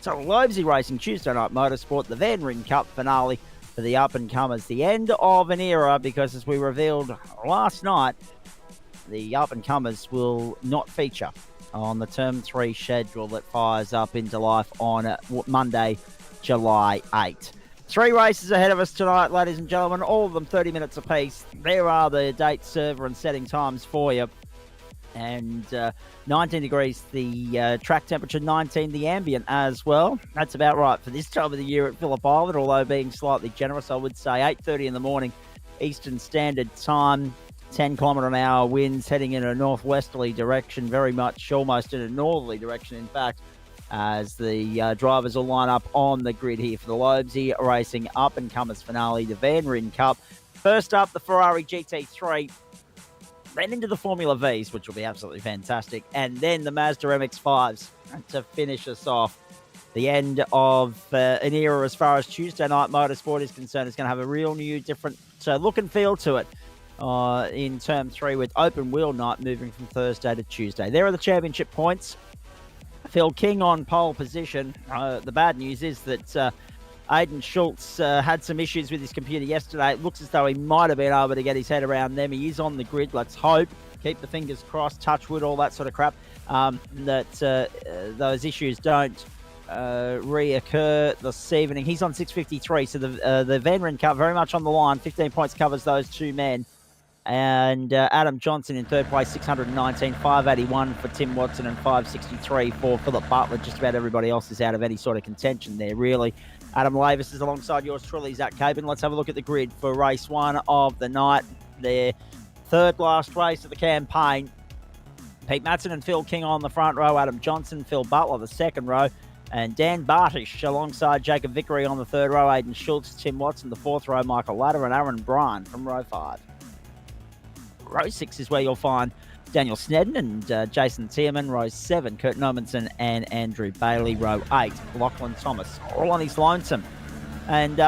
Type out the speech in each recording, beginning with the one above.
So Lobezy Racing Tuesday Night Motorsport, the Van Ryn Cup finale for the up-and-comers. The end of an era, because as we revealed last night, the up-and-comers will not feature on the Term 3 schedule that fires up into life on Monday, July 8. 3 races ahead of us tonight, ladies and gentlemen, all of them 30 minutes apiece. There are the date, server, and setting times for you. And 19 degrees the track temperature, 19 the ambient as well. That's about right for this time of the year at Phillip Island, although being slightly generous, I would say 8:30 in the morning Eastern Standard Time. 10 kilometre an hour winds heading in a northwesterly direction, very much almost in a northerly direction, in fact, as the drivers will line up on the grid here for the Lobezy Racing up-and-comers finale, the Van Ryn Cup. First up, the Ferarri GT3. Then into the Formula Vs, which will be absolutely fantastic. And then the Mazda MX-5s to finish us off. The end of an era as far as Tuesday Night Motorsport is concerned. It's going to have a real new, different look and feel to it in Term 3 with open wheel night moving from Thursday to Tuesday. There are the championship points. Phil King on pole position. The bad news is that Aidan Schultz had some issues with his computer yesterday. It looks as though he might have been able to get his head around them. He is on the grid. Let's hope. Keep the fingers crossed, touch wood, all that sort of crap, that those issues don't reoccur this evening. He's on 653, so the Van Ryn Cup very much on the line. 15 points covers those two men. And Adam Johnson in third place, 619, 581 for Tim Watson and 563 for Phillip Butler. Just about everybody else is out of any sort of contention there, really. Adam Lavis is alongside yours truly, Zach Caben. Let's have a look at the grid for race 1 of the night. Their third last race of the campaign. Pete Matson and Phil King on the front row. Adam Johnson, Phil Butler the second row. And Dan Bartish alongside Jacob Vickery on the third row. Aidan Schultz, Tim Watson the fourth row. Michael Ladder and Aaron Bryan from row 5. Row 6 is where you'll find Daniel Snedden and Jason Tierman. Row 7, Kurt Normanson and Andrew Bailey. Row 8, Lachlan Thomas, all on his lonesome. And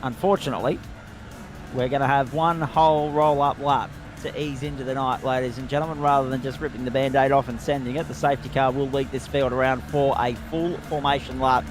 unfortunately, we're going to have one whole roll-up lap to ease into the night, ladies and gentlemen, rather than just ripping the Band-Aid off and sending it. The safety car will lead this field around for a full formation lap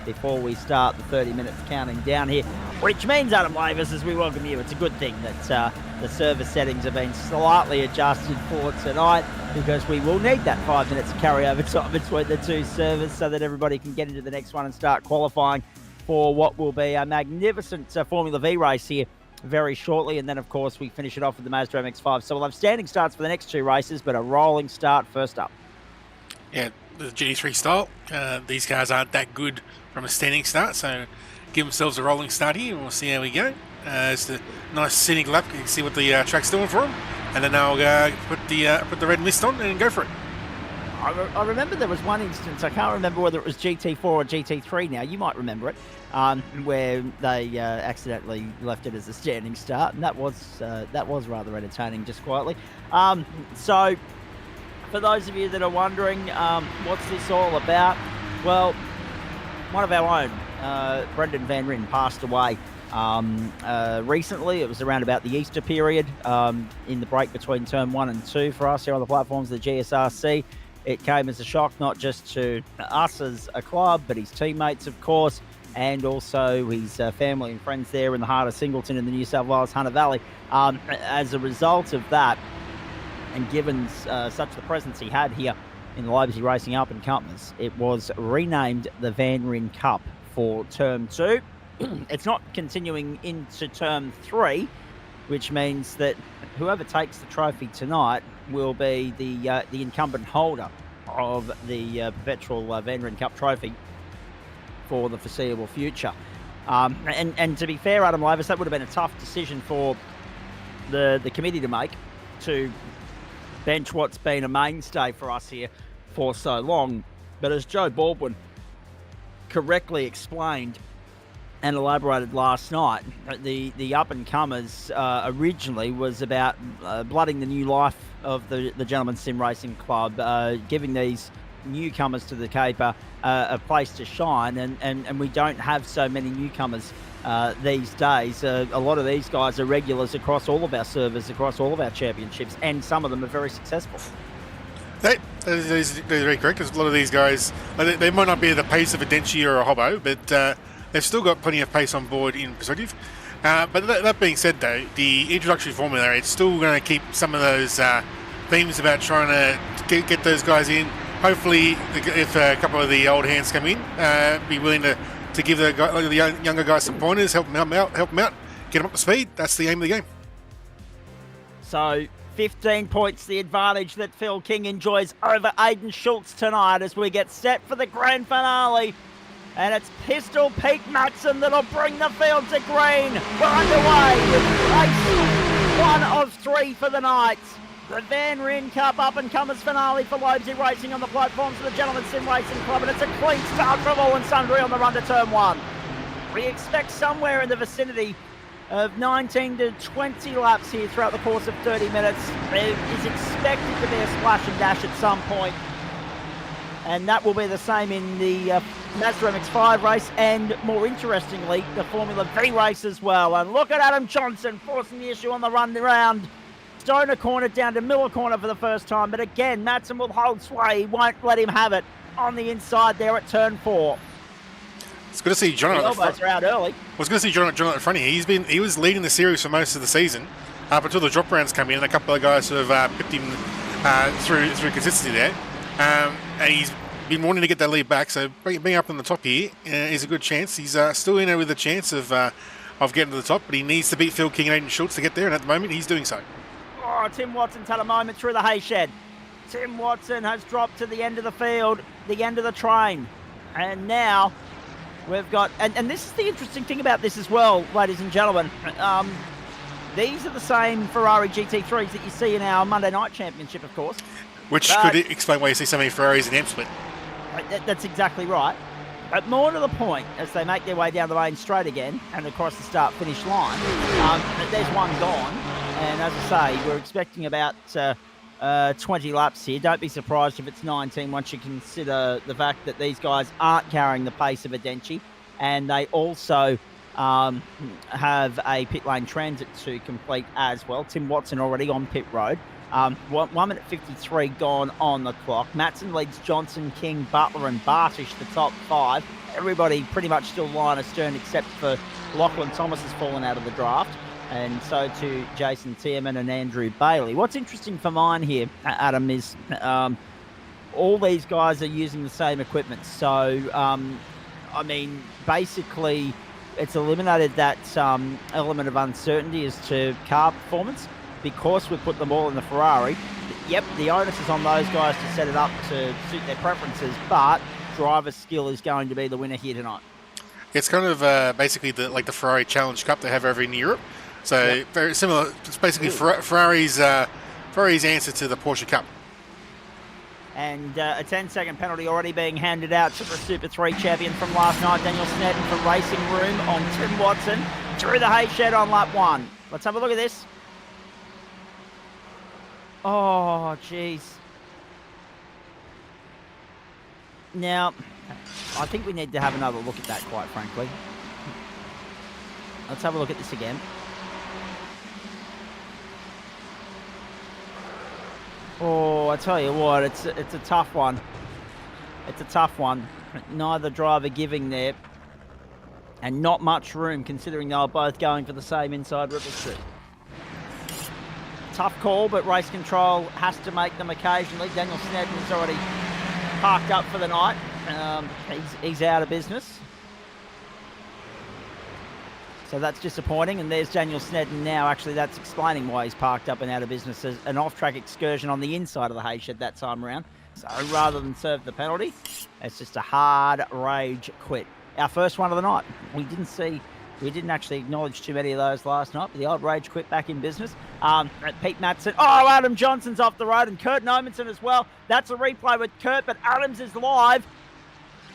before we start the 30 minutes counting down here, which means, Adam Lavis, as we welcome you, it's a good thing that the service settings have been slightly adjusted for tonight, because we will need that 5 minutes of carryover time between the two servers so that everybody can get into the next one and start qualifying for what will be a magnificent Formula V race here very shortly. And then, of course, we finish it off with the Mazda MX-5. So we'll have standing starts for the next 2 races, but a rolling start first up. Yeah, the GT3 style. These cars aren't that good from a standing start, so give themselves a rolling start here and we'll see how we go. It's a nice scenic lap. You can see what the track's doing for them, and then I'll put the red mist on and go for it. I remember there was one instance, I can't remember whether it was GT4 or GT3 now, you might remember it, where they accidentally left it as a standing start, and that was rather entertaining, just quietly. So for those of you that are wondering, what's this all about? Well, one of our own, Brendan Van Ryn, passed away recently. It was around about the Easter period, in the break between Term 1 and 2 for us here on the platforms of the GSRC. It came as a shock, not just to us as a club, but his teammates, of course, and also his family and friends there in the heart of Singleton in the New South Wales Hunter Valley. As a result of that, and given such the presence he had here in the Lobezy Racing up-and-comers, it was renamed the Van Ryn Cup for Term 2. It's not continuing into Term 3, which means that whoever takes the trophy tonight will be the incumbent holder of the Perpetual Van Ryn Cup trophy for the foreseeable future. And to be fair, Adam Lobezy, that would have been a tough decision for the committee to make, to bench what's been a mainstay for us here for so long. But as Joe Baldwin correctly explained and elaborated last night, the up-and-comers originally was about blooding the new life of the Gentlemen's Sim Racing Club, giving these newcomers to the caper a place to shine, and we don't have so many newcomers these days. A lot of these guys are regulars across all of our servers, across all of our championships, and some of them are very successful. That is very correct, because a lot of these guys, they might not be at the pace of a Denchi or a Hobbo, but they've still got plenty of pace on board in perspective. But that being said, though, the introductory formula, it's still going to keep some of those themes about trying to get those guys in. Hopefully, if a couple of the old hands come in, be willing to give the younger guys some pointers, help them out, get them up to speed. That's the aim of the game. So 15 points the advantage that Phil King enjoys over Aidan Schultz tonight as we get set for the grand finale. And it's Pistol Pete Maxson that'll bring the field to green. We're underway with race 1 of 3 for the night. The Van Ryn Cup up-and-comers finale for Lobezy Racing on the platforms of the Gentlemen's Sim Racing Club, and it's a clean start from all and sundry on the run to turn 1. We expect somewhere in the vicinity of 19 to 20 laps here throughout the course of 30 minutes. There is expected to be a splash and dash at some point, and that will be the same in the Mazda MX-5 race, and more interestingly, the Formula V race as well. And look at Adam Johnson forcing the issue on the run around Stoner Corner down to Miller Corner for the first time, but again, Maxson will hold sway. He won't let him have it on the inside there at turn 4. It's good to see John at the front. Are out early. I was going to see John at the front here. He was leading the series for most of the season up until the drop rounds come in, and a couple of guys who have pipped him through consistency there. And he's been wanting to get that lead back, so being up on the top here is a good chance. He's still in there with a chance of getting to the top, but he needs to beat Phil King and Aidan Schultz to get there, and at the moment he's doing so. Oh, Tim Watson's had a moment through the hay shed. Tim Watson has dropped to the end of the field, the end of the train. And now we've got, and this is the interesting thing about this as well, ladies and gentlemen. These are the same Ferrari GT3s that you see in our Monday Night Championship, of course. Which could explain why you see so many Ferraris in M-Split. That's exactly right. But more to the point, as they make their way down the main straight again and across the start-finish line, there's one gone. And as I say, we're expecting about 20 laps here. Don't be surprised if it's 19 once you consider the fact that these guys aren't carrying the pace of a Denchi, and they also have a pit lane transit to complete as well. Tim Watson already on pit road. 1 minute 53 gone on the clock. Maxson leads Johnson, King, Butler and Bartish, the top 5. Everybody pretty much still line astern except for Lachlan Thomas has fallen out of the draft, and so too Jason Tierman and Andrew Bailey. What's interesting for mine here, Adam, is all these guys are using the same equipment. So, I mean, basically it's eliminated that element of uncertainty as to car performance, because we've put them all in the Ferrari. Yep, the onus is on those guys to set it up to suit their preferences, but driver skill is going to be the winner here tonight. It's kind of basically like the Ferrari Challenge Cup they have over in Europe. So very similar. It's basically Ferrari's answer to the Porsche Cup. And a 10-second penalty already being handed out to the Super 3 champion from last night, Daniel Snedden, for racing room on Tim Watson through the hay shed on lap 1. Let's have a look at this. Oh, jeez. Now, I think we need to have another look at that, quite frankly. Let's have a look at this again. Oh, I tell you what, it's a tough one. It's a tough one. Neither driver giving there, and not much room considering they were both going for the same inside ripple strip. Tough call, but race control has to make them occasionally. Daniel Snedden's already parked up for the night. He's out of business. So that's disappointing. And there's Daniel Snedden now. Actually, that's explaining why he's parked up and out of business as an off-track excursion on the inside of the hay shed that time around. So rather than serve the penalty, it's just a hard rage quit. Our first one of the night. We didn't actually acknowledge too many of those last night, but the old rage quit back in business. Pete Matson. Oh, Adam Johnson's off the road, and Kurt Nomanson as well. That's a replay with Kurt, but Adams is live.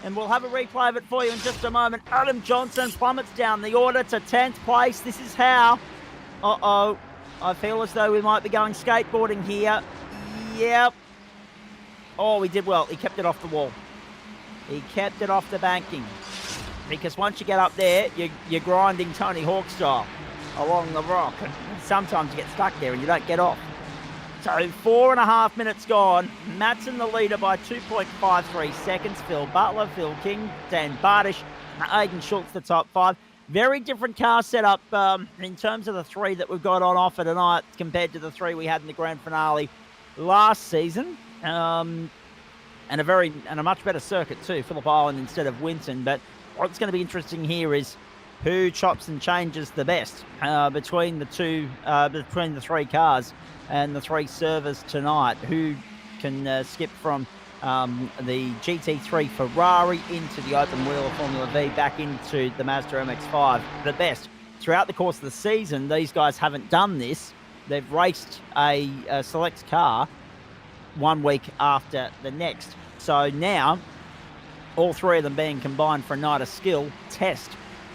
And we'll have a replay of it for you in just a moment. Adam Johnson plummets down the order to 10th place. This is how. Uh-oh. I feel as though we might be going skateboarding here. Yep. Oh, he did well. He kept it off the wall. He kept it off the banking. Because once you get up there, you're grinding Tony Hawk style along the rock. And sometimes you get stuck there and you don't get off. So 4.5 minutes gone. Matson the leader by 2.53 seconds. Phil Butler, Phil King, Dan Bardish, Aidan Schultz the top 5. Very different car setup in terms of the 3 that we've got on offer tonight compared to the 3 we had in the grand finale last season. And a much better circuit too, Phillip Island instead of Winton. But what's going to be interesting here is who chops and changes the best between the 3 cars and the 3 servers tonight. Who can skip from the GT3 Ferrari into the open wheel of Formula V back into the Mazda MX-5 the best. Throughout the course of the season, these guys haven't done this. They've raced a select car 1 week after the next. So now, all 3 of them being combined for a night of skill test,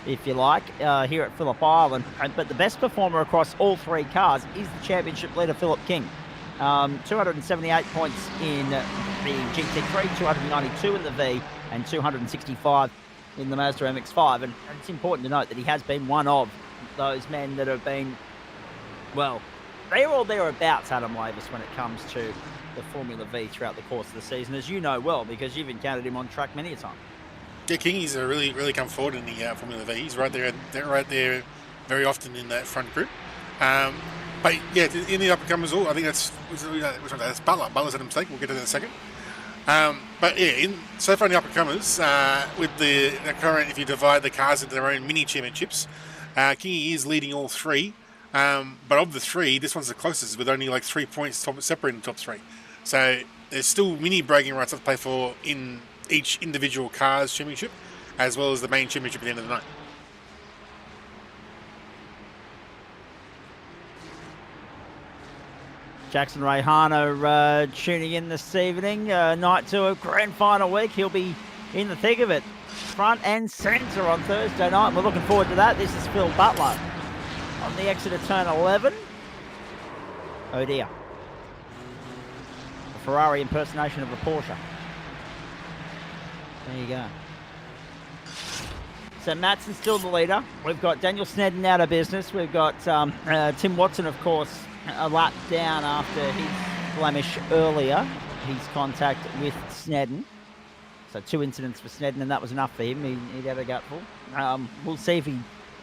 if you like, here at Phillip Island. But the best performer across all 3 cars is the championship leader, Philip King. 278 points in the GT3, 292 in the V, and 265 in the Mazda MX-5. And it's important to note that he has been one of those men that have been, well, they're all thereabouts, Adam Lavis, when it comes to the Formula V throughout the course of the season, as you know well, because you've encountered him on track many a time. Yeah, Kingy's really, really come forward in the Formula V. He's right there very often in that front group. But yeah, in the up-and-comers, I think that's Butler. Butler's had a mistake. We'll get to that in a second. But yeah, so far in the up-and-comers, with the current, if you divide the cars into their own mini championships, Kingy is leading all 3. But of the 3, this one's the closest, with only like 3 points separating the top 3. So there's still mini bragging rights to play for in each individual car's championship, as well as the main championship at the end of the night. Jackson Rayhana tuning in this evening, night 2 of grand final week. He'll be in the thick of it, front and centre on Thursday night. We're looking forward to that. This is Phil Butler on the exit of turn 11. Oh dear. A Ferrari impersonation of a Porsche. There you go. So Matson's still the leader. We've got Daniel Snedden out of business. We've got Tim Watson, of course, a lap down after his blemish earlier. His contact with Snedden. So 2 incidents for Snedden, and that was enough for him. He'd had a gutful. We'll see if he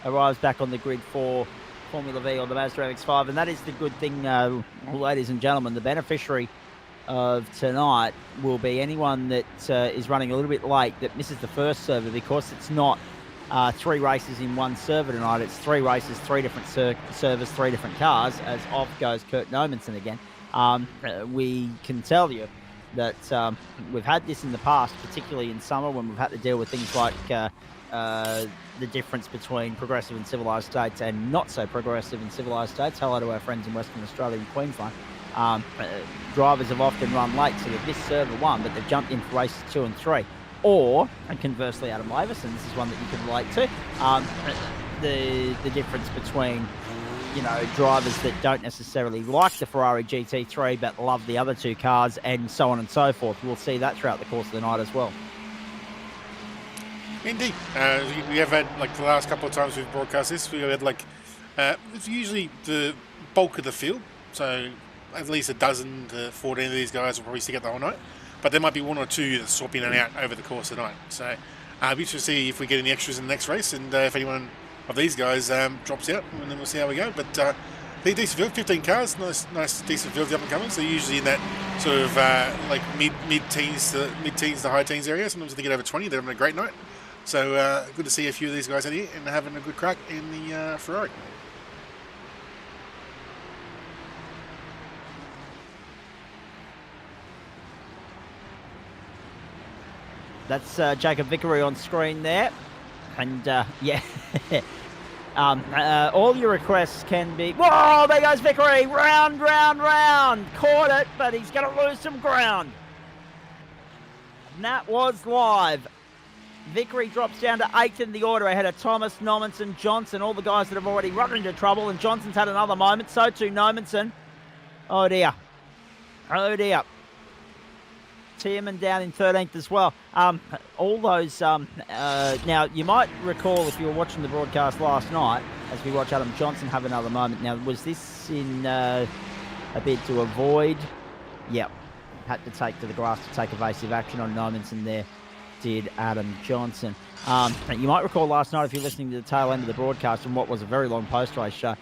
arrives back on the grid for Formula V or the Mazda MX-5. And that is the good thing, ladies and gentlemen. The beneficiary of tonight will be anyone that is running a little bit late, that misses the first server, because it's not 3 races in one server tonight. It's 3 races, 3 different servers, 3 different cars, as off goes Kurt Nomanson again. We can tell you that we've had this in the past, particularly in summer, when we've had to deal with things like the difference between progressive and civilised states and not so progressive and civilised states. Hello to our friends in Western Australia and Queensland. Drivers have often run late, so they've missed server 1, but they've jumped in for races 2 and 3. Or, and conversely, Adam Lavis, and this is one that you can relate to, the difference between, drivers that don't necessarily like the Ferrari GT3 but love the other 2 cars, and so on and so forth. We'll see that throughout the course of the night as well. Indeed. We have had, the last couple of times we've broadcast this, we have had, it's usually the bulk of the field, so at least a dozen to 14 of these guys will probably stick out the whole night. But there might be 1 or 2 that swap in and out over the course of the night. So be interested to see if we get any extras in the next race, and if anyone of these guys drops out, and then we'll see how we go. But they're decent field, 15 cars, nice decent field of the up-and-comers. They're usually in that sort of mid-teens to high teens area. Sometimes they get over 20. They're having a great night. So good to see a few of these guys out here and having a good crack in the Ferrari. That's Jacob Vickery on screen there. And, yeah, all your requests can be... Whoa, there goes Vickery. Round. Caught it, but he's going to lose some ground. And that was live. Vickery drops down to 8th in the order ahead of Thomas, Nomenson, Johnson, all the guys that have already run into trouble. And Johnson's had another moment. So too Nomenson. Oh, dear. Tierman down in 13th as well. All those, now you might recall if you were watching the broadcast last night, as we watch Adam Johnson have another moment. Now, was this in a bid to avoid? Yep. Had to take to the grass to take evasive action on Nomenson there, did Adam Johnson. You might recall last night, if you're listening to the tail end of the broadcast and what was a very long post-race show,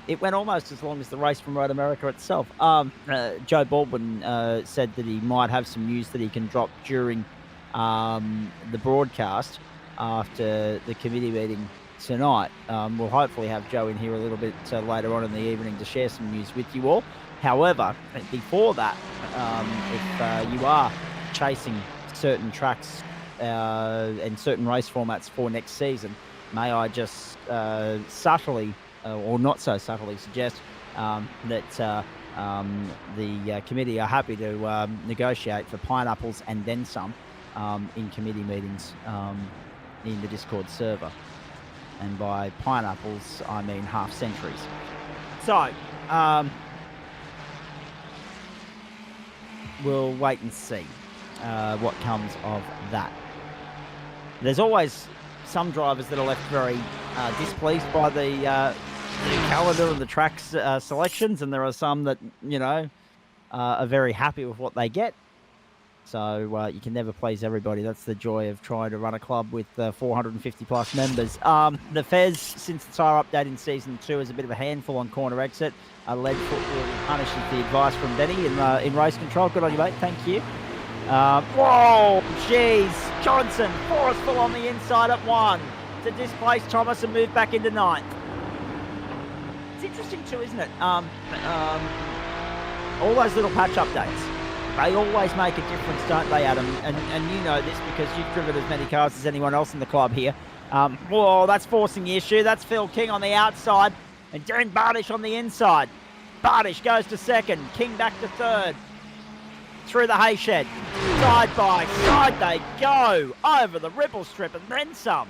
it went almost as long as the race from Road America itself. Joe Baldwin said that he might have some news that he can drop during the broadcast after the committee meeting tonight. We'll hopefully have Joe in here a little bit later on in the evening to share some news with you all. However, before that, if you are chasing certain tracks and certain race formats for next season, may I just subtly or not so subtly suggest that the committee are happy to negotiate for pineapples and then some in committee meetings in the Discord server. And by pineapples, I mean half centuries. So, we'll wait and see what comes of that. There's always some drivers that are left very displeased by the calendar and the track's selections, and there are some that, you know, are very happy with what they get. So you can never please everybody. That's the joy of trying to run a club with 450 plus members. The Fez, since the tyre update in Season 2, is a bit of a handful on corner exit. Lead football punishes the advice from Benny in race control. Good on you, mate. Thank you. Whoa, jeez. Johnson, forceful on the inside at 1 to displace Thomas and move back into 9th. It's interesting too, isn't it? All those little patch updates, they always make a difference, don't they, Adam? And you know this because you've driven as many cars as anyone else in the club here. Whoa, that's forcing the issue. That's Phil King on the outside and Darren Bardish on the inside. Bardish goes to 2nd. King back to 3rd. Through the hay shed. Side by side they go. Over the ripple strip and then some.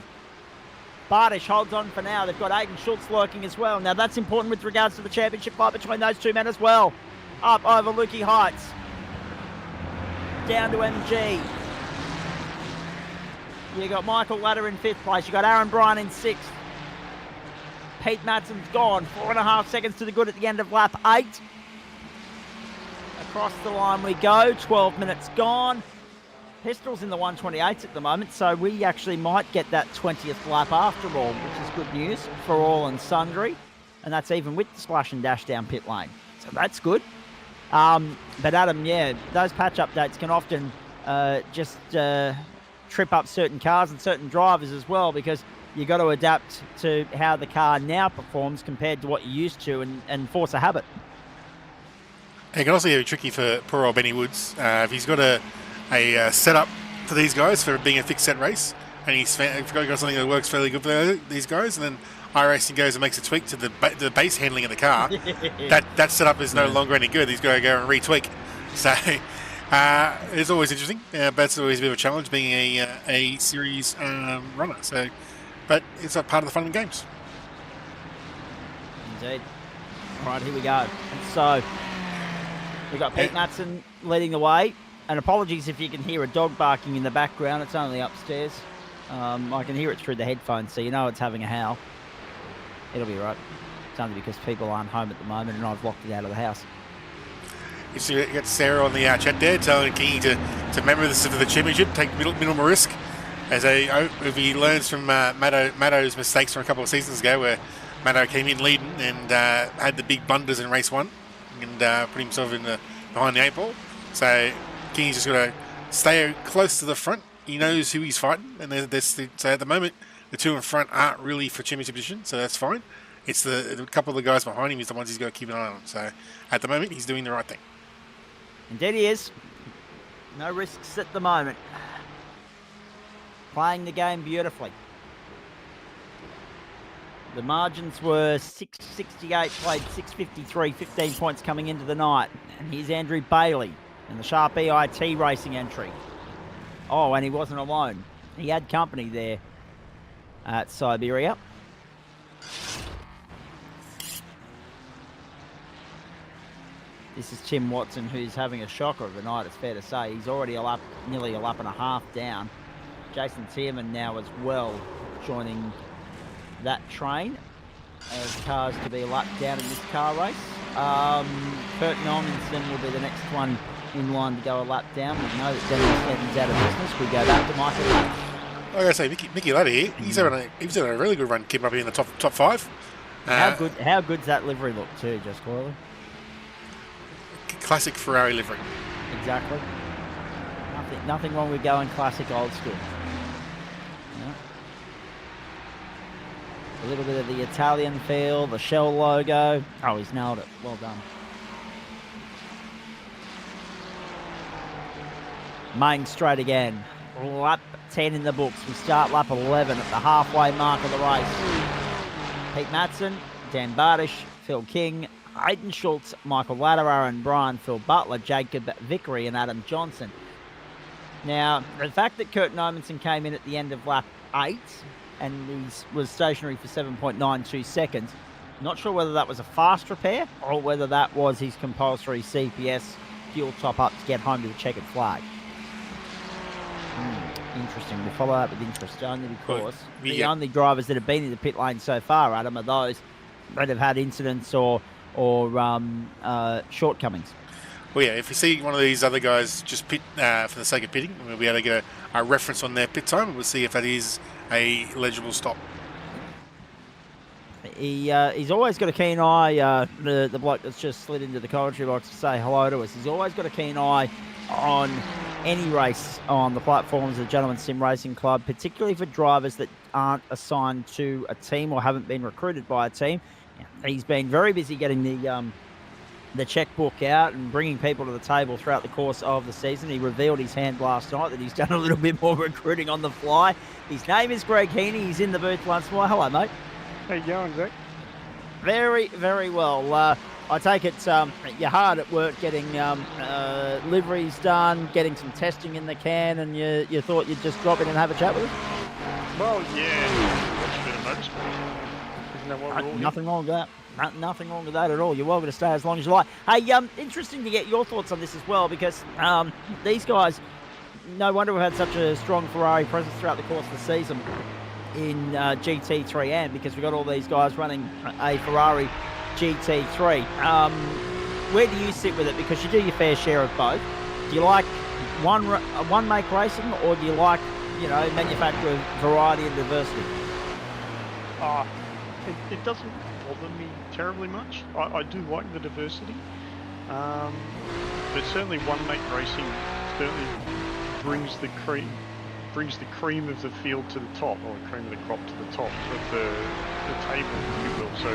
Bardish holds on for now. They've got Aiden Schultz lurking as well. Now that's important with regards to the championship fight between those two men as well. Up over Lukey Heights. Down to MG. You got Michael Ladder in 5th place. You got Aaron Bryan in 6th. Pete Madson's gone. 4.5 seconds to the good at the end of lap 8. Across the line we go. 12 minutes gone. Pistol's in the 128s at the moment, so we actually might get that 20th lap after all, which is good news for all and sundry. And that's even with the splash and dash down pit lane. So that's good. But Adam, yeah, those patch updates can often just trip up certain cars and certain drivers as well, because you've got to adapt to how the car now performs compared to what you used to and force a habit. It can also be tricky for poor old Benny Woods. If he's got a setup for these guys for being a fixed set race, and he's got something that works fairly good for these guys, and then iRacing goes and makes a tweak to the base handling of the car, that setup is no longer any good. He's got to go and retweak. So it's always interesting, but it's always a bit of a challenge being a series runner. So, but it's a part of the fun of the games. Indeed. All right, here we go. And so we've got Pete Matson leading the way. And apologies if you can hear a dog barking in the background. It's only upstairs. I can hear it through the headphones, so you know it's having a howl. It'll be right. It's only because people aren't home at the moment and I've locked it out of the house. You see, you got Sarah on the chat there telling Kingy to remember this for the championship, take minimal risk. If he learns from Matto's mistakes from a couple of seasons ago, where Matto came in leading and had the big blunders in race 1 and put himself behind the 8 ball. So Kingy's just got to stay close to the front he knows who he's fighting, and so at the moment the two in front aren't really for championship position, so that's fine. It's a couple of the guys behind him is the ones he's got to keep an eye on. So at the moment he's doing the right thing. Indeed he is. No risks at the moment. Playing the game beautifully. The margins were 668, played 653, 15 points coming into the night. And here's Andrew Bailey in the Sharp EIT racing entry. Oh, and he wasn't alone. He had company there at Siberia. This is Tim Watson, who's having a shocker of a night, it's fair to say. He's already nearly a lap and a half down. Jason Tierman now as well joining that train as cars to be a lap down in this car race. Kurt Normanson will be the next one in line to go a lap down. We know that Dennis Stanton's out of business. We go back to Michael Ladd. Like I say, Mickey Ladd here, he's having a really good run, keeping up in the top five. How good's that livery look too, just Coyley? Classic Ferrari livery. Exactly. Nothing wrong with going classic old school. Yeah. A little bit of the Italian feel, the Shell logo. Oh, he's nailed it. Well done. Main straight again. Lap 10 in the books. We start lap 11 at the halfway mark of the race. Pete Matson, Dan Bardish, Phil King, Aidan Schultz, Michael Ladder, Aaron Bryan, Phil Butler, Jacob Vickery and Adam Johnson. Now, the fact that Kurt Normanson came in at the end of lap 8 and he was stationary for 7.92 seconds, not sure whether that was a fast repair or whether that was his compulsory CPS fuel top-up to get home to the checkered flag. Interesting. We'll follow that with interest only because the only drivers that have been in the pit lane so far, Adam, are those that have had incidents or shortcomings. Well, yeah, if you see one of these other guys just pit for the sake of pitting, we'll be able to get a reference on their pit time, and we'll see if that is a legible stop. He's always got a keen eye, the bloke that's just slid into the commentary box to say hello to us. He's always got a keen eye on any race on the platforms of the Gentlemen's Sim Racing Club, particularly for drivers that aren't assigned to a team or haven't been recruited by a team. He's been very busy getting the checkbook out and bringing people to the table throughout the course of the season. He revealed his hand last night that he's done a little bit more recruiting on the fly. His name is Greg Heaney. He's in the booth once more. Hello, mate. How you going, Zach? Very, very well. I take it you're hard at work getting liveries done, getting some testing in the can, and you thought you'd just drop in and have a chat with us? Well, yeah, watch a bit of motorsport. Isn't that what we're all Nothing wrong with that. Nothing wrong with that at all. You're welcome to stay as long as you like. Hey, interesting to get your thoughts on this as well, because these guys, no wonder we've had such a strong Ferrari presence throughout the course of the season in GT3M, because we've got all these guys running a Ferrari GT3. Where do you sit with it? Because you do your fair share of both. Do you like one make racing, or do you like, manufacturer variety and diversity? It doesn't bother me terribly much. I do like the diversity, but certainly one make racing certainly brings the cream of the field to the top, or the cream of the crop to the top of the table, if you will. So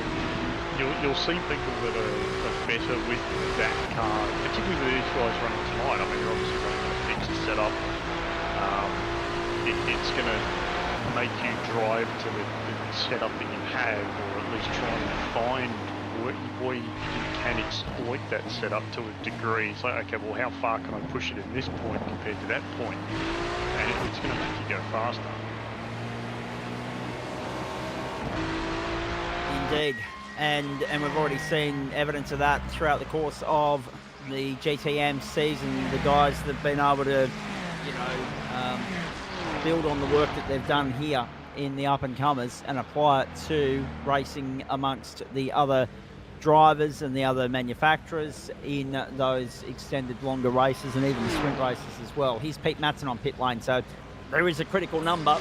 you'll see people that are better with that car, particularly with these guys running tonight. I mean, they're obviously running a fixed setup. It's going to make you drive to the setup that you have, or at least try and find where you can exploit that setup to a degree. It's like, okay, well, how far can I push it in this point compared to that point? And it's going to make you go faster. Indeed. And we've already seen evidence of that throughout the course of the GTM season. The guys that have been able to, build on the work that they've done here in the up-and-comers and apply it to racing amongst the other drivers and the other manufacturers in those extended longer races and even sprint races as well. Here's Pete Matson on pit lane, so there is a critical number.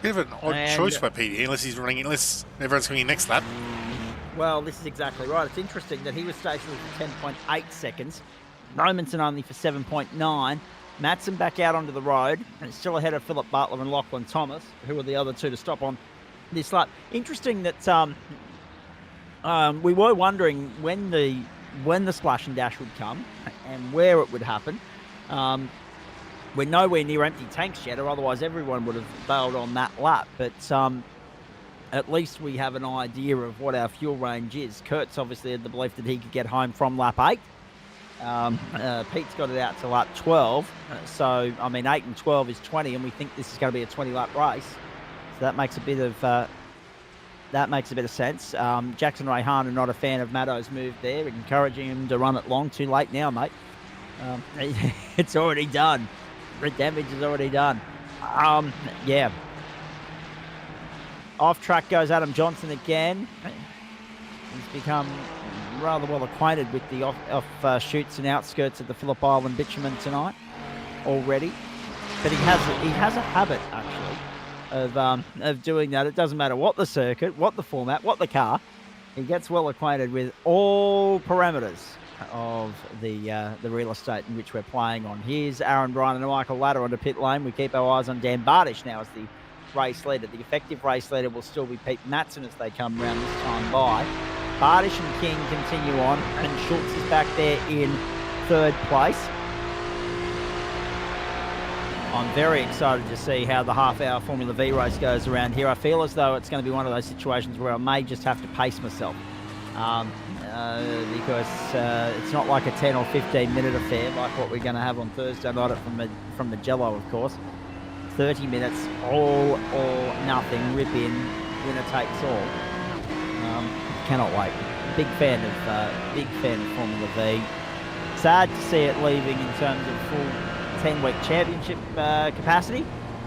Bit of an odd choice by Pete, unless everyone's coming in next lap. Well, this is exactly right. It's interesting that he was stationary for 10.8 seconds, Normanson only for 7.9. Matson back out onto the road, and still ahead of Phillip Butler and Lachlan Thomas, who are the other two to stop on this lap. Interesting that we were wondering when the splash and dash would come and where it would happen. We're nowhere near empty tanks yet, or otherwise everyone would have bailed on that lap. But at least we have an idea of what our fuel range is. Kurt's obviously had the belief that he could get home from lap 8. Pete's got it out to lap 12. So, I mean, 8 and 12 is 20, and we think this is going to be a 20-lap race. So that makes a bit of sense. Jackson Rayhan, not a fan of Maddo's move there, encouraging him to run it long. Too late now, mate. It's already done. The damage is already done. Yeah. Off track goes Adam Johnson again. He's become rather well acquainted with the off shoots and outskirts of the Phillip Island bitumen tonight already. But he has a habit actually of doing that. It doesn't matter what the circuit, what the format, what the car. He gets well acquainted with all parameters of the real estate in which we're playing on. Here's Aaron Bryan and Michael Ladder onto pit lane. We keep our eyes on Dan Bardish now as the race leader. The effective race leader will still be Pete Matson as they come round this time by. Bardish and King continue on, and Schultz is back there in 3rd place. I'm very excited to see how the half-hour Formula V race goes around here. I feel as though it's going to be one of those situations where I may just have to pace myself. Because it's not like a 10 or 15 minute affair like what we're going to have on Thursday night from Magello, of course. 30 minutes, all or nothing, rip in, winner takes all. Cannot wait. Big fan of Formula V. Sad to see it leaving in terms of full 10-week championship capacity,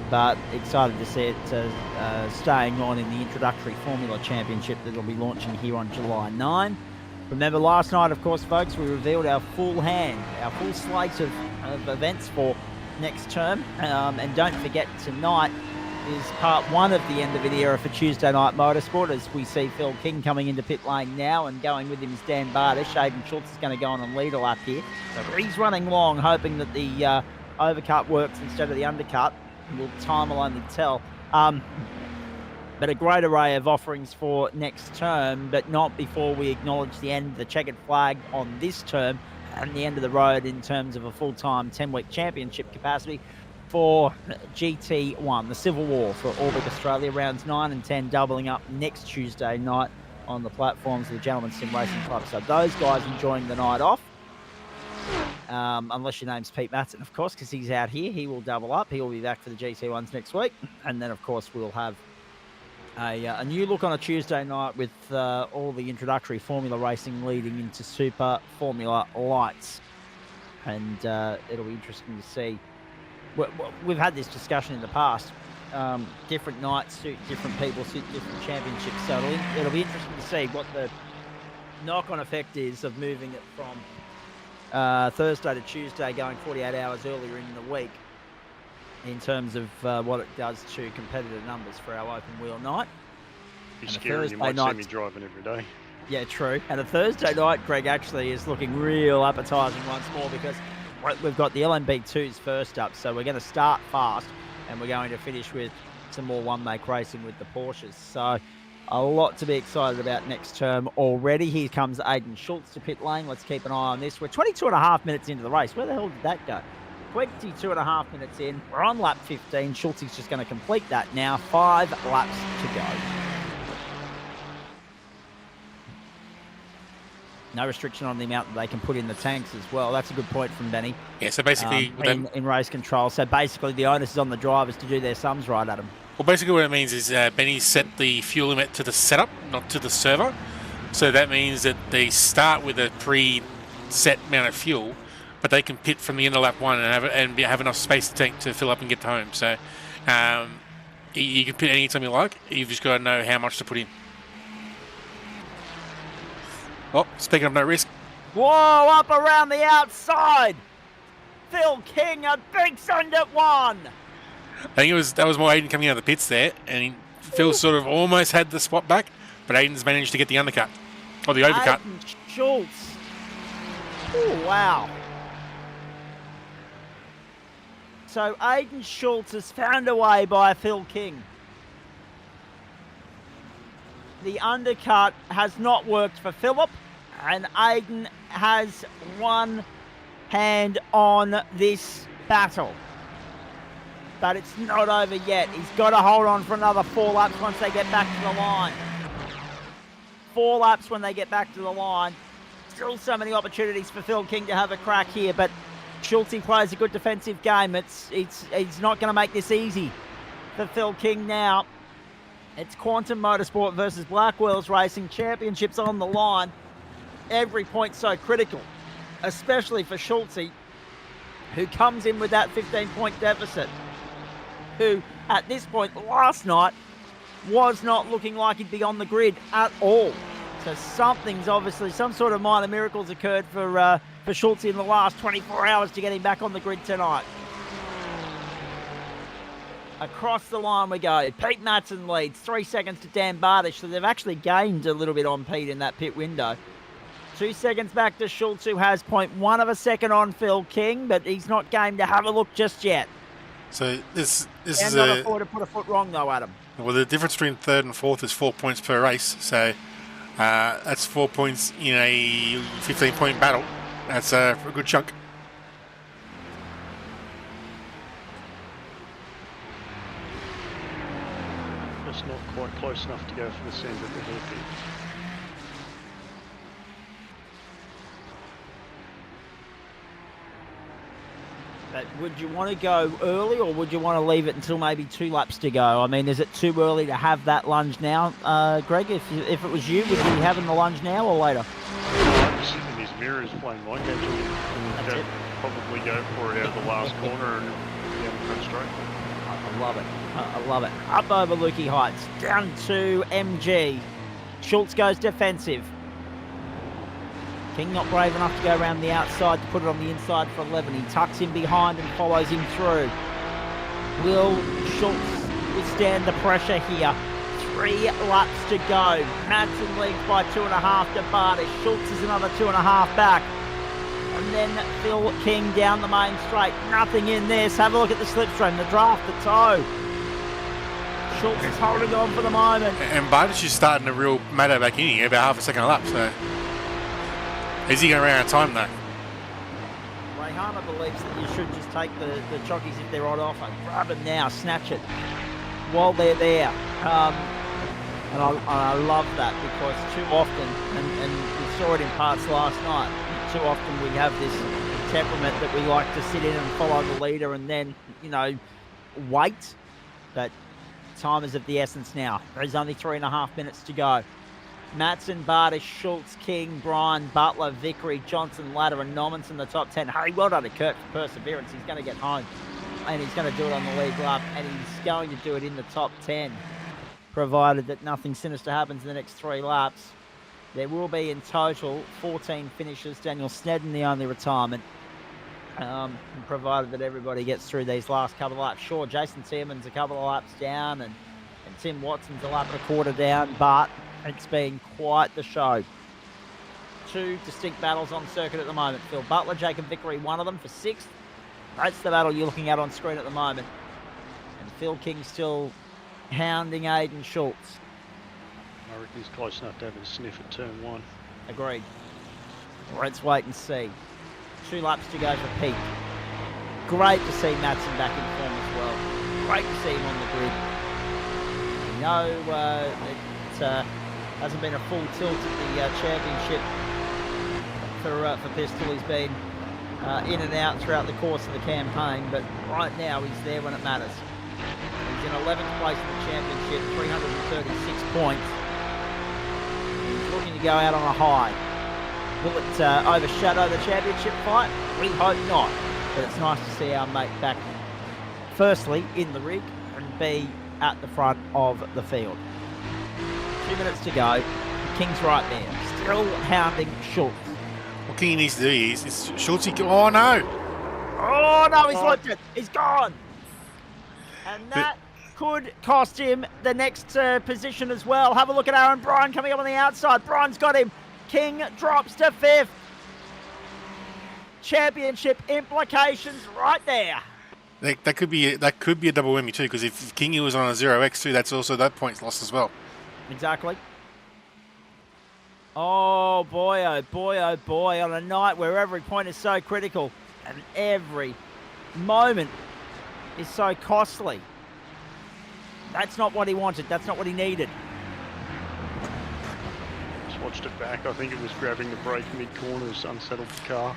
but excited to see it staying on in the introductory Formula Championship that will be launching here on July 9. Remember last night, of course, folks, we revealed our full slate of events for next term. And don't forget, tonight is part 1 of the end of an era for Tuesday Night Motorsport, as we see Phil King coming into pit lane now, and going with him is Dan Bardish. Aidan Schultz is going to go on and lead a lap here. So he's running long, hoping that the overcut works instead of the undercut. Time will only tell. But a great array of offerings for next term, but not before we acknowledge the end of the checkered flag on this term and the end of the road in terms of a full-time 10-week championship capacity for GT1, the Civil War for Orbit Australia, rounds 9 and 10 doubling up next Tuesday night on the platforms of the Gentleman Sim Racing Club. So those guys enjoying the night off. Unless your name's Pete Matson, of course, because he's out here. He will double up. He will be back for the GT1s next week. And then, of course, we'll have a new look on a Tuesday night with all the introductory Formula racing leading into Super Formula Lights. And it'll be interesting to see. We've had this discussion in the past. Different nights suit different people, suit different championships. So it'll be interesting to see what the knock-on effect is of moving it from Thursday to Tuesday, going 48 hours earlier in the week, in terms of what it does to competitor numbers for our open wheel night. Be scary. You might see me driving every day. Yeah, true. And a Thursday night, Greg, actually is looking real appetising once more, because we've got the LMB2s first up, so we're going to start fast, and we're going to finish with some more one-make racing with the Porsches. So a lot to be excited about next term already. Here comes Aidan Schultz to pit lane. Let's keep an eye on this. We're 22.5 minutes into the race. Where the hell did that go? 22.5 minutes in. We're on lap 15. Schultz is just going to complete that now. 5 laps to go. No restriction on the amount that they can put in the tanks as well. That's a good point from Benny. Yeah, so basically in race control. So basically the onus is on the drivers to do their sums right, Adam. Well, basically what it means is Benny set the fuel limit to the setup, not to the server. So that means that they start with a pre-set amount of fuel, but they can pit from the end of lap 1 and have enough space to tank to fill up and get home. So you can pit anytime you like. You've just got to know how much to put in. Oh, speaking of no risk. Whoa, up around the outside. Phil King, a big send at 1. I think that was more Aiden coming out of the pits there, and Phil sort of almost had the spot back, but Aiden's managed to get the undercut, or the overcut. Aidan Schultz. Oh, wow. So Aiden Schultz is found away by Phil King. The undercut has not worked for Phillip, and Aiden has one hand on this battle. But it's not over yet. He's got to hold on for another 4 laps once they get back to the line. 4 laps when they get back to the line. Still so many opportunities for Phil King to have a crack here, but Schultz plays a good defensive game. He's not going to make this easy for Phil King now. It's Quantum Motorsport versus Blackwells Racing. Championships on the line. Every point so critical, especially for Schultz, who comes in with that 15-point deficit, who at this point last night was not looking like he'd be on the grid at all. So something's obviously, some sort of minor miracles occurred for Schultz in the last 24 hours to get him back on the grid tonight. Across the line we go. Pete Matson leads, 3 seconds to Dan Bardish, so they've actually gained a little bit on Pete in that pit window. 2 seconds back to Schultz, who has 0.1 of a second on Phil King, but he's not game to have a look just yet. So this is not afford to put a foot wrong though, Adam. Well, the difference between 3rd and 4th is 4 points per race, so that's 4 points in a 15-point battle. That's a good chunk. Just not quite close enough to go for the send at the hairpin. But would you want to go early, or would you want to leave it until maybe 2 laps to go? I mean, is it too early to have that lunge now, Greg? If it was you, would you be having the lunge now or later? I'm sitting in his mirrors playing mind games with him. Probably go for it out of the last corner and down the front straight. I love it. I love it. Up over Lukey Heights, down to MG. Schultz goes defensive. King not brave enough to go around the outside to put it on the inside for 11. He tucks in behind and follows him through. Will Schultz withstand the pressure here? 3 laps to go. Madsen leads by 2.5 to Bardish. Schultz is another 2.5 back. And then Phil King down the main straight. Nothing in this. Have a look at the slipstream, the draft, the toe. Schultz is holding on for the moment. And Bardish is starting to reel Maddo back in here about half a second a lap, so is he going to run out of time though? Rayhana believes that you should just take the jockeys if they're on offer. Grab them now, snatch it while they're there. And I love that, because too often, and we saw it in parts last night, too often we have this temperament that we like to sit in and follow the leader and then, wait. But time is of the essence now. There's only 3.5 minutes to go. Matson, Bardish, Schultz, King, Bryan, Butler, Vickery, Johnson, Ladder, and Normanson the top 10. Hey, well done to Kurt for perseverance. He's going to get home, and he's going to do it on the lead lap, and he's going to do it in the top 10, provided that nothing sinister happens in the next 3 laps. There will be in total 14 finishes. Daniel Snedden, the only retirement, provided that everybody gets through these last couple of laps. Sure, Jason Tierman's a couple of laps down, and Tim Watson's a lap and a quarter down, but it's been quite the show. 2 distinct battles on circuit at the moment. Phil Butler, Jacob Vickery, one of them for 6th. That's the battle you're looking at on screen at the moment. And Phil King still hounding Aiden Schultz. I reckon he's close enough to have a sniff at turn 1. Agreed. Let's wait and see. 2 laps to go for Pete. Great to see Matson back in form as well. Great to see him on the grid. We know it hasn't been a full tilt at the championship for Pistol. He's been in and out throughout the course of the campaign, but right now he's there when it matters. He's in 11th place in the championship, 336 points. He's looking to go out on a high. Will it overshadow the championship fight? We hope not, but it's nice to see our mate back, firstly, in the rig, and B, at the front of the field. 2 minutes to go. King's right there. Still hounding Schultz. What King needs to do is Schultz. Oh no! Oh no, he's looked it. He's gone. And that could cost him the next position as well. Have a look at Aaron Bryan coming up on the outside. Bryan's got him. King drops to 5th. Championship implications right there. That could be a double whammy too, because if Kingy was on a 0x2, that's also that point's lost as well. Exactly. Oh boy, oh boy, oh boy, on a night where every point is so critical and every moment is so costly. That's not what he wanted. That's not what he needed. Just watched it back. I think it was grabbing the brake mid-corners, unsettled the car.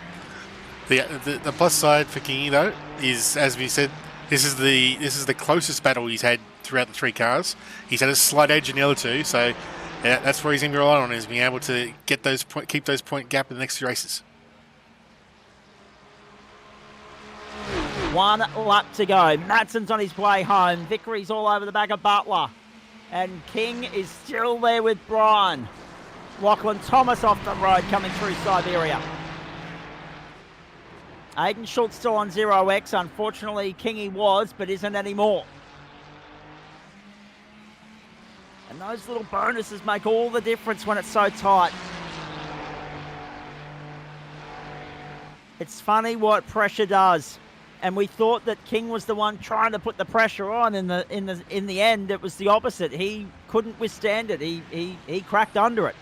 The plus side for Kingy though is, as we said, this is the closest battle he's had throughout the 3 cars. He's had a slight edge in the other 2, so yeah, that's where he's going to rely on, is being able to get keep those point gap in the next few races. 1 lap to go. Matson's on his way home. Vickery's all over the back of Butler. And King is still there with Brian. Lachlan Thomas off the road coming through Siberia. Aiden Schultz still on 0x. Unfortunately, Kingy was, but isn't anymore. And those little bonuses make all the difference when it's so tight. It's funny what pressure does. And we thought that King was the one trying to put the pressure on. In the end, it was the opposite. He couldn't withstand it. He cracked under it.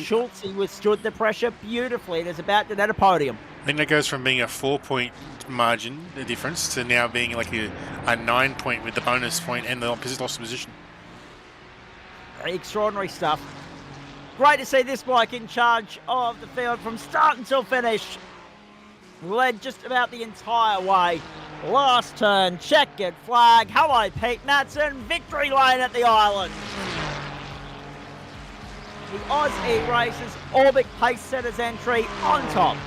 Schultz, he withstood the pressure beautifully and is about to net a podium. I think that goes from being a 4-point margin, the difference, to now being like a 9-point with the bonus point and the opposite lost position. Extraordinary stuff. Great to see this bloke in charge of the field from start until finish. Led just about the entire way. Last turn, checkered flag. Hello, Pete Matson. Victory lane at the island. The Aussie races Orbit Pace Setters entry on top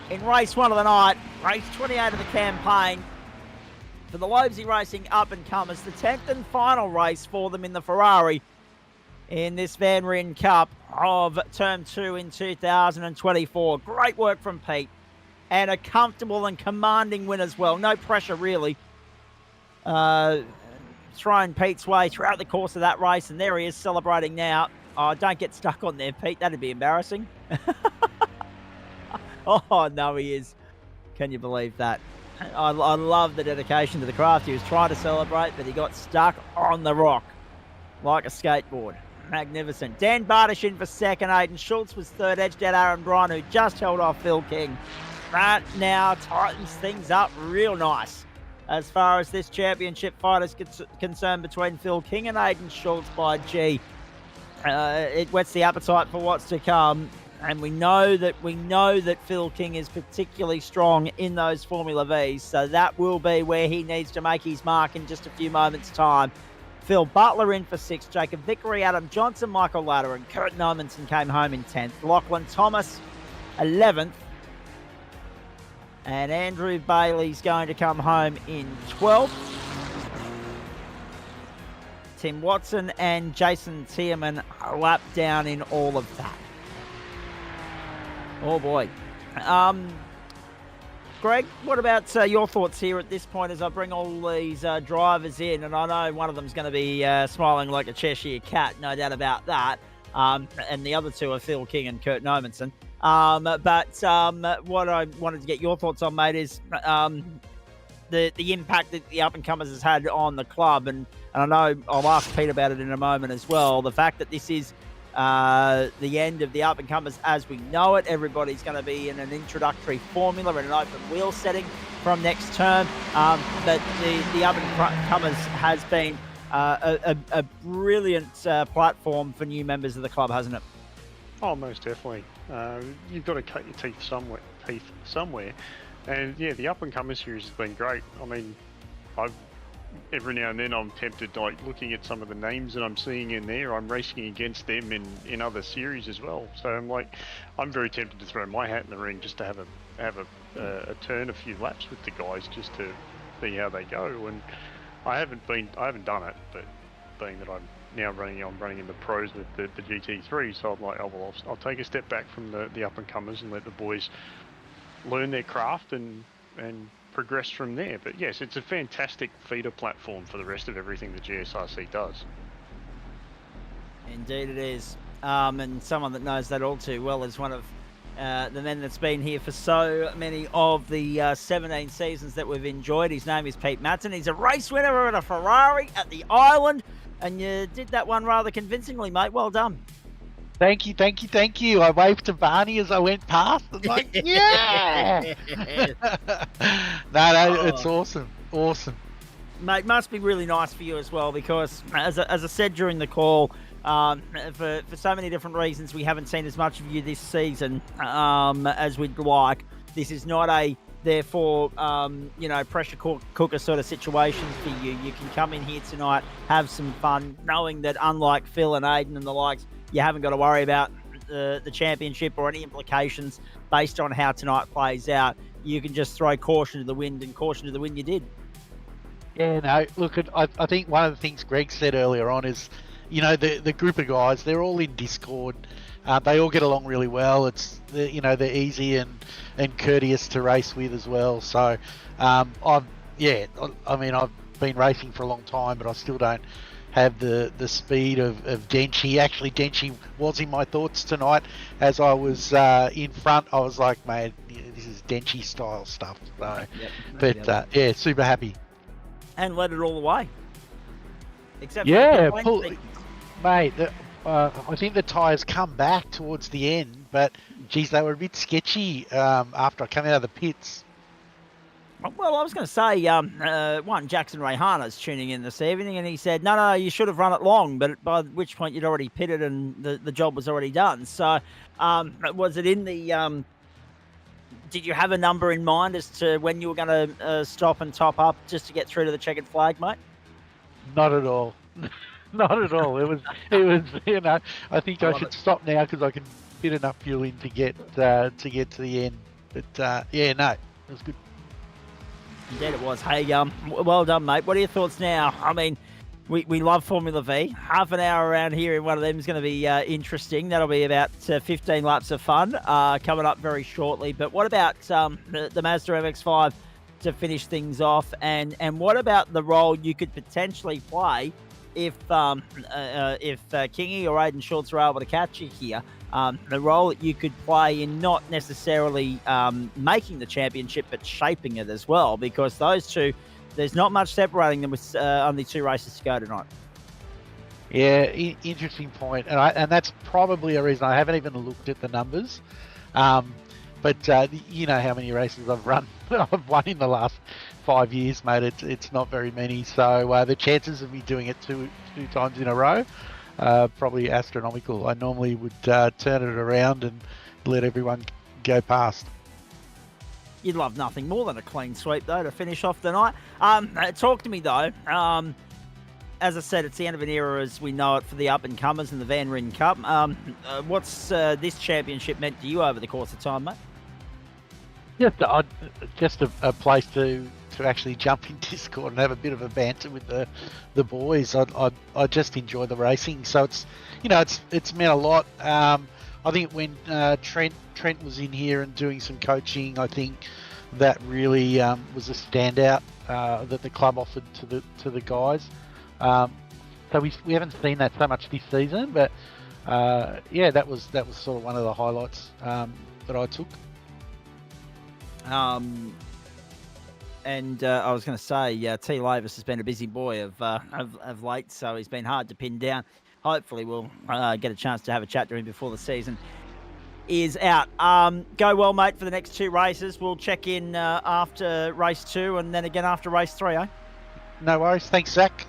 in race 1 of the night, race 28 of the campaign. For the Lobezy Racing up-and-comers, the 10th and final race for them in the Ferarri in this Van Ryn Cup of Term 2 in 2024. Great work from Pete. And a comfortable and commanding win as well. No pressure, really. Throwing Pete's way throughout the course of that race. And there he is celebrating now. Oh, don't get stuck on there, Pete. That'd be embarrassing. Oh, no, he is. Can you believe that? I love the dedication to the craft. He was trying to celebrate, but he got stuck on the rock like a skateboard. Magnificent. Dan Bartish in for second. Aiden Schultz was third. Edged out Aaron Bryan, who just held off Phil King. That now tightens things up real nice as far as this championship fight is concerned between Phil King and Aiden Schultz. By G. It whets the appetite for what's to come, and we know that Phil King is particularly strong in those Formula Vs, so that will be where he needs to make his mark in just a few moments' time. Phil Butler in for 6th, Jacob Vickery, Adam Johnson, Michael Ladder, and Kurt Nomanson came home in 10th. Lachlan Thomas, 11th. And Andrew Bailey's going to come home in 12th. Tim Watson and Jason Tierman a lap down in all of that. Oh boy. Greg, what about your thoughts here at this point as I bring all these drivers in? And I know one of them's going to be smiling like a Cheshire cat, no doubt about that. And the other 2 are Phil King and Kurt Nomanson. But what I wanted to get your thoughts on, mate, is the impact that the up-and-comers has had on the club. And I know I'll ask Pete about it in a moment as well. The fact that this is the end of the up-and-comers as we know it. Everybody's going to be in an introductory formula in an open wheel setting from next term. But the up-and-comers has been a brilliant platform for new members of the club, hasn't it? Oh, most definitely. You've got to cut your teeth somewhere. And yeah, the up-and-comer series has been great. I mean, every now and then I'm tempted, like looking at some of the names that I'm seeing in there, I'm racing against them in other series as well. So I'm very tempted to throw my hat in the ring just to have a turn, a few laps with the guys, just to see how they go. And I haven't done it, but being that I'm running in the pros with the GT3, so I'm like, oh well, I'll take a step back from the up and comers and let the boys learn their craft and progress from there. But yes, it's a fantastic feeder platform for the rest of everything the GSRC does. Indeed it is. And someone that knows that all too well is one of the man that's been here for so many of the 17 seasons that we've enjoyed. His name is Pete Matson. He's a race winner in a Ferrari at the Island, and you did that one rather convincingly, mate. Well done. Thank you. I waved to Barney as I went past. I'm like, yeah! No, it's awesome. Mate, must be really nice for you as well, because as I said during the call, for so many different reasons, we haven't seen as much of you this season as we'd like. This is not a, therefore, pressure cooker sort of situation for you. You can come in here tonight, have some fun, knowing that unlike Phil and Aiden and the likes, you haven't got to worry about the championship or any implications based on how tonight plays out. You can just throw caution to the wind, and caution to the wind you did. Yeah, no, look, I think one of the things Greg said earlier on is, the group of guys, they're all in Discord. They all get along really well. They're easy and courteous to race with as well. So, I've been racing for a long time, but I still don't have the speed of Denchi. Actually, Denchi was in my thoughts tonight as I was in front. I was like, mate, this is Denchi style stuff. So, super happy. And led it all the way. Except mate, I think the tyres come back towards the end, but geez, they were a bit sketchy after I came out of the pits. Well, I was going to say, Jackson Rayhana's tuning in this evening, and he said, no, you should have run it long, but by which point you'd already pitted and the job was already done. So was it in the... did you have a number in mind as to when you were going to stop and top up just to get through to the checkered flag, mate? Not at all. Not at all. It was. I think I should stop now because I can fit enough fuel in to get to the end. But it was good. Indeed it was. Hey, well done, mate. What are your thoughts now? I mean, we love Formula V. Half an hour around here in one of them is going to be interesting. That'll be about 15 laps of fun coming up very shortly. But what about the Mazda MX-5 to finish things off? And what about the role you could potentially play if Kingy or Aiden Schultz are able to catch you here? The role that you could play in not necessarily making the championship, but shaping it as well, because those two, there's not much separating them with only 2 races to go tonight. Yeah, interesting point, and that's probably a reason I haven't even looked at the numbers. But you know how many races I've won in the last 5 years, mate. It's not very many, so the chances of me doing it two times in a row probably astronomical. I normally would turn it around and let everyone go past. You'd love nothing more than a clean sweep, though, to finish off the night. Talk to me, though. As I said, it's the end of an era as we know it for the up-and-comers in the Van Ryn Cup. What's this championship meant to you over the course of time, mate? Just a place to actually jump in Discord and have a bit of a banter with the boys. I just enjoy the racing, so it's meant a lot. I think when Trent was in here and doing some coaching, I think that really was a standout that the club offered to the guys. So we haven't seen that so much this season, but that was sort of one of the highlights that I took. And I was going to say, T. Lavis has been a busy boy of late, so he's been hard to pin down. Hopefully we'll get a chance to have a chat to him before the season is out. Go well, mate, for the next 2 races. We'll check in after race 2 and then again after race 3, eh? No worries. Thanks, Zach.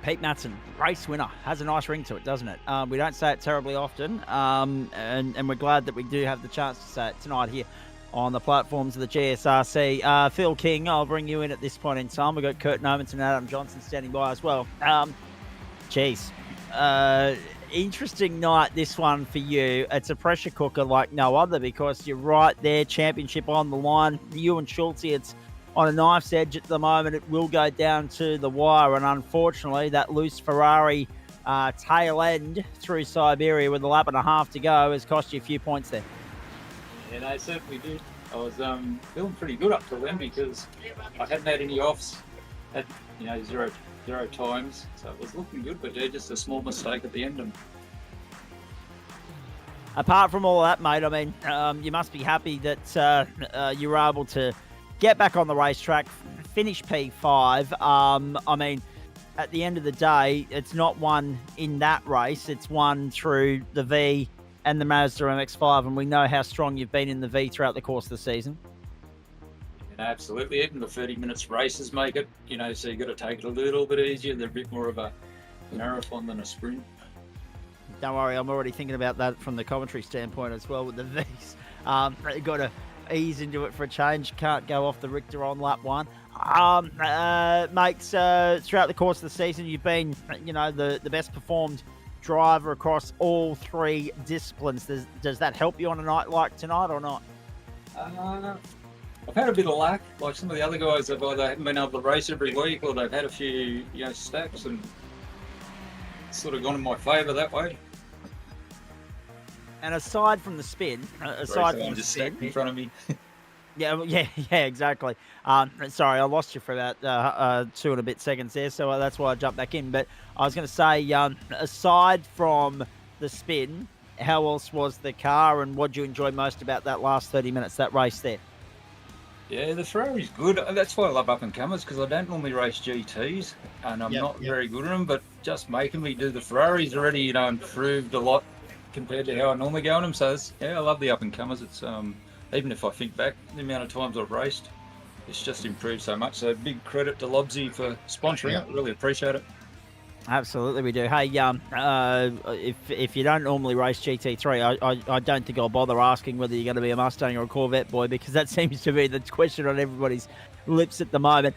Pete Matson, race winner, has a nice ring to it, doesn't it? We don't say it terribly often, and we're glad that we do have the chance to say it tonight here on the platforms of the GSRC. Phil King, I'll bring you in at this point in time. We've got Kurt Nomanton and Adam Johnson standing by as well. Interesting night, this one for you. It's a pressure cooker like no other, because you're right there, championship on the line. You and Schultz, it's on a knife's edge at the moment. It will go down to the wire, and unfortunately that loose Ferrari tail end through Siberia with a lap and a half to go has cost you a few points there. Yeah, they certainly did. I was feeling pretty good up till then, because I hadn't had any offs at zero times, so it was looking good, but just a small mistake at the end. apart from all of that, mate, I mean, you must be happy that you were able to get back on the racetrack, finish P5. I mean, at the end of the day, it's not won in that race. It's won through the V and the Mazda MX-5, and we know how strong you've been in the V throughout the course of the season. Absolutely, even the 30 minutes races make it, so you got to take it a little bit easier. They're a bit more of a marathon than a sprint. Don't worry, I'm already thinking about that from the commentary standpoint as well with the Vs. You got to ease into it for a change. Can't go off the Richter on lap 1. Mates, throughout the course of the season, you've been, the best performed driver across all 3 disciplines. Does that help you on a night like tonight or not? I've had a bit of luck. Like some of the other guys, they've either haven't been able to race every week, or they've had a few, stacks, and it's sort of gone in my favour that way. And aside from the spin, Stacked in front of me. Yeah, exactly. Sorry, I lost you for about 2 and a bit seconds there, so that's why I jumped back in. But I was going to say, aside from the spin, how else was the car, and what did you enjoy most about that last 30 minutes, that race there? Yeah, the Ferrari's good. That's why I love up-and-comers, because I don't normally race GTs, and I'm not very good at them, but just making me do the Ferraris already, improved a lot compared to how I normally go on them. So, I love the up-and-comers. It's even if I think back, the amount of times I've raced, it's just improved so much. So big credit to Lobezy for sponsoring it. Really appreciate it. Absolutely, we do. Hey, if you don't normally race GT3, I don't think I'll bother asking whether you're going to be a Mustang or a Corvette boy, because that seems to be the question on everybody's lips at the moment.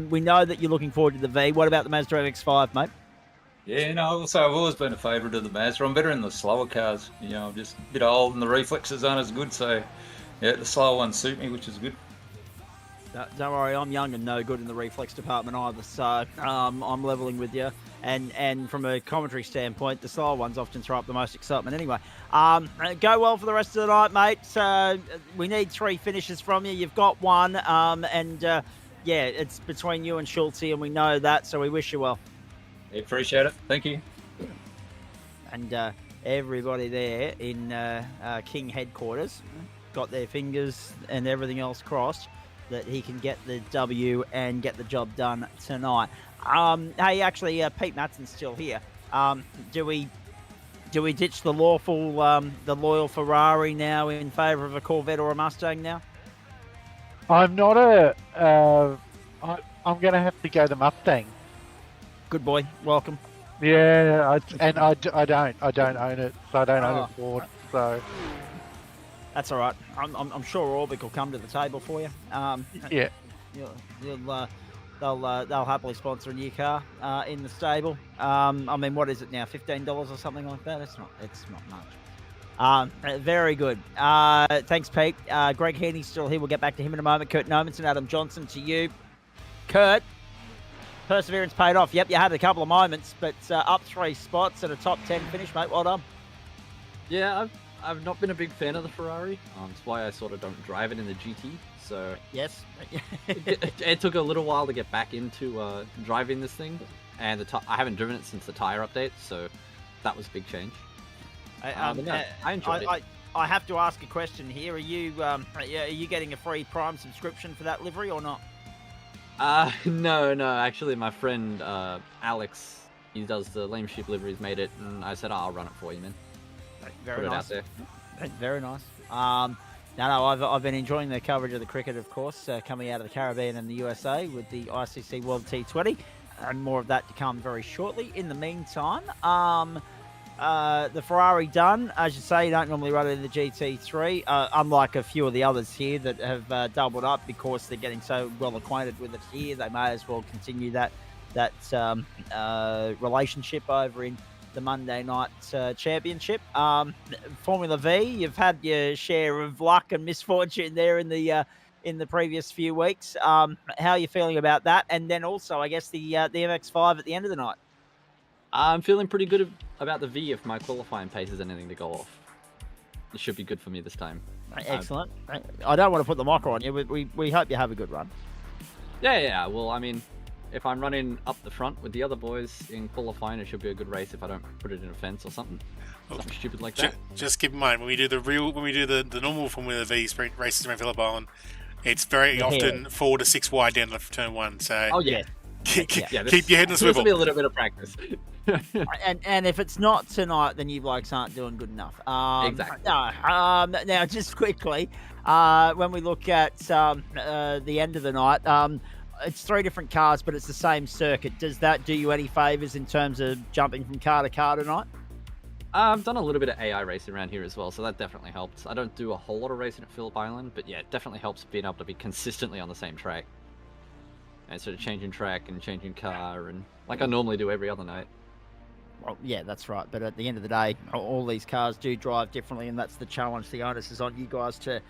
We know that you're looking forward to the V. What about the Mazda MX-5, mate? Yeah, I've always been a favourite of the Mazda. I'm better in the slower cars. I'm just a bit old and the reflexes aren't as good, so the slower ones suit me, which is good. Don't worry, I'm young and no good in the reflex department either, so I'm levelling with you. And from a commentary standpoint, the slower ones often throw up the most excitement anyway. Go well for the rest of the night, mate. We need 3 finishes from you. You've got 1, it's between you and Schultz, and we know that, so we wish you well. I appreciate it. Thank you. And everybody there in King headquarters got their fingers and everything else crossed that he can get the W and get the job done tonight. Hey, actually, Pete Matson's still here. Do we ditch the loyal Ferrari now in favour of a Corvette or a Mustang now? I'm not I'm going to have to go the Mustang. Good boy, welcome. Yeah, I don't own it, so I don't own a Ford. So that's all right. I'm sure Orbic will come to the table for you. Yeah. They'll happily sponsor a new car in the stable. I mean, what is it now? $15 or something like that? It's not much. Very good. Thanks, Pete. Greg Heaney's still here. We'll get back to him in a moment. Kurt Nomanson, Adam Johnson to you. Kurt, perseverance paid off. Yep, you had a couple of moments, but up 3 spots and a top 10 finish, mate. Well done. Yeah, I've not been a big fan of the Ferrari. That's why I sort of don't drive it in the GT. So yes, it took a little while to get back into driving this thing, and I haven't driven it since the tire update, so that was a big change. I enjoyed it. I have to ask a question here. Are you getting a free Prime subscription for that livery or not? No. Actually, my friend Alex, he does the lame sheep liveries, made it, and I said, I'll run it for you, man. Very nice. Put it out there. Very nice. No, I've been enjoying the coverage of the cricket, of course, coming out of the Caribbean and the USA with the ICC World T20, and more of that to come very shortly. In the meantime, the Ferrari done. As you say, you don't normally run it in the GT3, unlike a few of the others here that have doubled up because they're getting so well acquainted with it here. They may as well continue that relationship over in the Monday night championship. Formula V, you've had your share of luck and misfortune there in the previous few weeks. How are you feeling about that? And then also, I guess, the MX-5 at the end of the night. I'm feeling pretty good about the V if my qualifying pace is anything to go off. It should be good for me this time. Excellent. I don't want to put the mocker on you, but we hope you have a good run. Yeah. Well, I mean, if I'm running up the front with the other boys in qualifying, it should be a good race if I don't put it in a fence or something. Something stupid like that. Just keep in mind when we do the normal Formula V sprint races around Phillip Island, it's very often 4 to 6 wide down the turn one. So oh yeah. keep your head in the swivel. This will be a little bit of practice. and if it's not tonight, then you blokes aren't doing good enough. Exactly. No, now, just quickly, when we look at the end of the night, it's 3 different cars, but it's the same circuit. Does that do you any favours in terms of jumping from car to car tonight? I've done a little bit of AI racing around here as well, so that definitely helps. I don't do a whole lot of racing at Phillip Island, but yeah, it definitely helps being able to be consistently on the same track. And sort of changing track and changing car, and like I normally do every other night. Well, yeah, that's right. But at the end of the day, all these cars do drive differently, and that's the challenge. The onus is on you guys to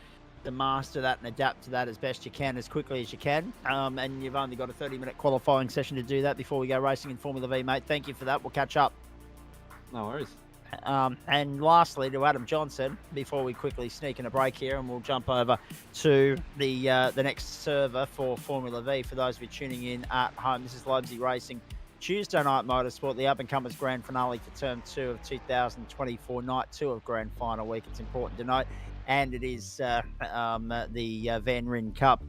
master that and adapt to that as best you can, as quickly as you can. And you've only got a 30-minute qualifying session to do that before we go racing in Formula V, mate. Thank you for that. We'll catch up. No worries. And lastly, to Adam Johnson, before we quickly sneak in a break here, and we'll jump over to the next server for Formula V. For those of you tuning in at home, this is Lobezy Racing Tuesday Night Motorsport, the up-and-comers grand finale for Term 2 of 2024, Night 2 of Grand Final Week. It's important to note. And it is the Van Ryn Cup.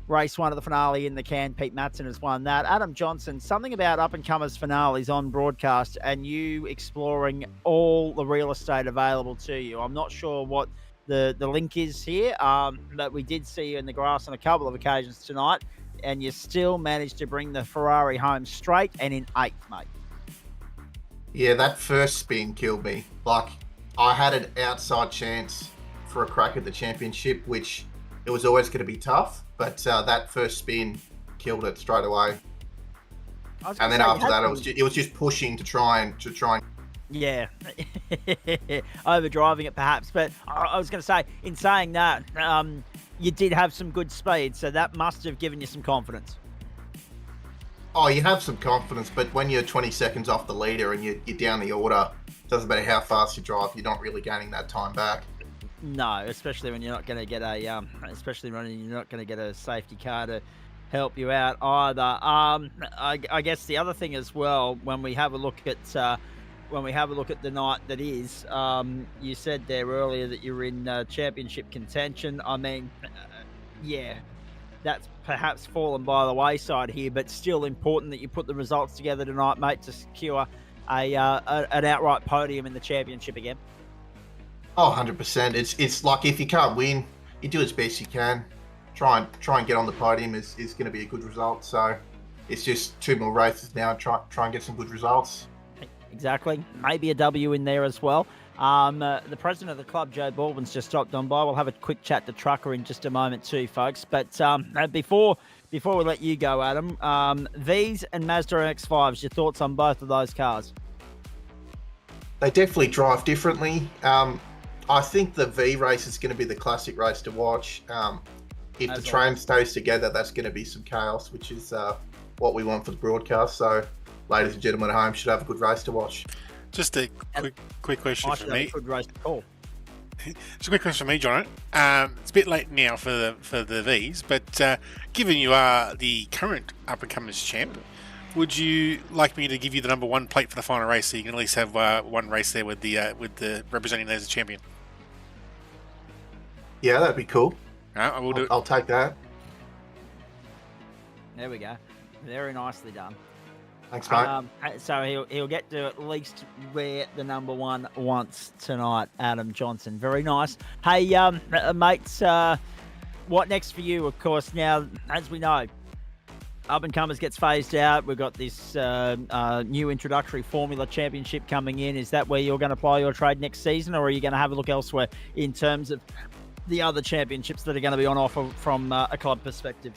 Race 1 of the finale in the can. Pete Matson has won that. Adam Johnson, something about up-and-comers finales on broadcast and you exploring all the real estate available to you. I'm not sure what the link is here, but we did see you in the grass on a couple of occasions tonight, and you still managed to bring the Ferarri home straight and in 8th, mate. Yeah, that first spin killed me. Like, I had an outside chance for a crack at the championship, which it was always going to be tough, but that first spin killed it straight away. And then after that, it was just pushing to try and. Yeah, overdriving it perhaps. But I was going to say, in saying that, you did have some good speed, so that must have given you some confidence. Oh, you have some confidence, but when you're 20 seconds off the leader and you're down the order, doesn't matter how fast you drive, you're not really gaining that time back. No, especially when you're not going to get a safety car to help you out either. I guess the other thing as well, when we have a look at the night that is, you said there earlier that you're in championship contention. I mean, yeah, that's perhaps fallen by the wayside here, but still important that you put the results together tonight, mate, to secure an outright podium in the championship again. Oh, 100%. It's like if you can't win, you do as best you can. Try and get on the podium is going to be a good result. So it's just 2 more races now. Try and get some good results. Exactly. Maybe a W in there as well. The president of the club, Joe Baldwin's just stopped on by. We'll have a quick chat to Trucker in just a moment too, folks. But before we let you go, Adam, Vs and Mazda MX-5s, your thoughts on both of those cars? They definitely drive differently. I think the V race is going to be the classic race to watch. If the train stays together, that's going to be some chaos, which is what we want for the broadcast. So, ladies and gentlemen at home, should have a good race to watch. Just a quick question for me. Good race to call. Just a quick question for me, John. It's a bit late now for the Vs, but given you are the current up-and-comers champ, would you like me to give you the number 1 plate for the final race, so you can at least have one race there with the representing as a champion? Yeah, that'd be cool. I will do it. I'll take that. There we go. Very nicely done. Thanks, mate. So he'll get to at least wear the number 1 once tonight, Adam Johnson. Very nice. Hey, mates, what next for you? Of course, now, as we know, Up-and-Comers gets phased out. We've got this new introductory Formula Championship coming in. Is that where you're going to ply your trade next season, or are you going to have a look elsewhere in terms of the other championships that are going to be on offer from a club perspective?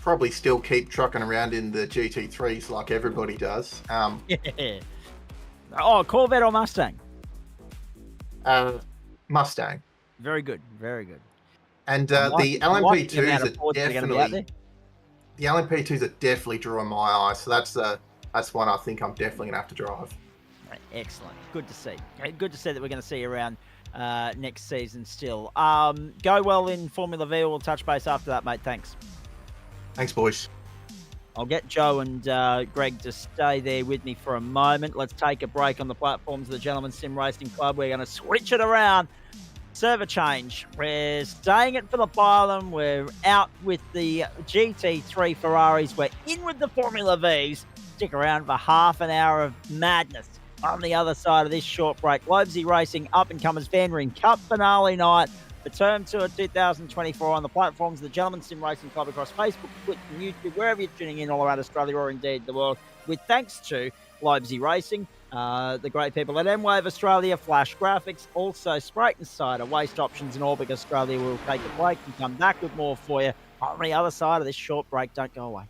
Probably still keep trucking around in the GT3s like everybody does. Yeah. Oh, Corvette or Mustang? Mustang. Very good. Very good. And the LMP2s are definitely... The LMP2s are definitely drawing my eye, so that's one I think I'm definitely going to have to drive. Excellent. Good to see. Good to see that we're going to see you around next season still. Go well in Formula V. We'll touch base after that, mate. Thanks. Thanks, boys. I'll get Joe and Greg to stay there with me for a moment. Let's take a break on the platforms of the Gentlemen's Sim Racing Club. We're going to switch it around. Server change. We're staying at Phillip Island. We're out with the GT3 Ferraris. We're in with the Formula Vs. Stick around for half an hour of madness on the other side of this short break. Lobezy Racing up-and-comers Van Ring Cup finale night for Term Tour 2024 on the platforms of the Gentlemen's Sim Racing Club across Facebook, Twitch, and YouTube, wherever you're tuning in all around Australia or indeed the world, with thanks to Lobezy Racing, the great people at M-Wave Australia, Flash Graphics, also Sprite and Cider, Waste Options and Orbic Australia. We'll take a break and come back with more for you on the other side of this short break. Don't go away.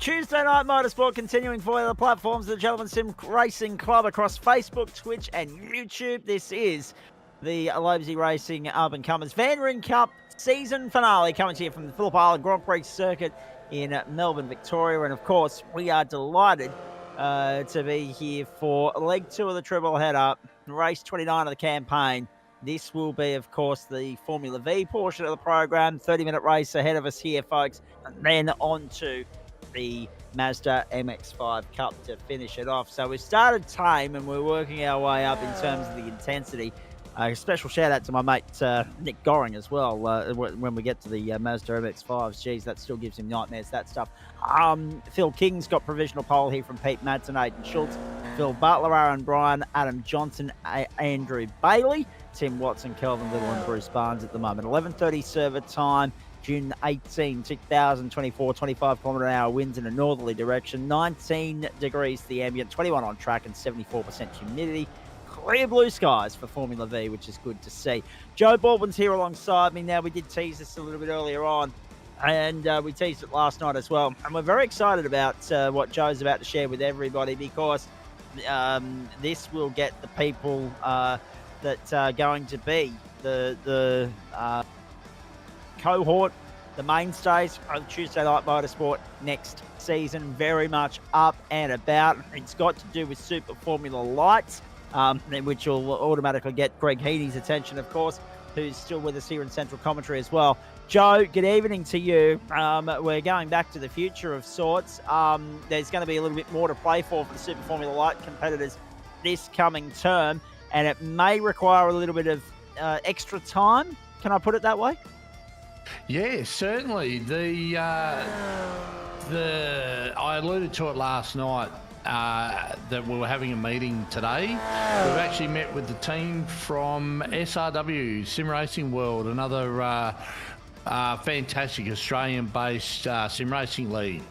Tuesday Night Motorsport continuing for the platforms of the Gentleman Sim Racing Club across Facebook, Twitch, and YouTube. This is the Lobezy Racing Up-and-Comers Van Ring Cup season finale coming to you from the Phillip Island Grand Prix circuit in Melbourne, Victoria. And of course, we are delighted to be here for leg 2 of the triple header, race 29 of the campaign. This will be, of course, the Formula V portion of the program. 30-minute race ahead of us here, folks. And then on to the Mazda MX-5 Cup to finish it off. So we started tame and we're working our way up in terms of the intensity. A special shout out to my mate Nick Goring as well. When we get to the Mazda MX-5s, geez, that still gives him nightmares, that stuff. Phil King's got provisional pole here from Pete Madsen, Aidan Schultz, Phil Butler, Aaron Bryan, Adam Johnson, Andrew Bailey, Tim Watson, Kelvin Little, and Bruce Barnes at the moment. 11:30 server time, June 18, 2024, 25 km an hour winds in a northerly direction, 19 degrees the ambient, 21 on track, and 74% humidity. Clear blue skies for Formula V, which is good to see. Joe Baldwin's here alongside me. Now, we did tease this a little bit earlier on, and we teased it last night as well. And we're very excited about what Joe's about to share with everybody, because this will get the people that are going to be the cohort, the mainstays of Tuesday Night Motorsport next season, very much up and about. It's got to do with Super Formula Lights, which will automatically get Greg Heaney's attention, of course, who's still with us here in Central Commentary as well. Joe, good evening to you. We're going back to the future of sorts. There's going to be a little bit more to play for the Super Formula Light competitors this coming term, and it may require a little bit of extra time. Can I put it that way? Yeah, certainly. I alluded to it last night, that we were having a meeting today. We've actually met with the team from SRW, Sim Racing World, another fantastic Australian-based sim racing league.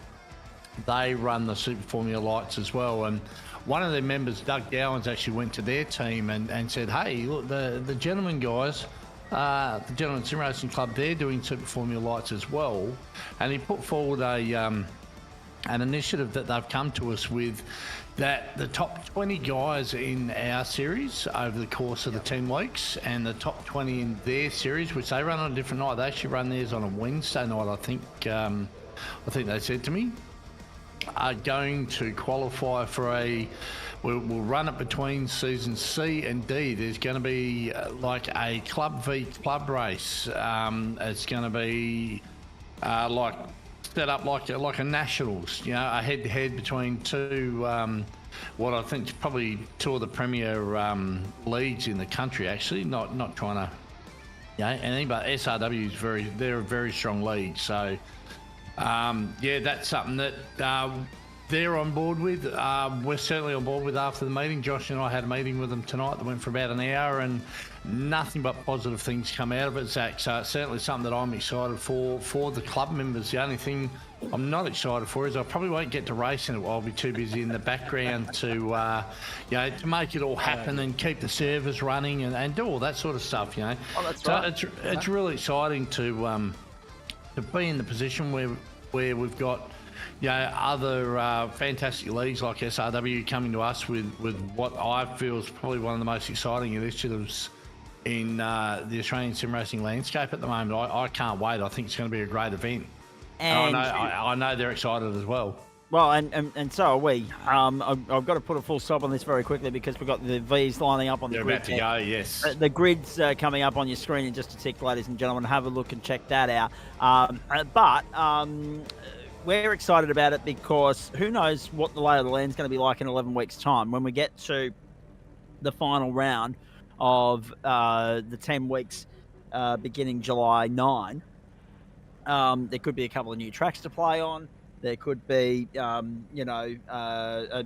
They run the Super Formula Lights as well, and one of their members, Doug Gowans, actually went to their team and said, hey, look, the gentlemen guys, the Gentlemen Sim Racing Club, they're doing Super Formula Lights as well. And he put forward an initiative that they've come to us with, that the top 20 guys in our series over the course of the 10 weeks, and the top 20 in their series, which they run on a different night. They actually run theirs on a Wednesday night, I think they said to me, are going to qualify for we'll run it between seasons C and D. There's going to be like a Club V club race. It's going to be like set up like a nationals, you know, a head-to-head between two, what I think is probably two of the premier leagues in the country. Actually, not trying to, you know, anything, but SRW is they're a very strong league. So yeah, that's something that they're on board with. We're certainly on board with after the meeting. Josh and I had a meeting with them tonight that went for about an hour, and nothing but positive things come out of it, Zach. So it's certainly something that I'm excited for the club members. The only thing I'm not excited for is I probably won't get to race in it. I'll be too busy in the background to, you know, to make it all happen and keep the servers running and do all that sort of stuff, you know. Oh, that's so right. It's really exciting to be in the position where we've got, you know, other fantastic leagues like SRW coming to us with what I feel is probably one of the most exciting initiatives in the Australian sim racing landscape at the moment. I can't wait. I think it's going to be a great event. And I know they're excited as well. Well, and so are we. I've got to put a full stop on this very quickly because we've got the V's lining up on the grid. They're about to go, yes. The grid's coming up on your screen in just a tick, ladies and gentlemen. Have a look and check that out. But we're excited about it because who knows what the lay of the land is going to be like in 11 weeks' time when we get to the final round of the 10 weeks beginning July 9. There could be a couple of new tracks to play on. There could be, you know, a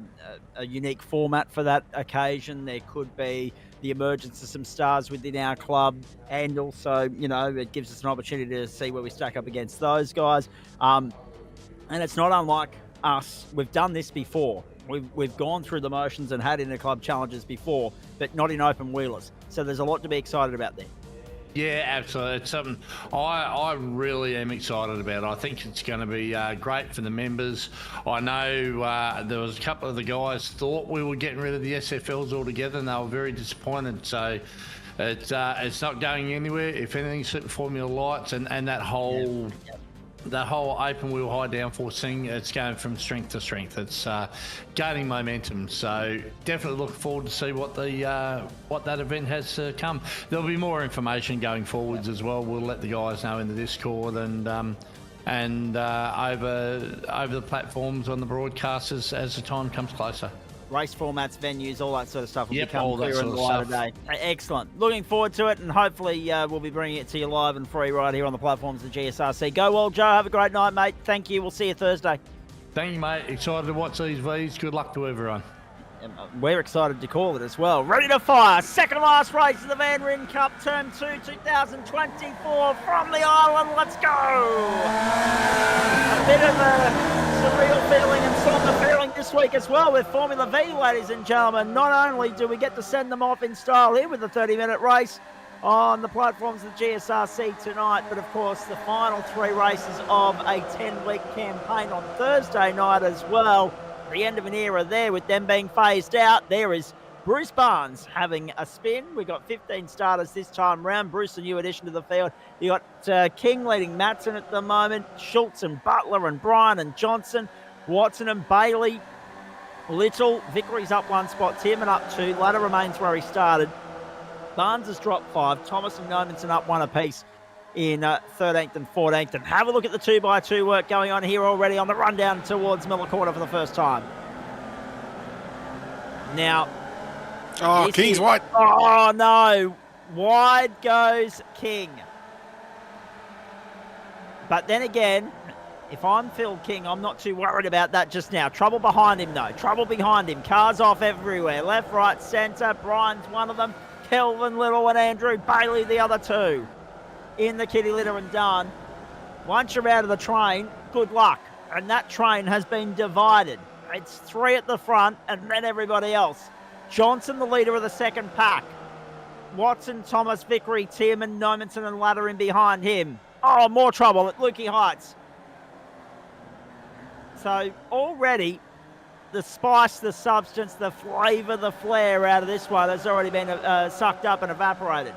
unique format for that occasion. There could be the emergence of some stars within our club, and also, you know, it gives us an opportunity to see where we stack up against those guys. And it's not unlike us. We've done this before. We've gone through the motions and had interclub challenges before, but not in open wheelers. So there's a lot to be excited about there. Yeah, absolutely. It's something I really am excited about. I think it's going to be great for the members. I know there was a couple of the guys thought we were getting rid of the SFLs altogether, and they were very disappointed. So it's not going anywhere. If anything, Super Formula Lights and that whole open wheel high downforce thing, it's going from strength to strength. It's gaining momentum. So definitely looking forward to see what that event has to come. There'll be more information going forwards as well. We'll let the guys know in the Discord and over the platforms on the broadcasters as the time comes closer. Race formats, venues, all that sort of stuff will Yep, become all that clearer in sort the of light of stuff. day. Excellent. Looking forward to it, and hopefully we'll be bringing it to you live and free right here on the platforms of GSRC. Go well, Joe. Have a great night, mate. Thank you. We'll see you Thursday. Thank you, mate. Excited to watch these Vs. Good luck to everyone. We're excited to call it as well. Ready to fire. Second last race of the Van Ryn Cup, Term 2, 2024 from the island. Let's go! A bit of a surreal feeling and somber feeling this week as well with Formula V, ladies and gentlemen. Not only do we get to send them off in style here with a 30-minute race on the platforms of GSRC tonight, but of course the final 3 races of a 10-week campaign on Thursday night as well. The end of an era there with them being phased out. There is Bruce Barnes having a spin. We've got 15 starters this time round. Bruce, a new addition to the field. You got King leading Matson at the moment. Schultz and Butler and Bryan and Johnson. Watson and Bailey. Little. Vickery's up 1 spot. Tierman up 2. Ladder remains where he started. Barnes has dropped 5. Thomas and Nomanson up 1 apiece in 13th and 14th. And have a look at the 2x2 work going on here already on the rundown towards Miller Quarter for the first time. Now, King's wide. Oh, no. Wide goes King. But then again, if I'm Phil King, I'm not too worried about that just now. Trouble behind him, though. Trouble behind him. Cars off everywhere. Left, right, centre. Brian's one of them. Kelvin Little and Andrew Bailey the other 2. In the kitty litter and done. Once you're out of the train, good luck. And that train has been divided. It's 3 at the front and then everybody else. Johnson, the leader of the second pack. Watson, Thomas, Vickery, Tierman, Nomanson and Ladder in behind him. Oh, more trouble at Lukey Heights. So already the spice, the substance, the flavour, the flair out of this one has already been sucked up and evaporated.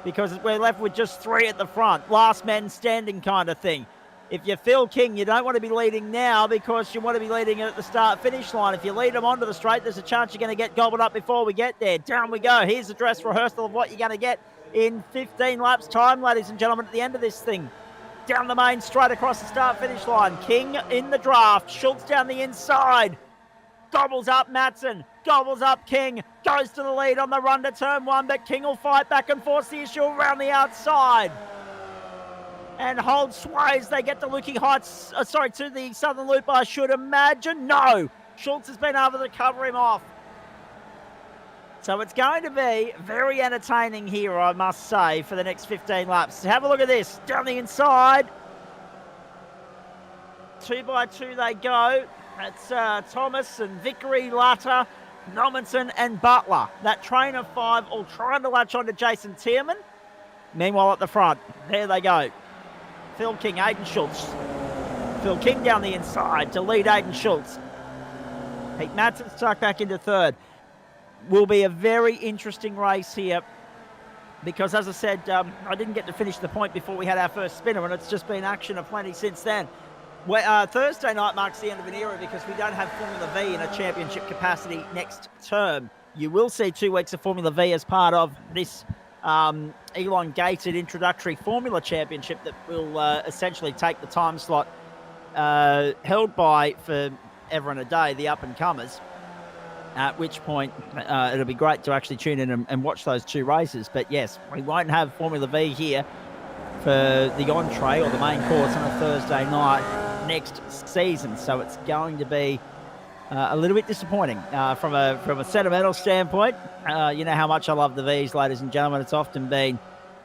Because we're left with just 3 at the front. Last man standing kind of thing. If you're Phil King, you don't want to be leading now because you want to be leading at the start-finish line. If you lead them onto the straight, there's a chance you're going to get gobbled up before we get there. Down we go. Here's a dress rehearsal of what you're going to get in 15 laps time, ladies and gentlemen, at the end of this thing. Down the main straight across the start-finish line. King in the draft. Schultz down the inside. Gobbles up Matson. Gobbles up King. Goes to the lead on the run to turn 1, but King will fight back and force the issue around the outside. And hold sways. They get to Lukey Heights, to the Southern Loop, I should imagine. No. Schultz has been able to cover him off. So it's going to be very entertaining here, I must say, for the next 15 laps. Have a look at this. Down the inside. 2x2 they go. That's Thomas and Vickery, Latta, Nomanson and Butler. That train of 5 all trying to latch on to Jason Tierman. Meanwhile at the front, there they go. Phil King, Aiden Schultz. Phil King down the inside to lead Aiden Schultz. Pete Matson stuck back into 3rd. Will be a very interesting race here because, as I said, I didn't get to finish the point before we had our first spinner, and it's just been action aplenty since then. Thursday night marks the end of an era because we don't have Formula V in a championship capacity next term. You will see 2 weeks of Formula V as part of this elongated introductory Formula Championship that will essentially take the time slot held by, for ever and a day, the up-and-comers, at which point it'll be great to actually tune in and watch those 2 races. But yes, we won't have Formula V here for the entree or the main course on a Thursday night next season. So it's going to be a little bit disappointing from a sentimental standpoint. You know how much I love the Vs, ladies and gentlemen. It's often been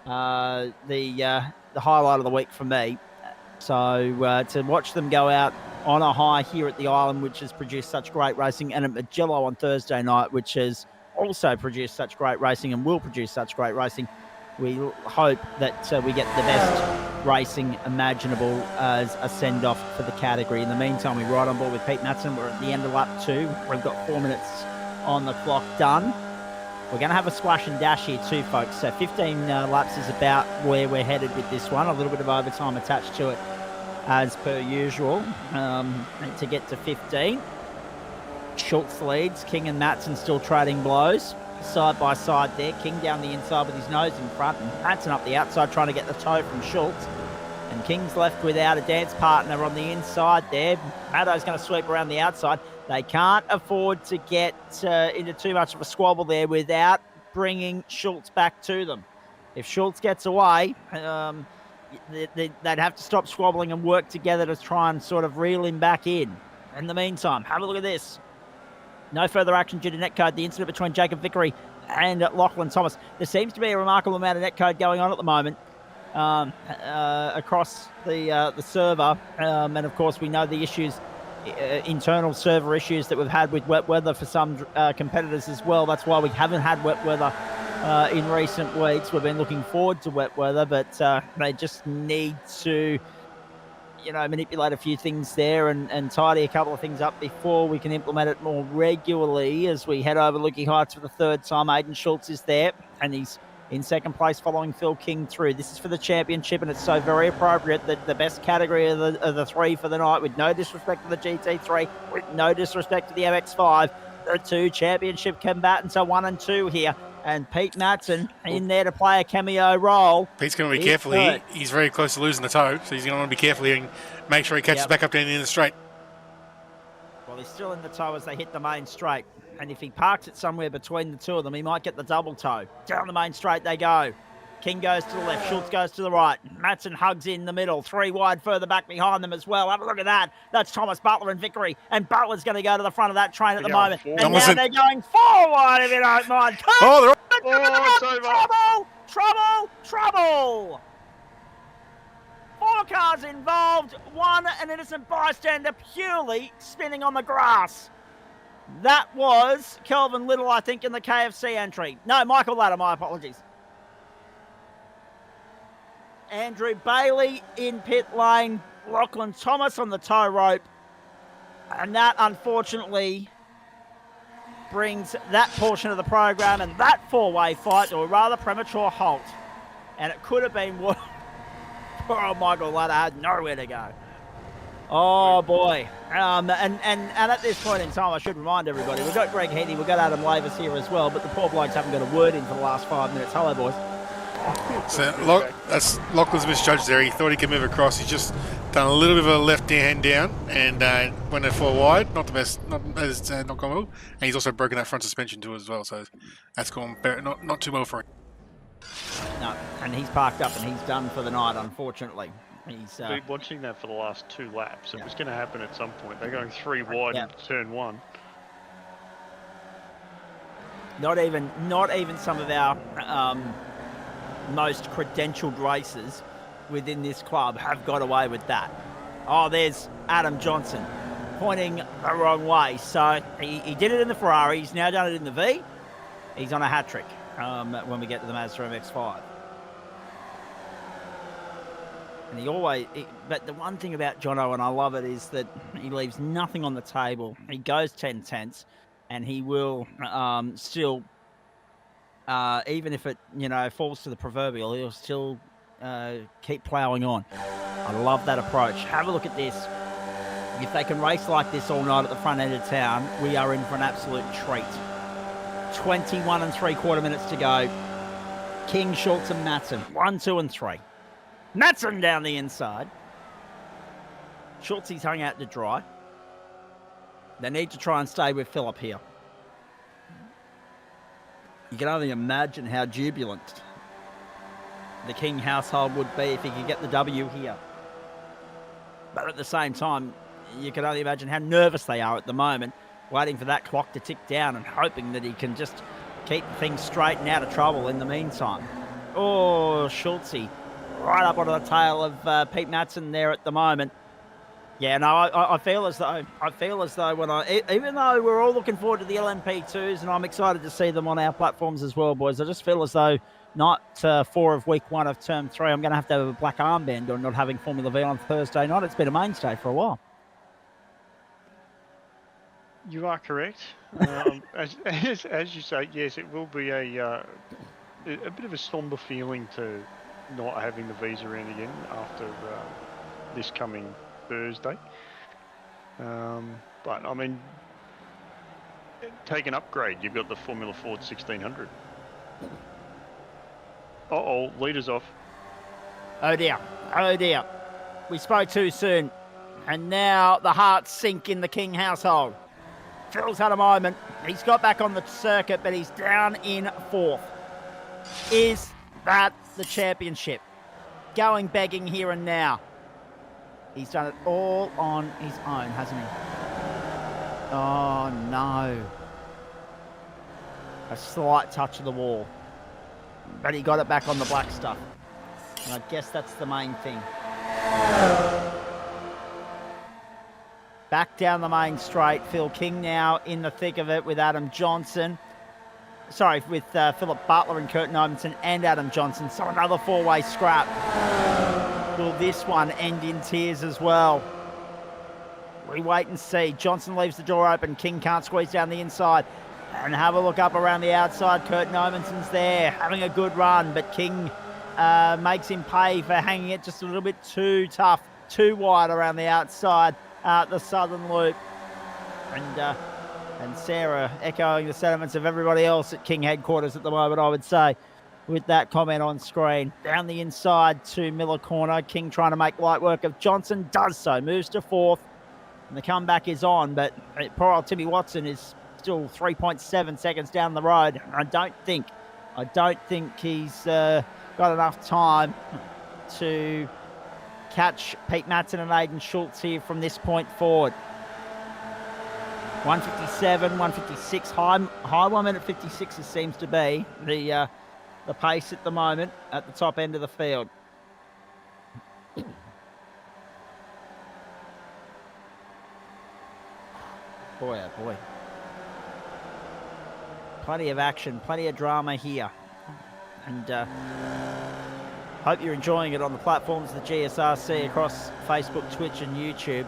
the highlight of the week for me. So to watch them go out on a high here at the island, which has produced such great racing, and at Magello on Thursday night, which has also produced such great racing and will produce such great racing, we hope that we get the best racing imaginable as a send-off for the category. In the meantime, we're right on board with Pete Matson. We're at the end of lap 2. We've got 4 minutes on the clock done. We're going to have a splash and dash here too, folks. So 15 laps is about where we're headed with this one. A little bit of overtime attached to it as per usual to get to 15. Schultz leads. King and Matson still trading blows. Side by side there. King down the inside with his nose in front, and Matson up the outside trying to get the toe from Schultz. And King's left without a dance partner on the inside there. Maddo's going to sweep around the outside. They can't afford to get into too much of a squabble there without bringing Schultz back to them. If Schultz gets away, they'd have to stop squabbling and work together to try and sort of reel him back in. In the meantime, have a look at this. No further action due to netcode. The incident between Jacob Vickery and Lachlan Thomas. There seems to be a remarkable amount of netcode going on at the moment across the server. And of course, we know the issues, internal server issues that we've had with wet weather for some competitors as well. That's why we haven't had wet weather in recent weeks. We've been looking forward to wet weather, but they just need to manipulate a few things there and tidy a couple of things up before we can implement it more regularly as we head over Lukey Heights for the third time. Aiden Schultz is there, and he's in second place following Phil King through. This is for the championship, and it's so very appropriate that the best category of the three for the night, with no disrespect to the GT3, with no disrespect to the MX-5, the two championship combatants are 1 and 2 here. And Pete Matson in there to play a cameo role. Pete's going to be careful. He's very close to losing the toe, so he's going to want to be careful here and make sure he catches back up down the end of the straight. Well, he's still in the toe as they hit the main straight. And if he parks it somewhere between the two of them, he might get the double toe. Down the main straight they go. King goes to the left, Schultz goes to the right. Matson hugs in the middle, 3 wide further back behind them as well. Have a look at that. That's Thomas, Butler and Vickery. And Butler's going to go to the front of that train at the moment. And now they're going forward, if you don't mind. Trouble! 4 cars involved, 1 an innocent bystander purely spinning on the grass. That was Kelvin Little, I think, in the KFC entry. No, Michael Ladder, my apologies. Andrew Bailey in pit lane, Lachlan Thomas on the tow rope, and that unfortunately brings that portion of the program and that 4-way fight to a rather premature halt. And it could have been worse. Poor old Michael Ladder had nowhere to go. Oh boy. And at this point in time, I should remind everybody, we've got Greg Heady, we've got Adam Lavis here as well, but the poor blokes haven't got a word in for the last 5 minutes. Hello, boys. So Lachlan's misjudged there. He thought he could move across. He's just done a little bit of a left hand down and went 4 wide. Not the best, not gone well. And he's also broken that front suspension too as well. So that's gone not too well for him. No, and he's parked up and he's done for the night. Unfortunately, he's been watching that for the last 2 laps. It was going to happen at some point. They're going 3 wide in turn 1. Not even some of our most credentialed racers within this club have got away with that. Oh, there's Adam Johnson pointing the wrong way. So he did it in the Ferrari. He's now done it in the V. He's on a hat trick when we get to the Mazda MX-5. And but the one thing about Jono, and I love it, is that he leaves nothing on the table. He goes 10 tenths, and he will still, even if it falls to the proverbial, he'll still keep ploughing on. I love that approach. Have a look at this. If they can race like this all night at the front end of town, we are in for an absolute treat. 21 3/4 minutes to go. King, Schultz and Matson, 1, 2 and 3. Matson down the inside. Schultz, he's hung out to dry. They need to try and stay with Phillip here. You can only imagine how jubilant the King household would be if he could get the W here. But at the same time, you can only imagine how nervous they are at the moment, waiting for that clock to tick down and hoping that he can just keep things straight and out of trouble in the meantime. Oh, Schultzy, right up onto the tail of Pete Matson there at the moment. Yeah, no, I feel as though even though we're all looking forward to the LMP2s and I'm excited to see them on our platforms as well, boys, I just feel as though not 4 of week 1 of term 3. I'm going to have a black armband on not having Formula V on Thursday night. It's been a mainstay for a while. You are correct. As you say, yes, it will be a bit of a somber feeling to not having the visa in again after this coming Thursday. But I mean, take an upgrade. You've got the Formula Ford 1600. Uh-oh, leader's off. Oh dear. Oh dear. We spoke too soon. And now the hearts sink in the King household. Phil's had a moment. He's got back on the circuit, but he's down in 4th. Is that the championship? Going begging here and now. He's done it all on his own, hasn't he? Oh, no. A slight touch of the wall. But he got it back on the black stuff. And I guess that's the main thing. Back down the main straight. Phil King now in the thick of it with Adam Johnson. Sorry, with Phillip Butler and Kurt Nomenson and Adam Johnson. So another 4-way scrap. Will this one end in tears as well? We wait and see. Johnson leaves the door open. King can't squeeze down the inside. And have a look up around the outside. Kurt Nomenson's there, having a good run. But King makes him pay for hanging it just a little bit too tough, too wide around the outside. The southern loop, and Sarah echoing the sentiments of everybody else at King headquarters at the moment, I would say, with that comment on screen. Down the inside to Miller Corner. King trying to make light work of Johnson, does so, moves to 4th, and the comeback is on, but poor old Timmy Watson is still 3.7 seconds down the road. I don't think he's got enough time to catch Pete Matson and Aidan Schultz here from this point forward. 157, 156, high 1 minute 56 it seems to be the pace at the moment at the top end of the field. Boy, oh boy. Plenty of action, plenty of drama here. And hope you're enjoying it on the platforms of the GSRC across Facebook, Twitch and YouTube.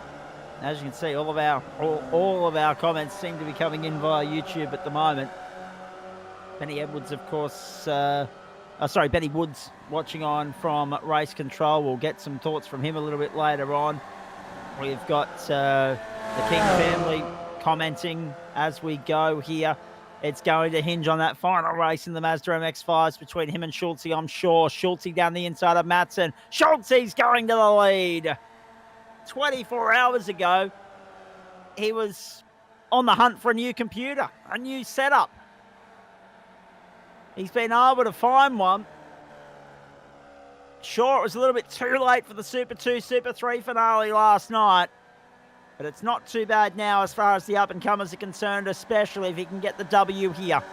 As you can see, all of our comments seem to be coming in via YouTube at the moment. Benny Edwards, of course, Benny Woods watching on from Race Control. We'll get some thoughts from him a little bit later on. We've got the King family commenting as we go here. It's going to hinge on that final race in the Mazda MX-5s between him and Schultze, I'm sure. Schultze down the inside of Matson. Schultze's going to the lead. 24 hours ago, he was on the hunt for a new computer, a new setup. He's been able to find one. Sure, it was a little bit too late for the Super 2, Super 3 finale last night. But it's not too bad now as far as the up-and-comers are concerned, especially if he can get the W here.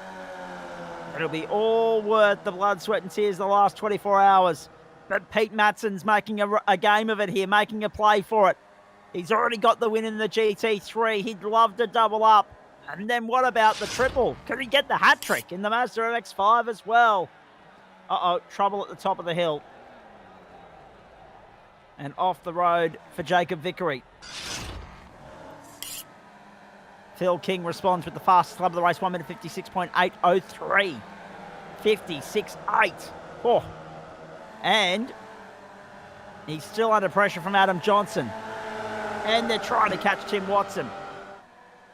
It'll be all worth the blood, sweat and tears the last 24 hours. But Pete Matson's making a game of it here, making a play for it. He's already got the win in the GT3. He'd love to double up. And then what about the triple? Could he get the hat-trick in the Mazda MX-5 as well? Uh-oh, trouble at the top of the hill. And off the road for Jacob Vickery. Phil King responds with the fastest lap of the race, 1 minute 56.803. 56.8. Oh. And he's still under pressure from Adam Johnson. And they're trying to catch Tim Watson.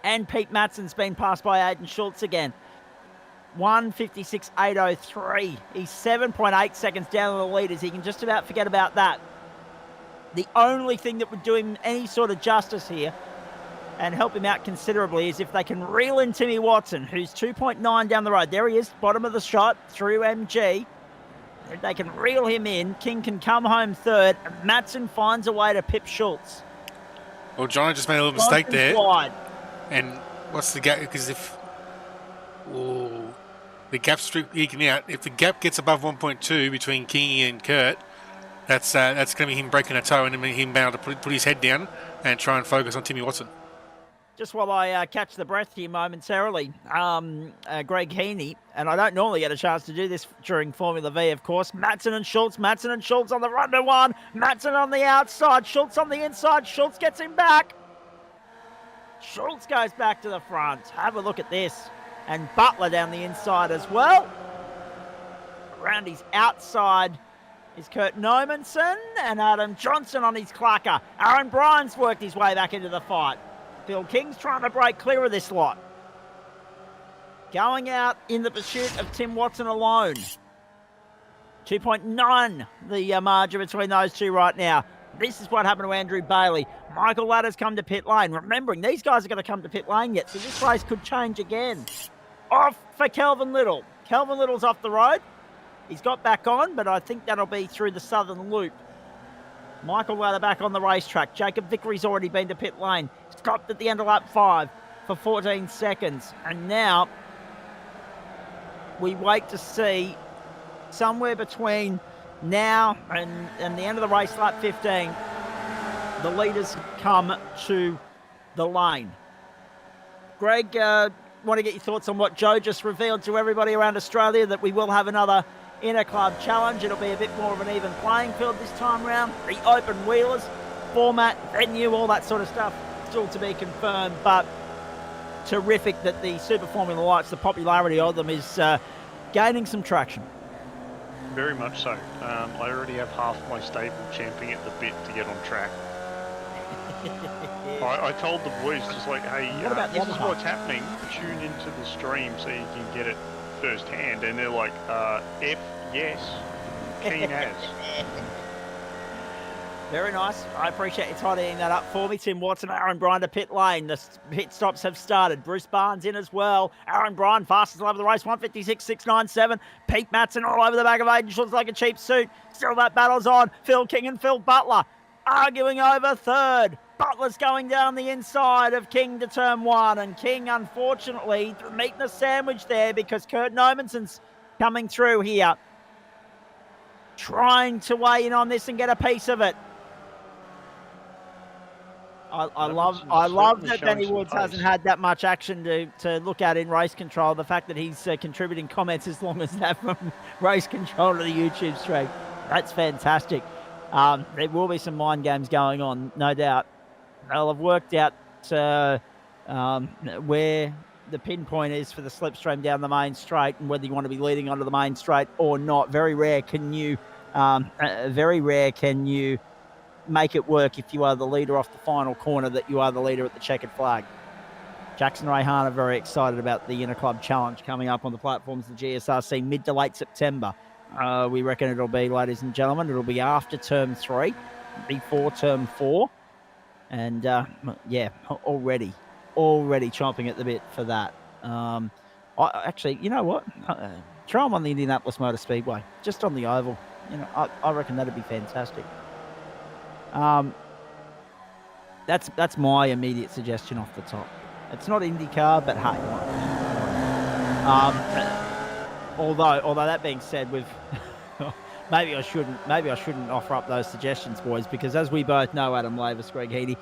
And Pete Matson's been passed by Aidan Schultz again. 1:56.803. He's 7.8 seconds down on the leaders. He can just about forget about that. The only thing that would do him any sort of justice here and help him out considerably is if they can reel in Timmy Watson, who's 2.9 down the road. There he is, bottom of the shot through MG. If they can reel him in, King can come home third, and Matson finds a way to pip Schultz. Well, John just made a little mistake there. Wide. And what's the gap? Because if the gap's eking out, if the gap gets above 1.2 between King and Kurt, that's going to be him breaking a toe and him being able to put his head down and try and focus on Timmy Watson. Just while I catch the breath here momentarily, Greg Heaney, and I don't normally get a chance to do this during Formula V, of course. Matson and Schultz on the run to one. Matson on the outside, Schultz on the inside. Schultz gets him back. Schultz goes back to the front. Have a look at this. And Butler down the inside as well. Around his outside is Kurt Nomanson and Adam Johnson on his clacker. Aaron Bryan's worked his way back into the fight. Phil King's trying to break clear of this lot. Going out in the pursuit of Tim Watson alone. 2.9 the margin between those two right now. This is what happened to Andrew Bailey. Michael Ladder's come to pit lane. Remembering, these guys are going to come to pit lane yet, so this race could change again. Off for Kelvin Little. Kelvin Little's off the road. He's got back on, but I think that'll be through the southern loop. Michael Ladder back on the racetrack. Jacob Vickery's already been to pit lane. Stopped at the end of lap 5 for 14 seconds. And now we wait to see somewhere between now and the end of the race, lap 15, the leaders come to the lane. Greg, want to get your thoughts on what Joe just revealed to everybody around Australia, that we will have another inter-club challenge. It'll be a bit more of an even playing field this time round. The open wheelers, format, venue, all that sort of stuff, still to be confirmed, but terrific that the Super Formula Lights, the popularity of them is gaining some traction. Very much so. I already have half my stable champing at the bit to get on track. I told the boys, just like, hey, this is what's happening. Tune into the stream so you can get it firsthand. And they're like, F, yes, keen as. Very nice. I appreciate you tidying that up for me. Tim Watson, Aaron Bryan to pit lane. The pit stops have started. Bruce Barnes in as well. Aaron Bryan, fastest lap of the race, 156.697. Pete Matson all over the back of Aiden Schultz like a cheap suit. Still that battle's on. Phil King and Phil Butler arguing over third. Butler's going down the inside of King to turn 1. And King, unfortunately, meeting a sandwich there because Kurt Nomanson's coming through here. Trying to weigh in on this and get a piece of it. I love that Benny Woods hasn't had that much action to look at in race control. The fact that he's contributing comments as long as that from race control to the YouTube stream. That's fantastic. There will be some mind games going on, no doubt. They'll have worked out where the pinpoint is for the slipstream down the main straight and whether you want to be leading onto the main straight or not. Very rare can you make it work if you are the leader off the final corner, that you are the leader at the checkered flag. Jackson Rayhan are very excited about the Interclub Challenge coming up on the platforms of the GSRC mid to late September. We reckon it'll be, ladies and gentlemen, it'll be after Term 3, before Term 4. And, already chomping at the bit for that. Actually, you know what? Try them on the Indianapolis Motor Speedway, just on the oval. You know, I reckon that'd be fantastic. That's my immediate suggestion off the top. It's not IndyCar, but hey. Although that being said, we've maybe I shouldn't offer up those suggestions, boys, because as we both know, Adam Lavis, Greg Heaney,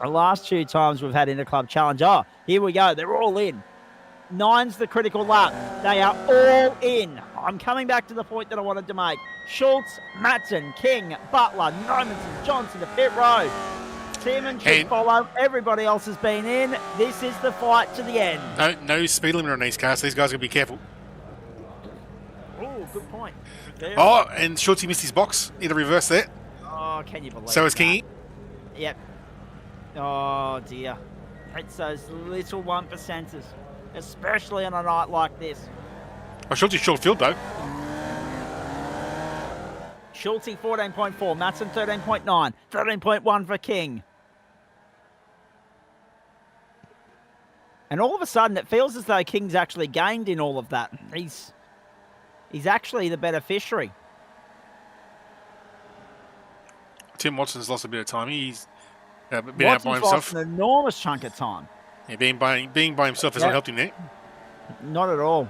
the last 2 times we've had Interclub Challenge, here we go, they're all in. 9's the critical lap. They are all in. I'm coming back to the point that I wanted to make. Schultz, Matson, King, Butler, Nomanson, Johnson to pit road. Seaman should follow. Everybody else has been in. This is the fight to the end. No speed limit on these cars. These guys are going to be careful. Oh, good point. And Schultz missed his box in the reverse there. Oh, can you believe So is Kingy. Yep. Oh, dear. It's those little 1%ers, especially on a night like this. Oh, Schultz is short field, though. Schultz 14.4, Matson 13.9, 13.1 for King. And all of a sudden, it feels as though King's actually gained in all of that. He's actually the beneficiary. Tim Watson's lost a bit of time. He's been Watson's out by himself. Lost an enormous chunk of time. Yeah, being by himself has not helped him there. Not at all.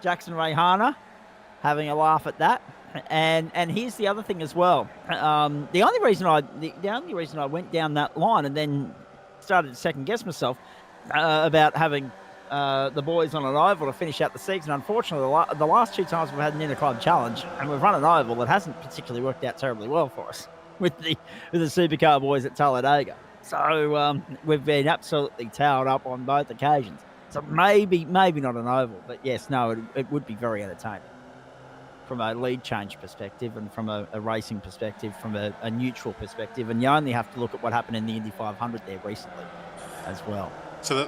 Jackson Rayhana having a laugh at that. And here's the other thing as well. The only reason I went down that line and then started to second guess myself about having the boys on an oval to finish out the season. Unfortunately, the last 2 times we've had an interclub challenge and we've run an oval that hasn't particularly worked out terribly well for us with the supercar boys at Talladega. So we've been absolutely towered up on both occasions. So maybe not an oval, but yes, no, it would be very entertaining from a lead change perspective and from a racing perspective, from a neutral perspective. And you only have to look at what happened in the Indy 500 there recently as well. So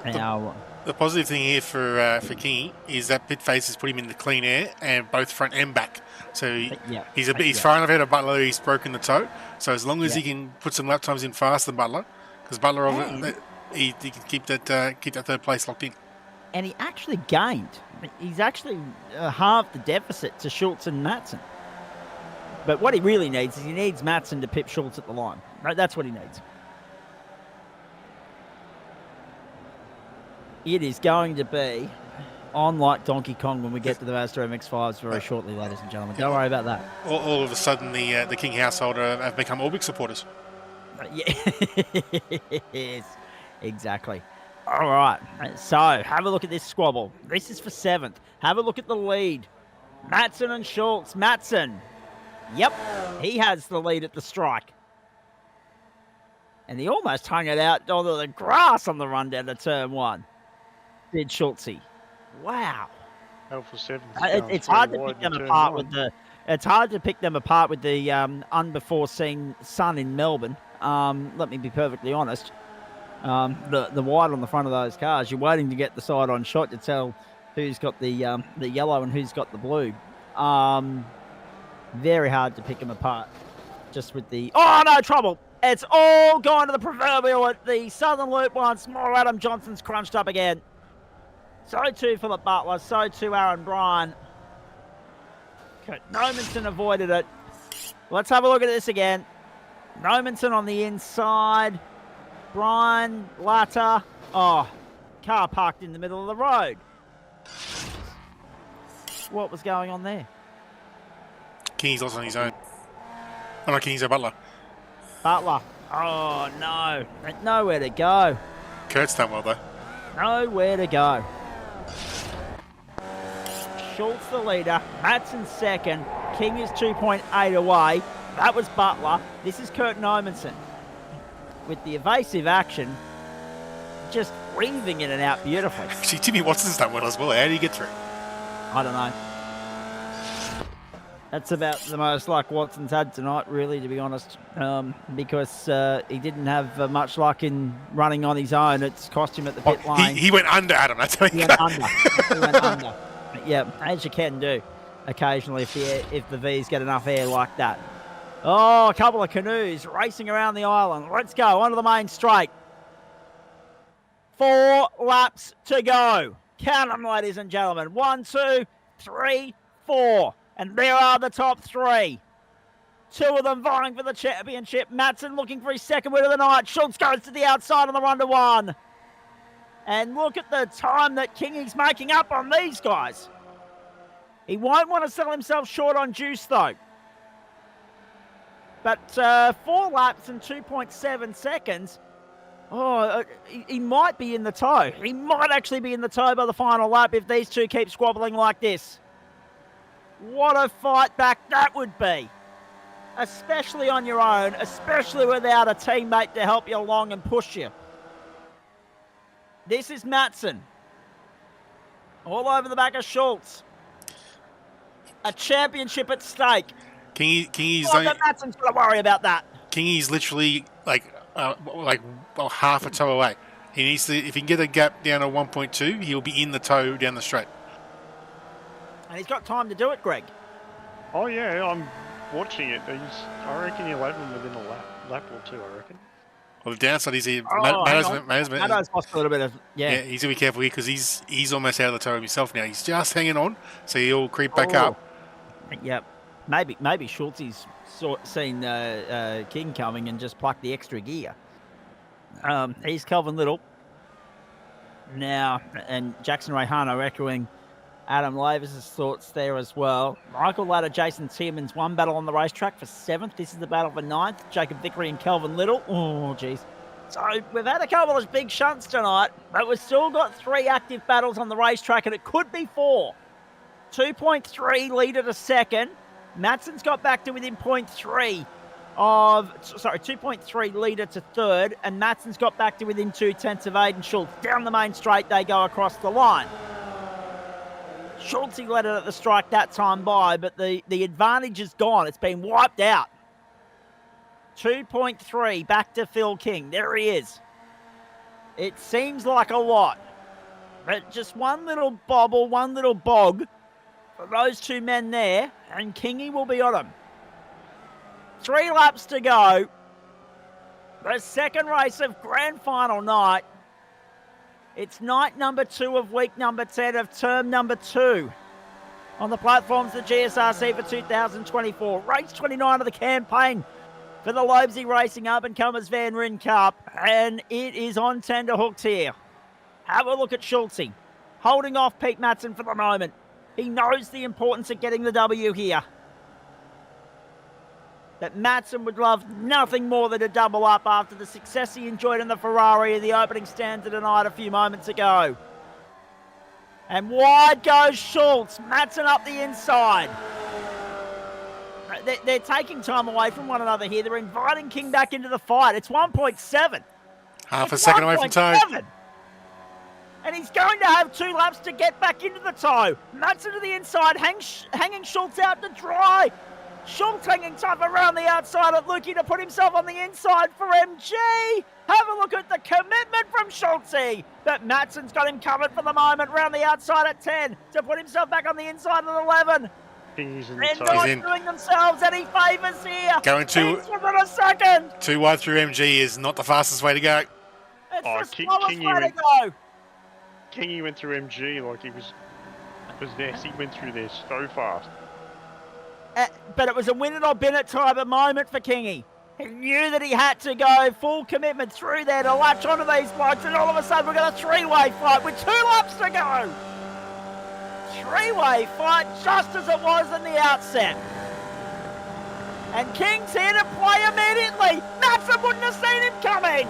the positive thing here for Kingy is that pit face has put him in the clean air and both front and back. So he's far enough ahead of Butler. He's broken the toe. So as long as he can put some lap times in faster than Butler, because Butler he can keep that third place locked in. And he actually gained. He's actually halved the deficit to Schultz and Matson. But what he really needs is he needs Matson to pip Schultz at the line. Right? That's what he needs. It is going to be on like Donkey Kong when we get to the Mazda MX-5s very shortly, ladies and gentlemen. Don't worry about that. All of a sudden, the King household have become Orbix supporters. Yes, exactly. All right, so have a look at this squabble. This is for 7th. Have a look at the lead. Matson and Schultz. Matson. Yep, he has the lead at the strike. And he almost hung it out onto the grass on the run down to turn 1. Did Schultzy. Wow. Alpha 7. It's hard to pick them apart with the. It's hard to pick them apart with the unbefore-seen sun in Melbourne. Let me be perfectly honest. The white on the front of those cars, you're waiting to get the side-on shot to tell who's got the yellow and who's got the blue. Very hard to pick them apart. Just with the... Oh, no, trouble! It's all gone to the proverbial at the Southern Loop once more. Adam Johnson's crunched up again. So too Phillip Butler. So too Aaron Bryan. Kurt Nomenson avoided it. Let's have a look at this again. Nomenson on the inside. Bryan, Latta. Oh, car parked in the middle of the road. What was going on there? Kingy's also on his own. Oh, no, Kingy's a Butler. Butler. Oh, no. Nowhere to go. Kurt's done well, though. Nowhere to go. Schultz the leader. Matson second. King is 2.8 away. That was Butler. This is Kurt Nomenson. With the evasive action, just weaving in and out beautifully. Actually, Timmy Watson's done well as well. How do you get through? I don't know. That's about the most luck Watson's had tonight, really, to be honest, because he didn't have much luck in running on his own. It's cost him at the pit lane. He went under, Adam. That's how he went under. He went under. Yeah, as you can do occasionally if the V's get enough air like that. Oh, a couple of canoes racing around the island. Let's go onto the main straight. 4 laps to go. Count them, ladies and gentlemen. 1, 2, 3, 4. And there are the top 3. 2 of them vying for the championship. Matson looking for his second win of the night. Schultz goes to the outside on the run to 1. And look at the time that Kingy's making up on these guys. He won't want to sell himself short on juice, though. But 4 laps and 2.7 seconds. Oh, he might be in the tow. He might actually be in the tow by the final lap if these two keep squabbling like this. What a fight back that would be. Especially on your own, especially without a teammate to help you along and push you. This is Matson. All over the back of Schultz. A championship at stake. Kingy's Matson's got to worry about that. Kingy's literally half a toe away. He needs to, if he can get a gap down to 1.2, he'll be in the tow down the straight. And he's got time to do it, Greg. Oh yeah, I'm watching it. I reckon he'll have him within a lap or 2, I reckon. Well, the downside is he's lost a little bit of yeah. He's gonna be careful here because he's almost out of the tow himself now. He's just hanging on, so he'll creep back up. Yep. Maybe Schultzy's seen King coming and just plucked the extra gear. He's Kelvin Little now, and Jackson Rayhano echoing Adam Lobezy's thoughts there as well. Michael Ladder, Jason Tierman's one battle on the racetrack for 7th. This is the battle for 9th. Jacob Vickery and Kelvin Little. Oh, geez. So we've had a couple of big shunts tonight, but we've still got 3 active battles on the racetrack, and it could be 4. 2.3 leader to second. Matson's got back to within 2.3 leader to third, and Matson's got back to within 0.2 of Aiden Schultz. Down the main straight, they go across the line. Schultz led it at the strike that time by, but the advantage is gone. It's been wiped out. 2.3 back to Phil King. There he is. It seems like a lot, but just one little bobble, one little bog for those 2 men there, and Kingy will be on him. 3 laps to go. The second race of grand final night. It's night number 2 of week number 10 of term number 2 on the platforms of the GSRC for 2024. Race 29 of the campaign for the Lobezy Racing Up-and-Comers Van Ryn Cup, and it is on tenterhooks here. Have a look at Schultz, holding off Pete Matson for the moment. He knows the importance of getting the W here. That Matson would love nothing more than to double up after the success he enjoyed in the Ferarri in the opening stanza tonight a few moments ago. And wide goes Schultz. Matson up the inside. They're taking time away from one another here. They're inviting King back into the fight. It's 1.7. Half a second away from toe. And he's going to have 2 laps to get back into the toe. Matson to the inside, hanging Schultz out to dry. Schultz hanging tough around the outside at Lukey to put himself on the inside for MG. Have a look at the commitment from Schultz. But Matson's got him covered for the moment round the outside at 10 to put himself back on the inside at 11. He's in They're the not top. doing themselves any favours here. Going He's within a second. too wide through MG is not the fastest way to go. It's Oh, the slowest Kingy way to went- go. Kingy went through MG like he was possessed. He went through there so fast. But it was a win it or bin it type of moment for Kingy. He knew that he had to go full commitment through there to latch onto these blokes, and all of a sudden we've got a 3-way fight with 2 laps to go. 3-way fight just as it was in the outset. And King's here to play immediately. Matson wouldn't have seen him coming.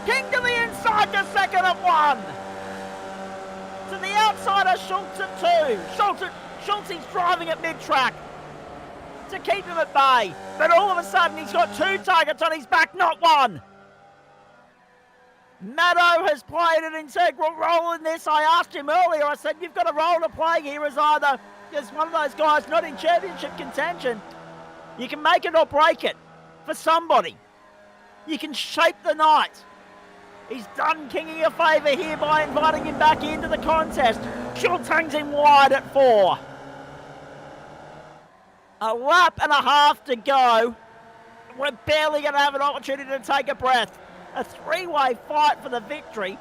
King to the inside to second at 1. To the outside of Schultz at 2. Schultz is driving at mid-track to keep him at bay. But all of a sudden he's got 2 targets on his back, not 1. Maddo has played an integral role in this. I asked him earlier, I said, you've got a role to play here as either as one of those guys not in championship contention. You can make it or break it for somebody. You can shape the night. He's done Kingy a favour here by inviting him back into the contest. Schultz hangs him wide at 4. A lap and a half to go. We're barely going to have an opportunity to take a breath. A 3-way fight for the victory.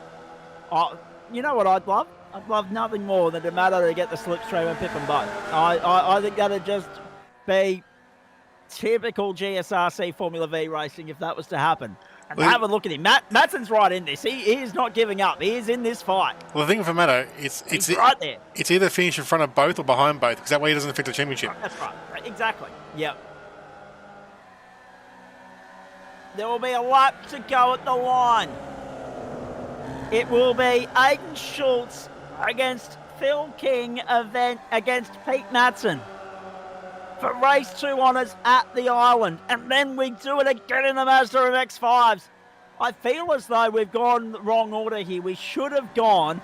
Oh, you know what I'd love? I'd love nothing more than D'Amato to get the slipstream and pip them both. I think that'd just be typical GSRC Formula V racing if that was to happen. And have a look at him. Matson's right in this. He is not giving up. He is in this fight. Well, the thing for Matto, it's right there. It's either finish in front of both or behind both, because that way he doesn't affect the championship. That's right. Exactly. Yep. There will be a lap to go at the line. It will be Aiden Schultz against Phil King against Pete Matson for race 2 honours at the island. And then we do it again in the Mazda MX-5s. I feel as though we've gone the wrong order here. We should have gone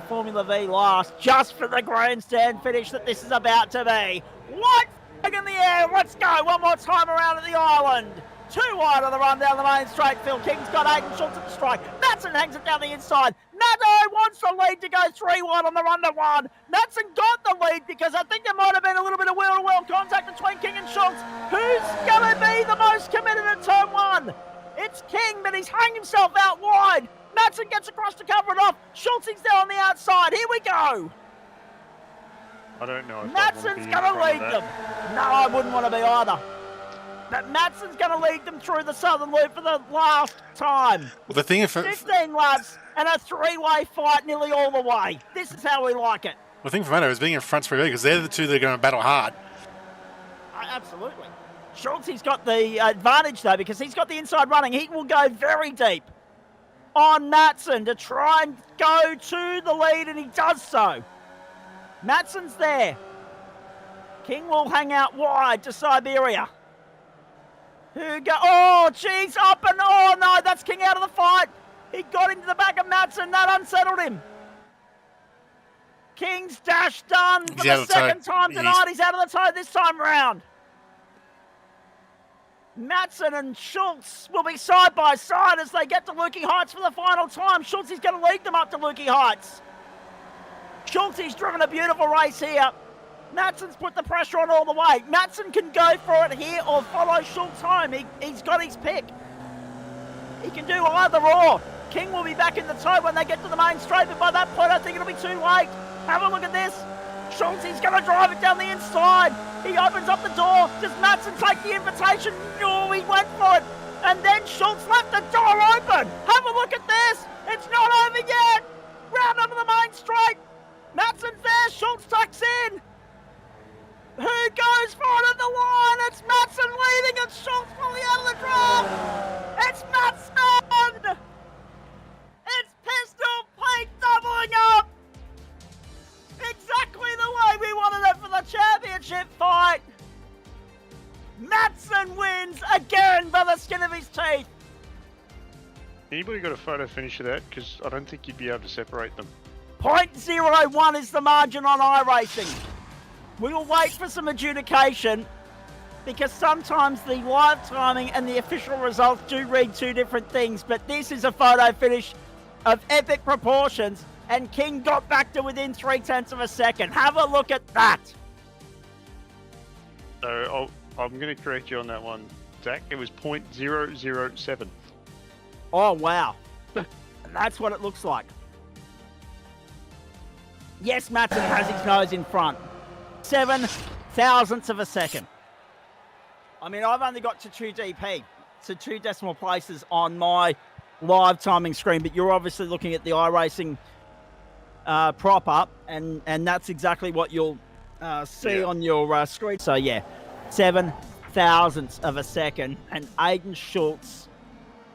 Formula V last just for the grandstand finish that this is about to be. White flag in the air. Let's go. One more time around at the island. 2 wide on the run down the main straight. Phil King's got Aiden Schultz at the strike. Matson hangs it down the inside. Maddo wants the lead to go 3 wide on the run to 1. Matson got the lead because I think there might have been a little bit of wheel-to-wheel contact between King and Schultz. Who's going to be the most committed at turn 1? It's King, but he's hung himself out wide. Matson gets across to cover it off. Schultz is there on the outside. Here we go. I don't know if Matson's going to lead them. No, I wouldn't want to be either. But Madsen's going to lead them through the Southern Loop for the last time. Well, the thing, 15 laps and a three-way fight nearly all the way. This is how we like it. the thing for Moto is being in front's pretty good because they're the two that are going to battle hard. Absolutely. Schultz, he's got the advantage, though, because he's got the inside running. He will go very deep on Madsen to try and go to the lead, and he does so. Madsen's there. King will hang out wide to Siberia. Oh, geez, up and oh, no, that's King out of the fight. He got into the back of Madsen. That unsettled him. King's dash done for the second time tonight. He's out of the toe this time round. Madsen and Schultz will be side by side as they get to Lukey Heights for the final time. Schultz is going to lead them up to Lukey Heights. Schultz, he's driven a beautiful race here. Madsen's put the pressure on all the way. Madsen can go for it here or follow Schultz home. He's got his pick. He can do either or. King will be back in the toe when they get to the main straight, but by that point I think it'll be too late. Have a look at this. Schultz, he's going to drive it down the inside. He opens up the door. Does Madsen take the invitation? No, he went for it. And then Schultz left the door open. Have a look at this. It's not over yet. Round onto the main straight. Madsen's there. Schultz tucks in. Who goes for it at the line? It's Madsen leading and Schultz fully out of the draft. It's Madsen. It's Pistol Pete doubling up. Exactly the way we wanted it for the championship fight. Madsen wins again by the skin of his teeth. Anybody got a photo finish of that? Because I don't think you'd be able to separate them. 0.01 is the margin on iRacing. We will wait for some adjudication because sometimes the live timing and the official results do read two different things, but this is a photo finish of epic proportions, and King got back to within 0.3 of a second. Have a look at that. So I'm going to correct you on that one, Zach. It was 0.007. Oh, wow. And that's what it looks like. Yes, Madsen has his nose in front. 7 thousandths of a second. I mean, I've only got to 2 DP, so 2 decimal places on my live timing screen, but you're obviously looking at the iRacing prop up, and that's exactly what you'll see on your screen. So yeah, 7 thousandths of a second, and Aiden Schultz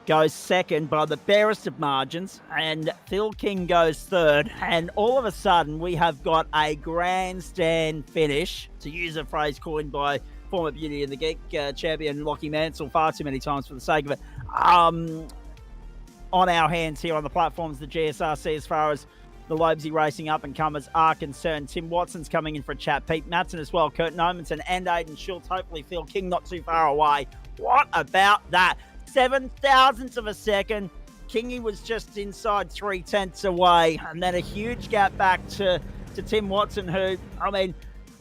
goes second by the barest of margins, and Phil King goes third, and all of a sudden we have got a grandstand finish, to use a phrase coined by former Beauty and the Geek champion Lockie Mansell far too many times for the sake of it, on our hands here on the platforms, the GSRC, as far as the Lobezy Racing up-and-comers are concerned. Tim Watson's coming in for a chat. Pete Madsen as well. Kurt Nomensen and Aiden Schultz. Hopefully Phil King not too far away. What about that? 7 thousandths of a second. Kingy was just inside 0.3 away. And then a huge gap back to Tim Watson, who, I mean,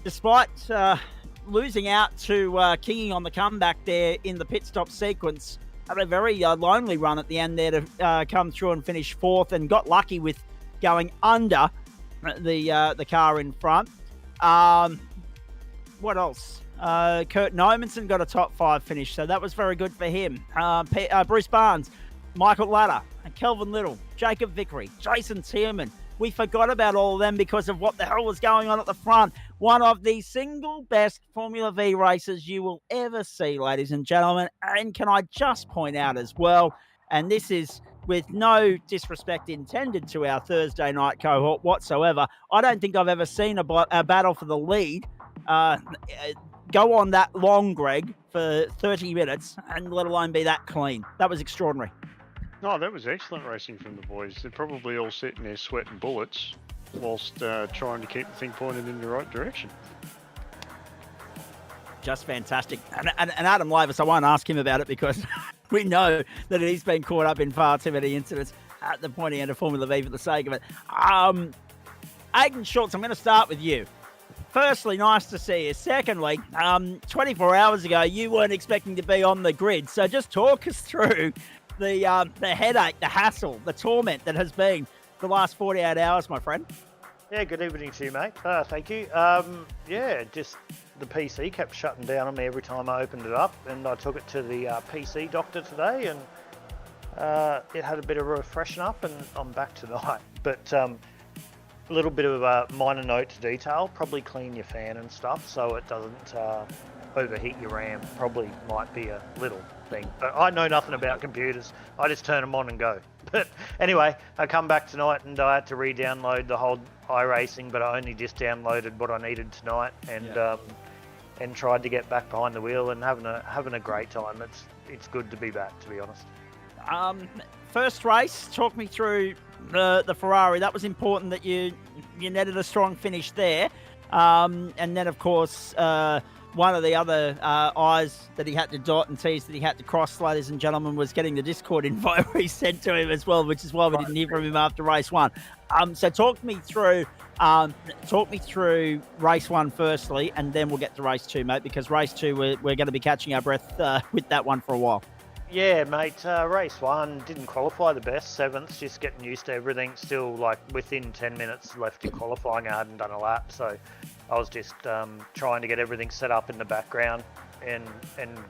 despite losing out to Kingy on the comeback there in the pit stop sequence, had a very lonely run at the end there to come through and finish fourth, and got lucky with going under the car in front. What else? Kurt Nomensen got a top 5 finish, so that was very good for him. Bruce Barnes, Michael Ladder, Kelvin Little, Jacob Vickery, Jason Tierman. We forgot about all of them because of what the hell was going on at the front. One of the single best Formula V races you will ever see, ladies and gentlemen. And can I just point out as well, and this is with no disrespect intended to our Thursday night cohort whatsoever, I don't think I've ever seen a battle for the lead go on that long, Greg, for 30 minutes, and let alone be that clean. That was extraordinary. No, that was excellent racing from the boys. They're probably all sitting there sweating bullets whilst trying to keep the thing pointed in the right direction. Just fantastic. And Adam Lavis, I won't ask him about it because we know that he's been caught up in far too many incidents at the pointy end of Formula V for the sake of it. Aiden Schultz, I'm going to start with you. Firstly, nice to see you. Secondly, 24 hours ago, you weren't expecting to be on the grid. So just talk us through the headache, the hassle, the torment that has been the last 48 hours, my friend. Yeah, good evening to you, mate. Thank you. Just the PC kept shutting down on me every time I opened it up, and I took it to the PC doctor today, and it had a bit of a freshen up, and I'm back tonight. But a little bit of a minor note to detail, probably clean your fan and stuff so it doesn't overheat your RAM. Probably might be a little thing, but I know nothing about computers. I just turn them on and go. But anyway, I come back tonight and I had to re-download the whole iRacing, but I only just downloaded what I needed tonight, and tried to get back behind the wheel and having a great time. It's good to be back, to be honest. First race, talk me through the Ferrari. That was important that you netted a strong finish there, and then of course one of the other I's that he had to dot and T's that he had to cross, ladies and gentlemen, was getting the Discord invite resent to him as well, which is why we didn't hear from him after race one. So talk me through race one firstly, and then we'll get to race two, mate, because race two we're going to be catching our breath with that one for a while. Yeah, mate, race one didn't qualify the best, 7th, just getting used to everything. Still, like, within 10 minutes left in qualifying, I hadn't done a lap, so I was just trying to get everything set up in the background and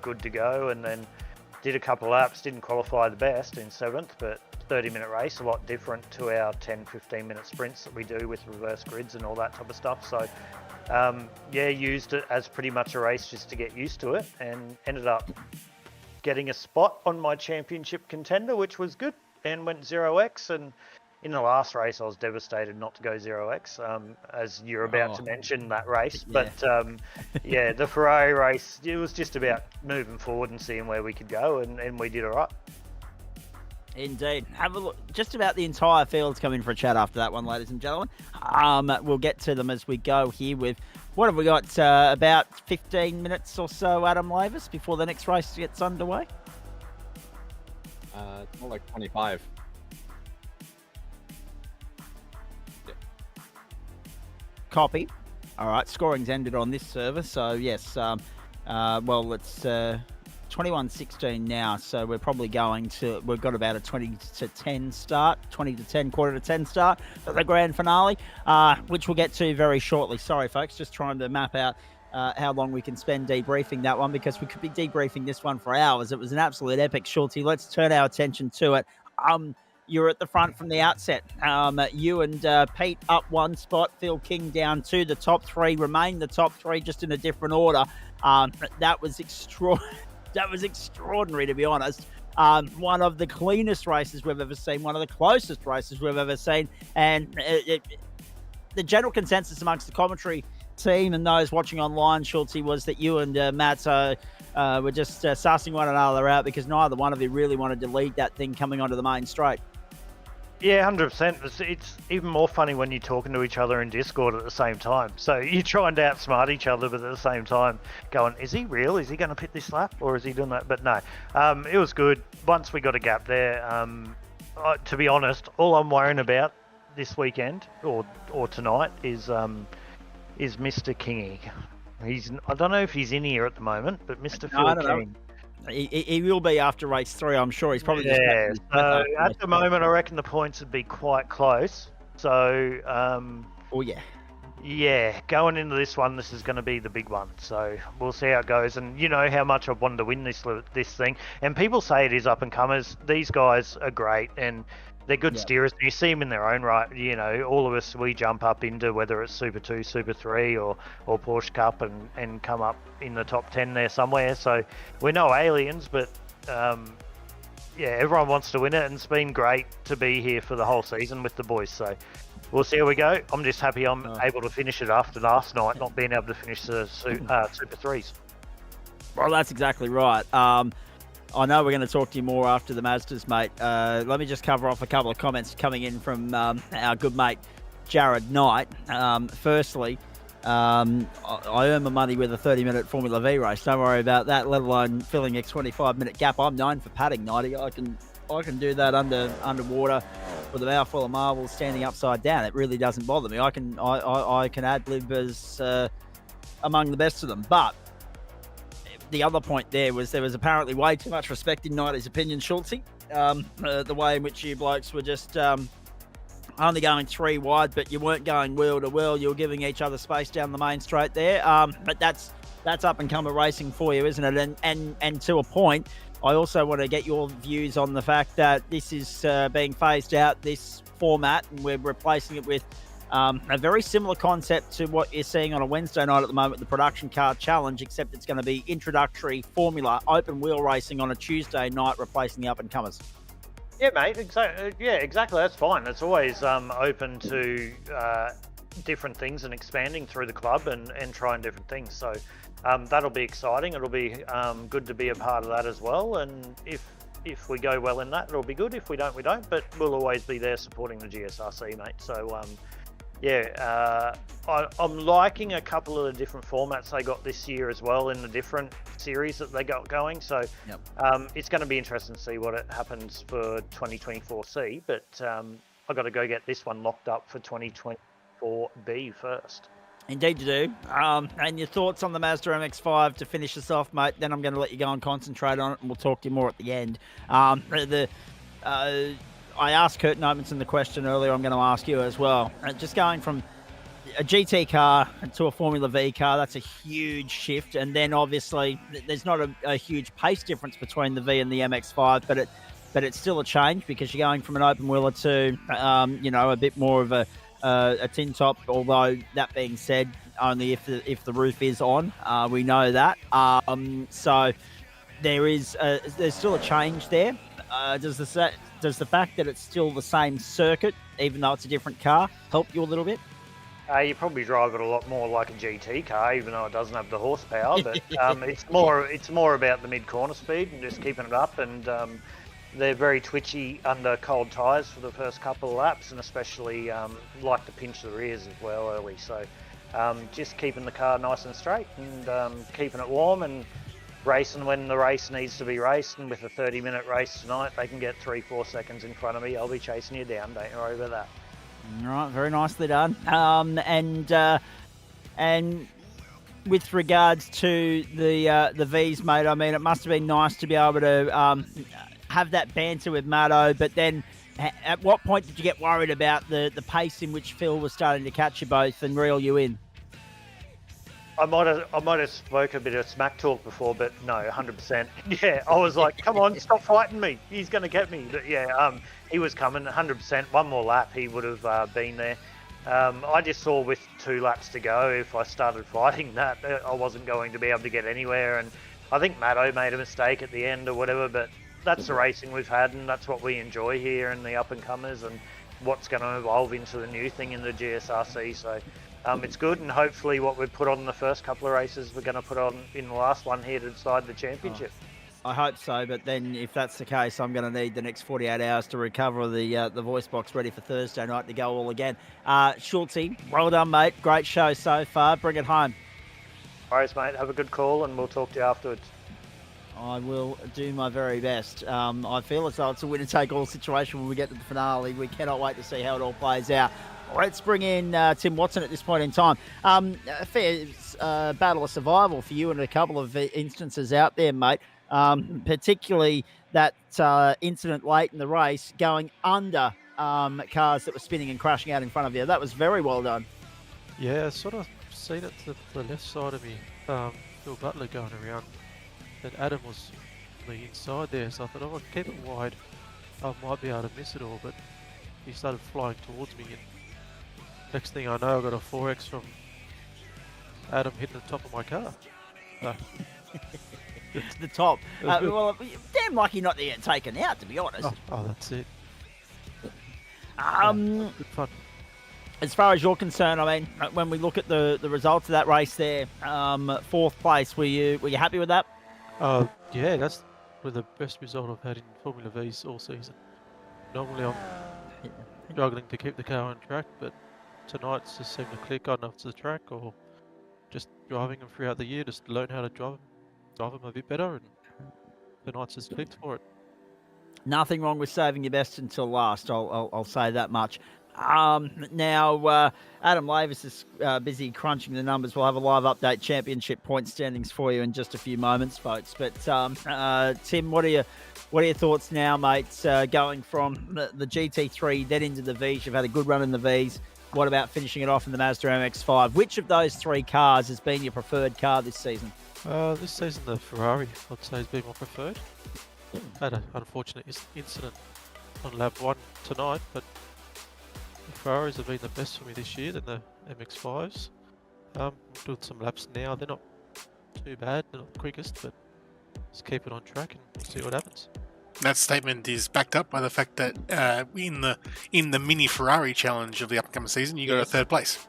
good to go, and then did a couple of laps, didn't qualify the best in 7th, but 30-minute race, a lot different to our 10-15-minute sprints that we do with reverse grids and all that type of stuff. So, used it as pretty much a race just to get used to it, and ended up getting a spot on my championship contender, which was good, and went 0x. And in the last race, I was devastated not to go 0x, as you're about to mention that race. Yeah. But the Ferrari race, it was just about moving forward and seeing where we could go, and we did all right. Indeed. Have a look. Just about the entire field's coming for a chat after that one, ladies and gentlemen. We'll get to them as we go here with, what have we got, about 15 minutes or so, Adam Lavis, before the next race gets underway? It's more like 25. Yeah. Copy. All right, scoring's ended on this server, so yes. It's 21-16 now, so we're probably we've got about a 20 to 10 start, 20 to 10, quarter to 10 start at the grand finale, which we'll get to very shortly. Sorry, folks, just trying to map out how long we can spend debriefing that one, because we could be debriefing this one for hours. It was an absolute epic, Schulte. Let's turn our attention to it. You're at the front from the outset. You and Pete up one spot, Phil King down two. The top three remain the top three, just in a different order. That was extraordinary. That was extraordinary, to be honest. One of the cleanest races we've ever seen, one of the closest races we've ever seen. And the general consensus amongst the commentary team and those watching online, Schulte, was that you and Matt were just sussing one another out, because neither one of you really wanted to lead that thing coming onto the main straight. Yeah, 100%. It's even more funny when you're talking to each other in Discord at the same time. So you're trying to outsmart each other, but at the same time going, is he real? Is he going to pit this lap? Or is he doing that? But no, it was good. Once we got a gap there, to be honest, all I'm worrying about this weekend or tonight is Mr. Kingy. I don't know if he's in here at the moment, but Mr. Phil King. He will be after race 3, I'm sure. He's probably just... So at the moment, I reckon the points would be quite close. So... Yeah, going into this one, this is going to be the big one. So we'll see how it goes. And you know how much I've wanted to win this thing. And people say it is up and comers. These guys are great, and they're good steerers. You see them in their own right. You know, all of us, we jump up into whether it's Super 2, Super 3 or Porsche Cup and come up in the top 10 there somewhere. So we're no aliens, but everyone wants to win it, and it's been great to be here for the whole season with the boys. So we'll see how we go. I'm just happy I'm able to finish it after last night, not being able to finish the Super 3s. Well, that's exactly right. I know we're going to talk to you more after the Mazdas, mate. Let me just cover off a couple of comments coming in from our good mate, Jared Knight. Firstly, I earn my money with a 30-minute Formula V race. Don't worry about that, let alone filling a 25-minute gap. I'm known for padding, 90. I can do that underwater with a mouthful of marbles standing upside down. It really doesn't bother me. I can ad-lib as among the best of them. But the other point there was apparently way too much respect in Knighty's opinion, Schulte. The way in which you blokes were just only going 3 wide, but you weren't going wheel to wheel. You were giving each other space down the main straight there. But that's up and coming racing for you, isn't it? And to a point, I also want to get your views on the fact that this is being phased out, this format, and we're replacing it with a very similar concept to what you're seeing on a Wednesday night at the moment, the Production Car Challenge, except it's going to be introductory formula open wheel racing on a Tuesday night, replacing the up and comers. Yeah, mate. Exactly. Yeah, exactly. That's fine. It's always open to different things and expanding through the club and trying different things. So that'll be exciting. It'll be good to be a part of that as well. And if we go well in that, it'll be good. If we don't, we don't. But we'll always be there supporting the GSRC, mate. So I'm liking a couple of the different formats they got this year as well in the different series that they got going. So it's going to be interesting to see what happens for 2024C. But I've got to go get this one locked up for 2024B first. Indeed you do. And your thoughts on the Mazda MX-5 to finish us off, mate? Then I'm going to let you go and concentrate on it, and we'll talk to you more at the end. I asked Kurt Nomanson the question earlier. I'm going to ask you as well. Just going from a GT car to a Formula V car, that's a huge shift. And then obviously there's not a huge pace difference between the V and the MX-5, but it's still a change because you're going from an open wheeler to a bit more of a tin top. Although that being said, only if the roof is on, we know that. So there's still a change there. Does the fact that it's still the same circuit, even though it's a different car, help you a little bit? You probably drive it a lot more like a GT car, even though it doesn't have the horsepower. But it's more about the mid-corner speed and just keeping it up. And they're very twitchy under cold tyres for the first couple of laps, and especially like to pinch the rears as well early. So just keeping the car nice and straight and keeping it warm and racing when the race needs to be raced. And with a 30-minute race tonight, they can get 3-4 seconds in front of me. I'll be chasing you down. Don't worry about that. All right, very nicely done. And with regards to the V's, mate, I mean, it must have been nice to be able to have that banter with Matto. But then, at what point did you get worried about the pace in which Phil was starting to catch you both and reel you in? I might have spoke a bit of smack talk before, but no, 100%. Yeah, I was like, come on, stop fighting me. He's going to get me. But yeah, he was coming 100%. One more lap, he would have been there. I just saw with 2 laps to go, if I started fighting that, I wasn't going to be able to get anywhere. And I think Matto made a mistake at the end or whatever, but that's the racing we've had, and that's what we enjoy here in the up-and-comers and what's going to evolve into the new thing in the GSRC. So it's good, and hopefully what we've put on in the first couple of races, we're going to put on in the last one here to decide the championship. I hope so, but then if that's the case, I'm going to need the next 48 hours to recover the voice box ready for Thursday night to go all again. Schultzy, well done, mate. Great show so far. Bring it home. All right, mate. Have a good call, and we'll talk to you afterwards. I will do my very best. I feel as though it's a winner-take-all situation when we get to the finale. We cannot wait to see how it all plays out. Let's bring in Tim Watson at this point in time. A fair battle of survival for you in a couple of instances out there, mate. Particularly that incident late in the race going under cars that were spinning and crashing out in front of you. That was very well done. Yeah, I sort of seen it to the left side of me. Phil Butler going around. And Adam was on the inside there, so I thought, I'll keep it wide. I might be able to miss it all, but he started flying towards me, and next thing I know, I got a 4X from Adam hitting the top of my car. To the top. Well, damn lucky not to get taken out, to be honest. Oh, that's it. Good fun. As far as you're concerned, I mean, when we look at the results of that race there, 4th place, were you happy with that? Yeah, that's the best result I've had in Formula V's all season. Normally I'm struggling to keep the car on track, but tonight's just seemed to click. I don't know if it's the track or just driving them throughout the year, just learn how to drive them a bit better, and tonight's just clicked for it. Nothing wrong with saving your best until last, I'll say that much. Now, Adam Lavis is busy crunching the numbers. We'll have a live update championship point standings for you in just a few moments, folks. But Tim, what are your thoughts now, mates? Going from the GT3 then into the Vs, you've had a good run in the Vs. What about finishing it off in the Mazda MX-5? Which of those three cars has been your preferred car this season? This season the Ferrari, I'd say, has been my preferred. Had an unfortunate incident on lap 1 tonight, but the Ferraris have been the best for me this year than the MX-5s. I'm doing some laps now. They're not too bad. They're not the quickest, but just keep it on track and see what happens. That statement is backed up by the fact that in the mini Ferrari challenge of the upcoming season, you got a third place.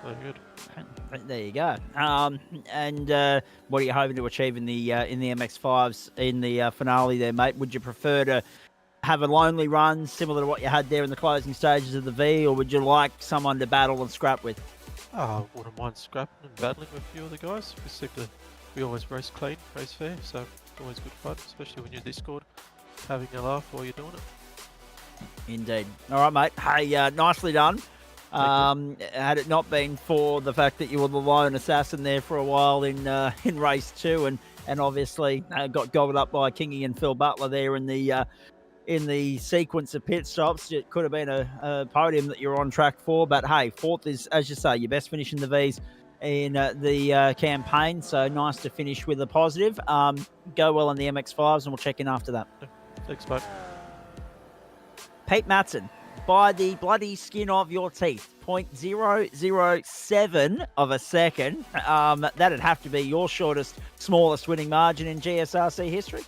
Very good. There you go. And what are you hoping to achieve in the MX-5s in the finale there, mate? Would you prefer to have a lonely run similar to what you had there in the closing stages of the V, or would you like someone to battle and scrap with? I wouldn't mind scrapping and battling with a few of the guys. We always race clean, race fair, so it's always good fun, especially when you're Discord, having a laugh while you're doing it. Indeed. All right, mate. Hey, nicely done. Had it not been for the fact that you were the lone assassin there for a while in race 2, and obviously got gobbled up by Kingy and Phil Butler there in the sequence of pit stops, it could have been a podium that you're on track for. But hey, 4th is, as you say, your best finish in the Vs in the campaign. So nice to finish with a positive. Go well in the MX-5s, and we'll check in after that. Thanks, mate. Pete Matson, by the bloody skin of your teeth, 0.007 of a second. That'd have to be your smallest winning margin in GSRC history.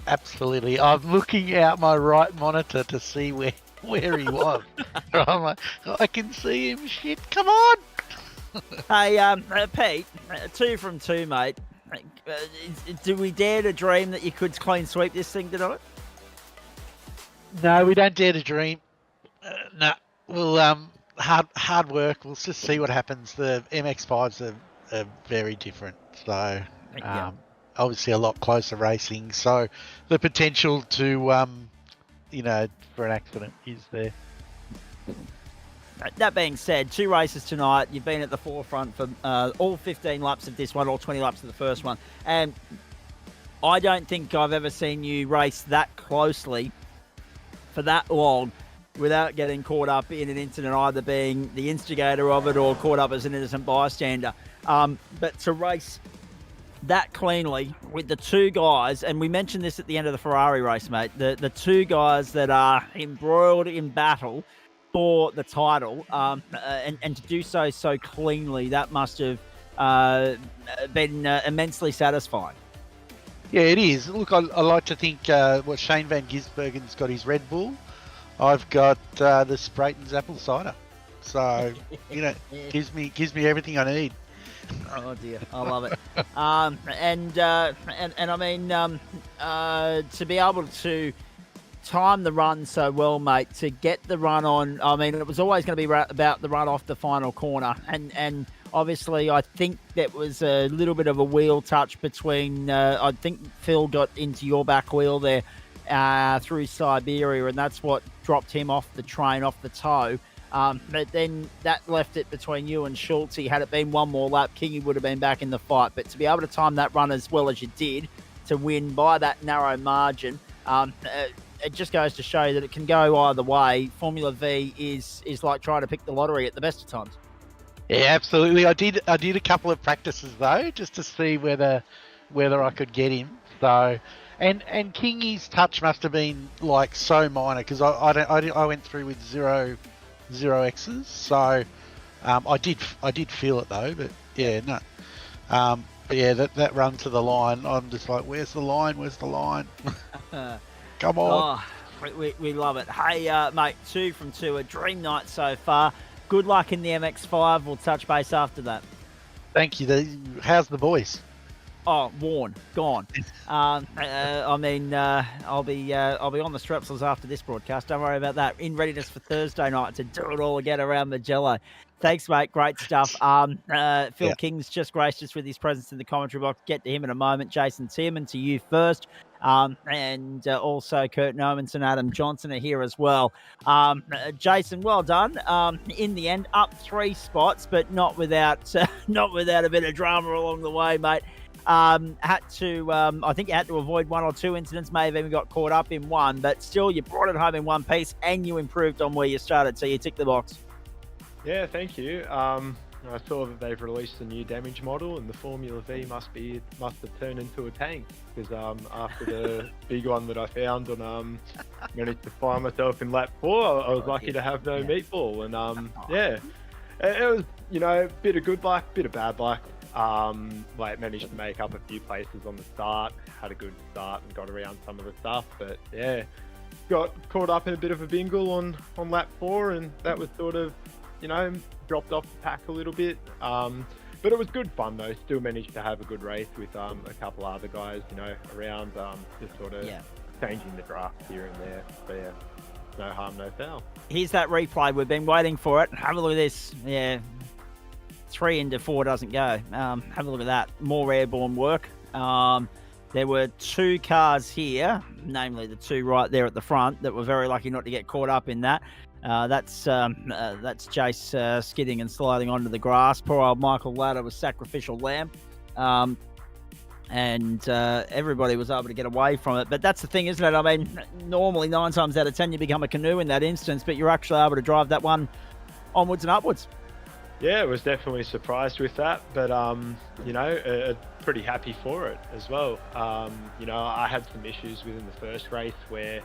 Absolutely. I'm looking out my right monitor to see where he was. I'm like, I can see him. Shit, come on. Hey, Pete, 2 from 2, mate. Do we dare to dream that you could clean sweep this thing tonight? No, we don't dare to dream. No, we'll hard work. We'll just see what happens. The MX-5s are very different. So, obviously a lot closer racing. So the potential to, for an accident is there. That being said, 2 races tonight. You've been at the forefront for all 15 laps of this one, all 20 laps of the first one. And I don't think I've ever seen you race that closely for that long without getting caught up in an incident, either being the instigator of it or caught up as an innocent bystander. But to race that cleanly with the 2 guys, and we mentioned this at the end of the Ferrari race, mate, the 2 guys that are embroiled in battle for the title, and to do so cleanly, that must have been immensely satisfying. Yeah, it is. Look, I like to think Shane Van Gisbergen's got his Red Bull. I've got the Sprayton's apple cider. So, gives me everything I need. Oh dear, I love it. And I mean, to be able to time the run so well, mate, to get the run on. I mean, it was always going to be about the run off the final corner, and obviously, I think that was a little bit of a wheel touch between. I think Phil got into your back wheel there through Siberia, and that's what dropped him off the train, off the toe. But then that left it between you and Schultz. Had it been one more lap, Kingy would have been back in the fight. But to be able to time that run as well as you did, to win by that narrow margin, it just goes to show that it can go either way. Formula V is like trying to pick the lottery at the best of times. Yeah, absolutely. I did a couple of practices though, just to see whether I could get him. So, and Kingy's touch must have been like so minor, because I went through with zero X's. So, I did feel it though. But yeah, no. But yeah, that run to the line, I'm just like, where's the line? Where's the line? Come on. Oh, we love it. Hey, mate, 2 from 2, a dream night so far. Good luck in the MX-5. We'll touch base after that. Thank you. How's the boys? Oh, worn, gone. I'll be on the Strepsils after this broadcast. Don't worry about that. In readiness for Thursday night to do it all again around Magello. Thanks, mate. Great stuff. Phil King's just graced us with his presence in the commentary box. Get to him in a moment. Jason Tim, and to you first. And also Kurt Nomans and Adam Johnson are here as well. Jason, well done. In the end, up 3 spots, but not without not without a bit of drama along the way, mate. I think you had to avoid 1 or 2 incidents, may have even got caught up in one, but still you brought it home in one piece and you improved on where you started, so you ticked the box. Yeah, thank you. I saw that they've released a new damage model, and the Formula V must have turned into a tank, because after the big one that I found and managed to find myself in lap 4, I was lucky to have no meatball, and it was, you know, bit of good luck, bit of bad luck. Managed to make up a few places on the start, had a good start and got around some of the stuff, but yeah, got caught up in a bit of a bingle on lap 4, and that was sort of, you know, dropped off the pack a little bit. But it was good fun though. Still managed to have a good race with a couple other guys, you know, around, just sort of changing the draft here and there. So yeah, no harm, no foul. Here's that replay. We've been waiting for it. Have a look at this. Yeah, 3 into 4 doesn't go. Have a look at that. More airborne work. There were 2 cars here, namely the 2 right there at the front, that were very lucky not to get caught up in that. That's Jace skidding and sliding onto the grass. Poor old Michael Ladder was sacrificial lamb. And everybody was able to get away from it. But that's the thing, isn't it? I mean, normally 9 times out of 10 you become a canoe in that instance, but you're actually able to drive that one onwards and upwards. Yeah, I was definitely surprised with that, but you know, pretty happy for it as well. You know, I had some issues within the first race where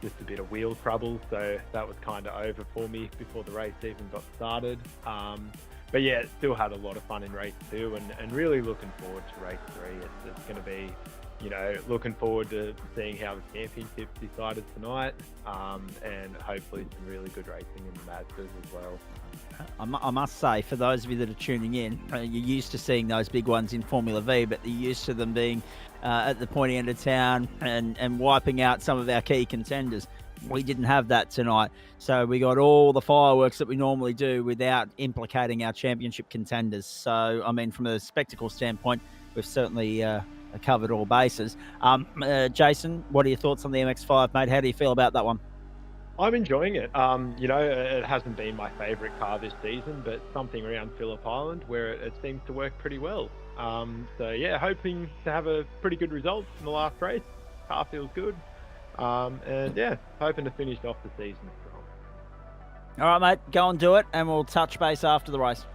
just a bit of wheel trouble, so that was kind of over for me before the race even got started. But yeah, still had a lot of fun in race 2, and really looking forward to race 3. It's going to be, you know, looking forward to seeing how the championship's decided tonight, and hopefully some really good racing in the Mazdas as well. I must say, for those of you that are tuning in, you're used to seeing those big ones in Formula V, but you're used to them being at the pointy end of town and wiping out some of our key contenders. We didn't have that tonight, so we got all the fireworks that we normally do without implicating our championship contenders. So, I mean, from a spectacle standpoint, we've certainly covered all bases. Jason, what are your thoughts on the MX-5, mate? How do you feel about that one? I'm enjoying it. You know, it hasn't been my favourite car this season, but something around Phillip Island where it seems to work pretty well. So yeah, hoping to have a pretty good result in the last race. Car feels good. And yeah, hoping to finish off the season strong. All right, mate, go and do it, and we'll touch base after the race.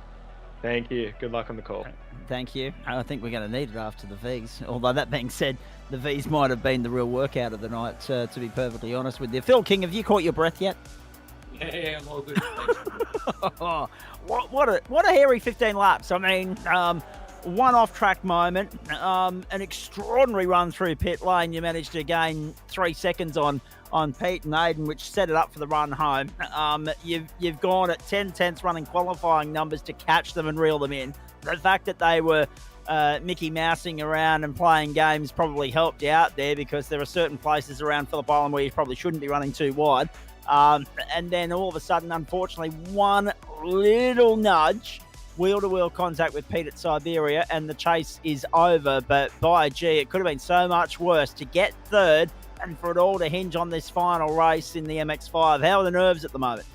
Thank you. Good luck on the call. Thank you. I think we're going to need it after the Vs. Although that being said, the Vs might have been the real workout of the night, to be perfectly honest with you. Phil King, have you caught your breath yet? Yeah, I'm all good. What a hairy 15 laps. I mean, one off-track moment, an extraordinary run through pit lane. You managed to gain 3 seconds on Pete and Aiden, which set it up for the run home. You've gone at 10 tenths running qualifying numbers to catch them and reel them in. The fact that they were Mickey Mousing around and playing games probably helped you out there, because there are certain places around Phillip Island where you probably shouldn't be running too wide. And then all of a sudden, unfortunately, one little nudge, wheel-to-wheel contact with Pete at Siberia, and the chase is over. But by gee, it could have been so much worse to get third and for it all to hinge on this final race in the MX-5. How are the nerves at the moment?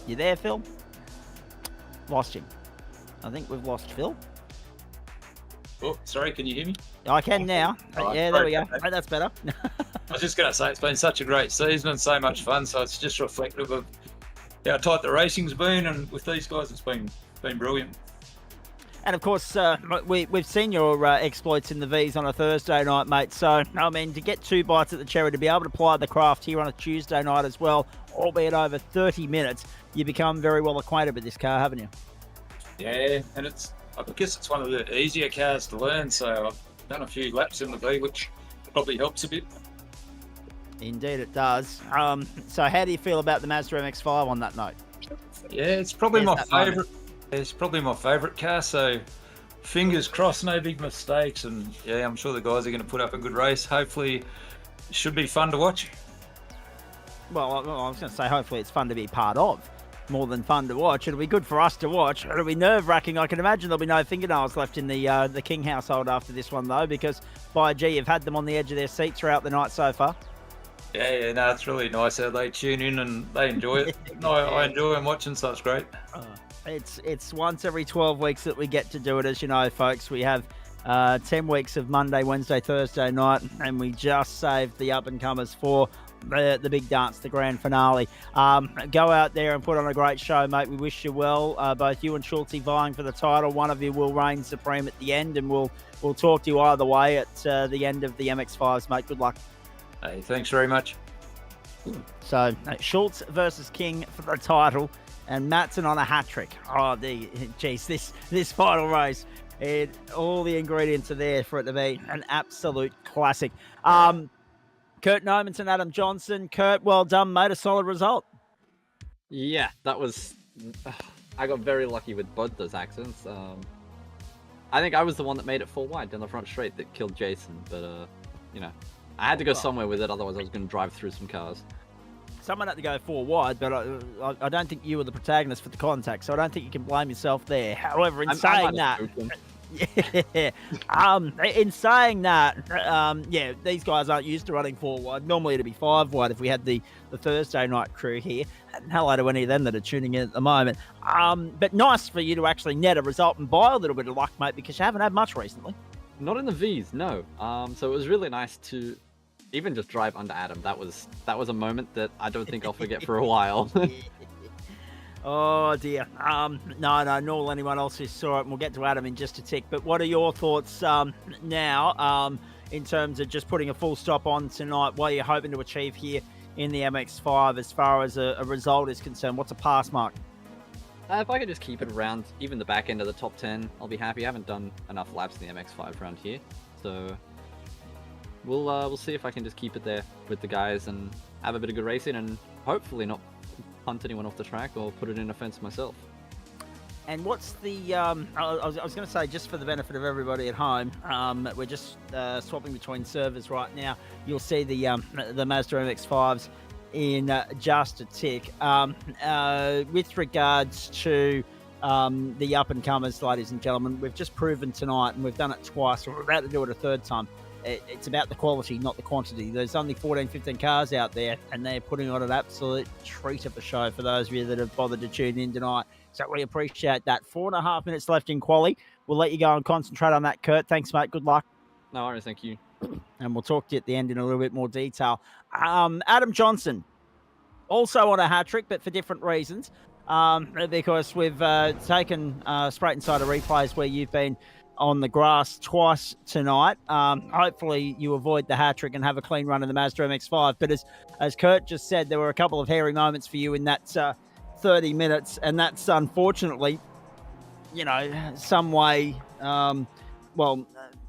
You there, Phil? Lost him. I think we've lost Phil. Oh, sorry, can you hear me? I can now. Right, yeah, there we go. Right, that's better. I was just going to say, it's been such a great season and so much fun, so it's just reflective of how tight the racing's been, and with these guys, it's been brilliant. And of course, we've seen your exploits in the Vs on a Thursday night, mate. So, I mean, to get 2 bites at the cherry, to be able to apply the craft here on a Tuesday night as well, albeit over 30 minutes, you become very well acquainted with this car, haven't you? Yeah, and I guess it's one of the easier cars to learn, so I've done a few laps in the V, which probably helps a bit. Indeed it does. So how do you feel about the Mazda MX-5 on that note? Yeah, it's probably my favourite. It's probably my favourite car, so fingers crossed, no big mistakes, and yeah, I'm sure the guys are going to put up a good race. Hopefully, it should be fun to watch. Well, I was going to say hopefully it's fun to be part of. more than fun to watch. It'll be good for us to watch. It'll be nerve-wracking. I can imagine there'll be no fingernails left in the King household after this one, though, because, by gee, you've had them on the edge of their seat throughout the night so far. Yeah, no, it's really nice how they tune in and they enjoy it. I enjoy them watching, so it's great. It's once every 12 weeks that we get to do it, as you know, folks. We have 10 weeks of Monday, Wednesday, Thursday night, and we just saved the up-and-comers for the big dance, the grand finale. Go out there and put on a great show, mate. We wish you well. Both you and Schultzy vying for the title. One of you will reign supreme at the end, and we'll talk to you either way at the end of the MX-5s, mate. Good luck. Hey, thanks very much. So, Schultz versus King for the title, and Matson on a hat-trick. Oh, geez, this final race, all the ingredients are there for it to be an absolute classic. Kurt Nomans and Adam Johnson. Kurt, well done, mate. A solid result. Yeah, that was... I got very lucky with both those accidents. I think I was the one that made it 4 wide down the front straight that killed Jason, but, you know, I had to go somewhere with it, otherwise I was going to drive through some cars. Someone had to go 4 wide, but I don't think you were the protagonist for the contact, so I don't think you can blame yourself there. However, in saying that... Yeah. In saying that, yeah, these guys aren't used to running 4 wide. Normally it'd be 5 wide if we had the Thursday night crew here. And hello to any of them that are tuning in at the moment. But nice for you to actually net a result and buy a little bit of luck, mate, because you haven't had much recently. Not in the V's, no. So it was really nice to even just drive under Adam. That was a moment that I don't think I'll forget for a while. Oh dear. No, nor will anyone else who saw it, and we'll get to Adam in just a tick. But what are your thoughts now in terms of just putting a full stop on tonight? What are you hoping to achieve here in the MX-5 as far as a result is concerned? What's a pass mark? If I could just keep it around even the back end of the top 10, I'll be happy. I haven't done enough laps in the MX-5 around here, so we'll see if I can just keep it there with the guys and have a bit of good racing and hopefully not punt anyone off the track or put it in a fence myself. And what's the I was going to say, just for the benefit of everybody at home, we're just swapping between servers right now. You'll see the Mazda MX-5s in just a tick. With regards to the up-and-comers, ladies and gentlemen, we've just proven tonight, and we've done it twice, we're about to do it a third time. It's about the quality, not the quantity. There's only 14, 15 cars out there, and they're putting on an absolute treat of a show for those of you that have bothered to tune in tonight. So we appreciate that. 4.5 minutes left in quali. We'll let you go and concentrate on that, Kurt. Thanks, mate. Good luck. No worries, thank you. And we'll talk to you at the end in a little bit more detail. Adam Johnson, also on a hat-trick, but for different reasons, because we've taken straight inside of replays where you've been on the grass twice tonight. Hopefully you avoid the hat-trick and have a clean run in the Mazda MX-5. But as Kurt just said, there were a couple of hairy moments for you in that 30 minutes, and that's unfortunately, some way,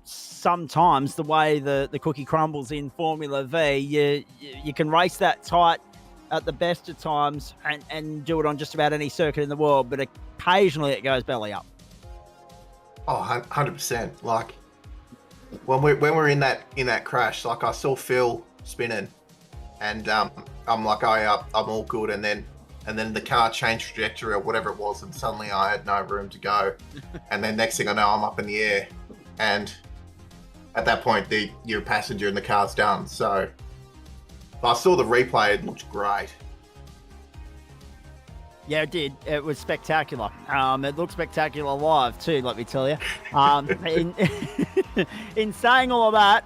sometimes the way the cookie crumbles in Formula V, you can race that tight at the best of times and do it on just about any circuit in the world, but occasionally it goes belly up. Oh, 100%. Like when we're in that crash, like I saw Phil spinning, and I'm like, I'm all good, and then the car changed trajectory or whatever it was, and suddenly I had no room to go, and then next thing I know, I'm up in the air, and at that point, you're a passenger and the car's done. So I saw the replay; it looked great. Yeah, it did. It was spectacular. It looked spectacular live too, let me tell you. In saying all of that,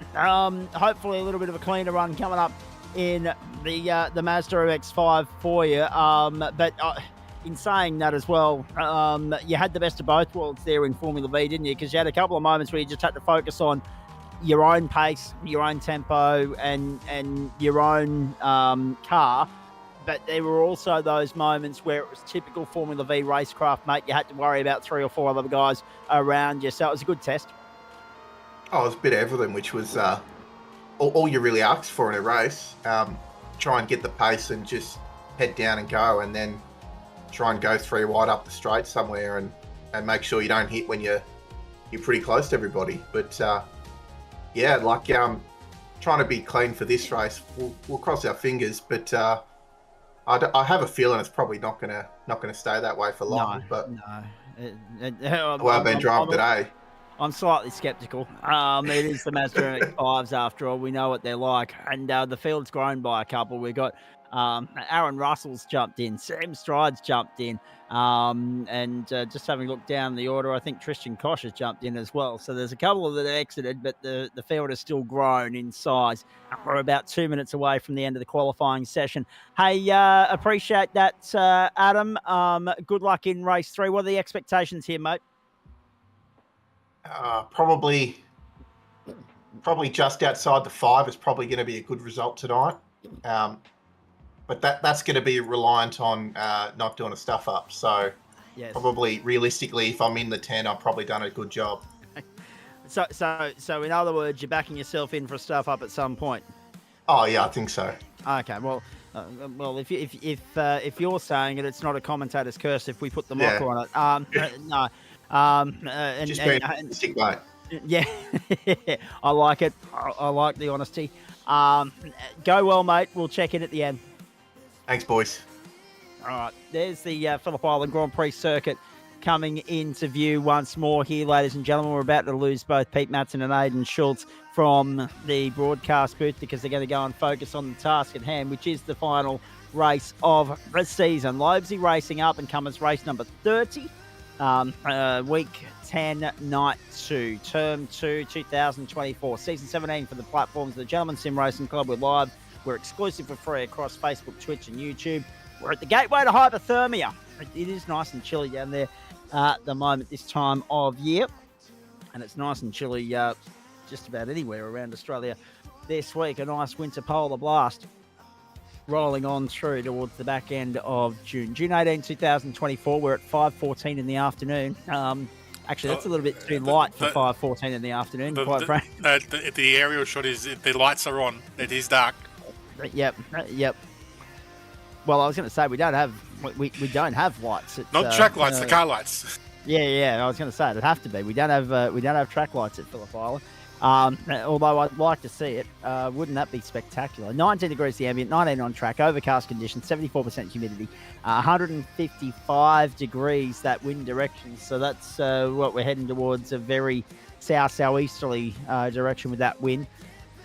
hopefully a little bit of a cleaner run coming up in the Mazda MX-5 for you. But in saying that as well, you had the best of both worlds there in Formula V, didn't you? Because you had a couple of moments where you just had to focus on your own pace, your own tempo, and your own car. But there were also those moments where it was typical Formula V racecraft, mate. You had to worry about 3 or 4 other guys around you. So it was a good test. Oh, it was a bit of everything, which was all you really asked for in a race. Try and get the pace and just head down and go, and then try and go 3 wide up the straight somewhere and make sure you don't hit when you're pretty close to everybody. But yeah, like trying to be clean for this race. We'll cross our fingers, but I have a feeling it's probably not gonna stay that way for long. But I've been driving today. I'm slightly sceptical. It is the Mazda MX-5s after all. We know what they're like. And the field's grown by a couple. We've got Aaron Russell's jumped in. Sam Stride's jumped in. And just having a look down the order, I think Tristan Koch has jumped in as well. So there's a couple that have exited, but the field has still grown in size. We're about 2 minutes away from the end of the qualifying session. Hey, appreciate that, Adam. Good luck in race 3. What are the expectations here, mate? Probably just outside the 5 is probably going to be a good result tonight. But that's going to be reliant on not doing a stuff up. So yes. Probably realistically, if I'm in the 10, I've probably done a good job. So in other words, you're backing yourself in for a stuff up at some point. Oh yeah, I think so. Okay, well, if you're saying it, it's not a commentator's curse if we put the mocker on it. No. Just being realistic, mate. Yeah, I like it. I like the honesty. Go well, mate. We'll check in at the end. Thanks, boys. All right, there's the Phillip Island Grand Prix circuit coming into view once more here, ladies and gentlemen. We're about to lose both Pete Matson and Aidan Schultz from the broadcast booth because they're going to go and focus on the task at hand, which is the final race of the season. Lobezy Racing up-and-comers race number 30. Week 10, night 2, term 2, 2024, season 17 for the platforms of the Gentleman Sim Racing Club. We're live. We're exclusive for free across Facebook, Twitch, and YouTube. We're at the gateway to hypothermia. It is nice and chilly down there at the moment this time of year, and it's nice and chilly just about anywhere around Australia this week. A nice winter polar blast rolling on through towards the back end of June. June 18, 2024, we're at 5:14 in the afternoon. Actually, that's a little bit too light for 5:14 in the afternoon, quite frankly. The aerial shot is the lights are on. It is dark. Yep. Well, I was going to say we don't have lights. It's, not track lights, the car lights. Yeah. I was going to say it'd have to be. We don't have track lights at Phillip Island. Although I'd like to see it. Wouldn't that be spectacular? 19 degrees the ambient, 19 on track, overcast conditions, 74% humidity, 155 degrees that wind direction. So that's what we're heading towards, a very southeasterly direction with that wind.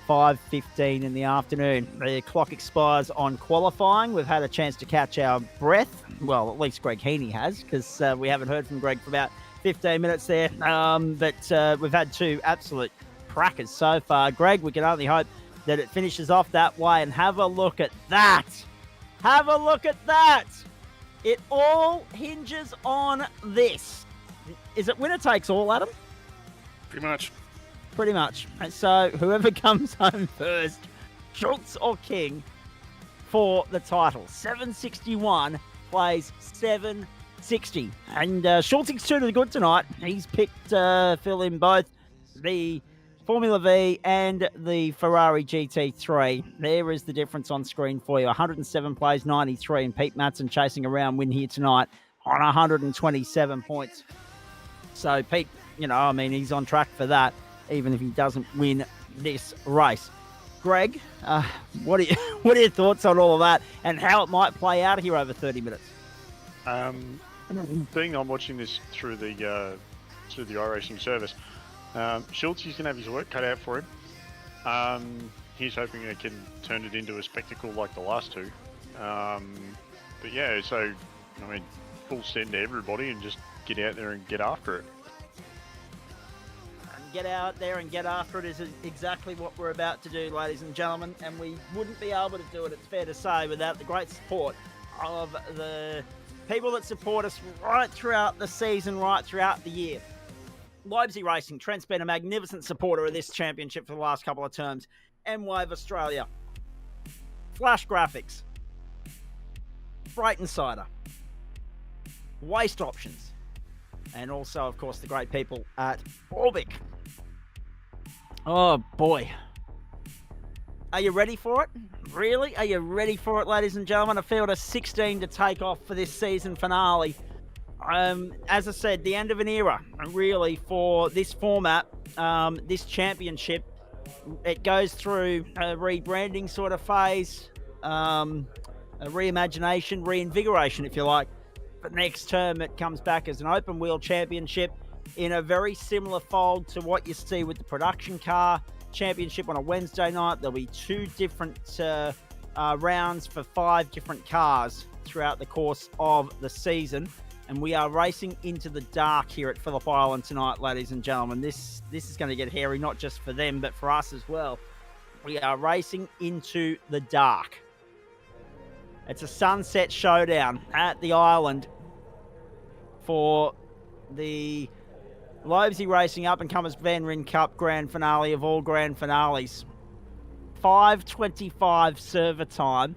5:15 in the afternoon. The clock expires on qualifying. We've had a chance to catch our breath. Well, at least Greg Heaney has, because we haven't heard from Greg for about 15 minutes there. But we've had 2 absolute crackers so far. Greg, we can only hope that it finishes off that way. And have a look at that. Have a look at that. It all hinges on this. Is it winner takes all, Adam? Pretty much. Pretty much. And so whoever comes home first, Schultz or King, for the title. 761 plays 760. And Schultz's 2 to the good tonight. He's picked Phil in both the Formula V and the Ferrari GT3. There is the difference on screen for you. 107 plays 93, and Pete Matson chasing around win here tonight on 127 points. So Pete, he's on track for that, even if he doesn't win this race. Greg, what are your thoughts on all of that and how it might play out here over 30 minutes? Being I'm watching this through the iRacing service, Schultz is going to have his work cut out for him. He's hoping they can turn it into a spectacle like the last 2. But yeah, so full send to everybody and just get out there and get after it. Get out there and get after it is exactly what we're about to do, ladies and gentlemen, and we wouldn't be able to do it, it's fair to say, without the great support of the people that support us right throughout the season, right throughout the year. Lobezy Racing, Trent's been a magnificent supporter of this championship for the last couple of terms. M-Wave Australia, Flash Graphics, Freight Insider, Waste Options, and also, of course, the great people at Orbic. Oh, boy. Are you ready for it? Really? Are you ready for it, ladies and gentlemen? A field of 16 to take off for this season finale. As I said, the end of an era, really, for this format, this championship. It goes through a rebranding sort of phase. a reimagination, reinvigoration, if you like. But next term, it comes back as an open wheel championship in a very similar fold to what you see with the production car championship on a Wednesday night. There'll be 2 different rounds for 5 different cars throughout the course of the season. And we are racing into the dark here at Phillip Island tonight, ladies and gentlemen. This is going to get hairy, not just for them, but for us as well. We are racing into the dark. It's a sunset showdown at the island for the Lobezy Racing Up-and-Comers Van Ryn Cup Grand Finale of all Grand Finales. 5:25 server time,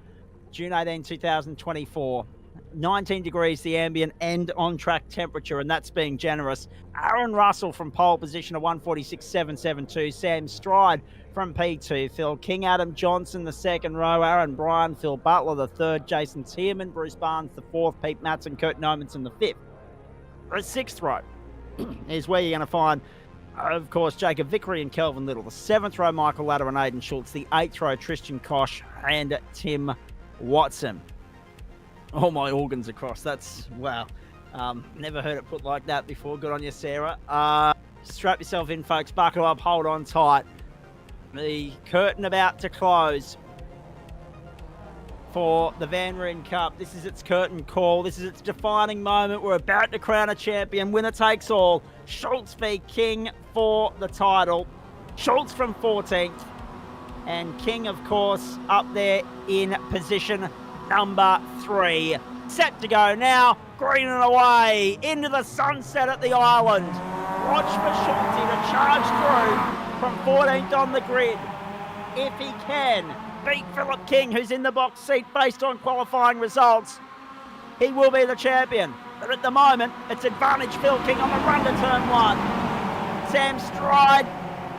June 18, 2024. 19 degrees the ambient and on-track temperature, and that's being generous. Aaron Russell from pole position, a 146.772. Sam Stride from P2. Phil King, Adam Johnson, the second row. Aaron Bryan, Phil Butler, the third. Jason Tierman, Bruce Barnes, the fourth. Pete Matson, Kurt Nomanson, the fifth. The sixth row is where you're going to find, of course, Jacob Vickery and Kelvin Little. The seventh row, Michael Ladder and Aidan Schultz. The eighth row, Tristan Koch and Tim Watson. All my organs across. That's, wow. Never heard it put like that before. Good on you, Sarah. Strap yourself in, folks. Buckle up. Hold on tight. The curtain about to close for the Van Ryn Cup. This is its curtain call. This is its defining moment. We're about to crown a champion. Winner takes all. Schultz v. King for the title. Schultz from 14th. And King, of course, up there in position number 3. Set to go now. Green and away into the sunset at the island. Watch for Schultz to charge through from 14th on the grid. If he can beat Phillip King, who's in the box seat based on qualifying results, he will be the champion. But at the moment, it's advantage Phil King on the run to turn 1. Sam Stride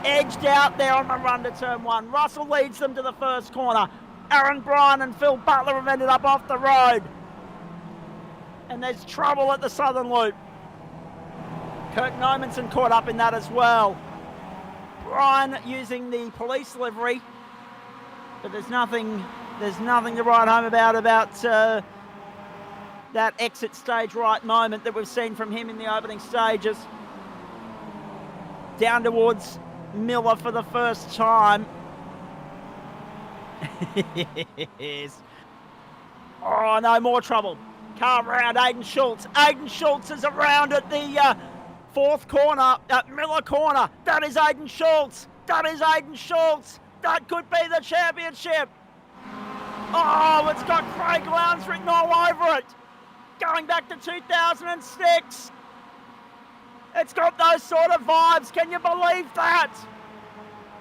edged out there on the run to turn 1. Russell leads them to the first corner. Aaron Bryan and Phil Butler have ended up off the road. And there's trouble at the southern loop. Kurt Nomanson caught up in that as well. Bryan using the police livery. But there's nothing to write home about that exit stage right moment that we've seen from him in the opening stages. Down towards Miller for the first time. Yes. Oh, no, more trouble. Car round Aidan Schultz. Aidan Schultz is around at the fourth corner, at Miller corner. That is Aidan Schultz. That is Aidan Schultz. That could be the championship. Oh, it's got Craig Lowndes written all over it. Going back to 2006. It's got those sort of vibes. Can you believe that?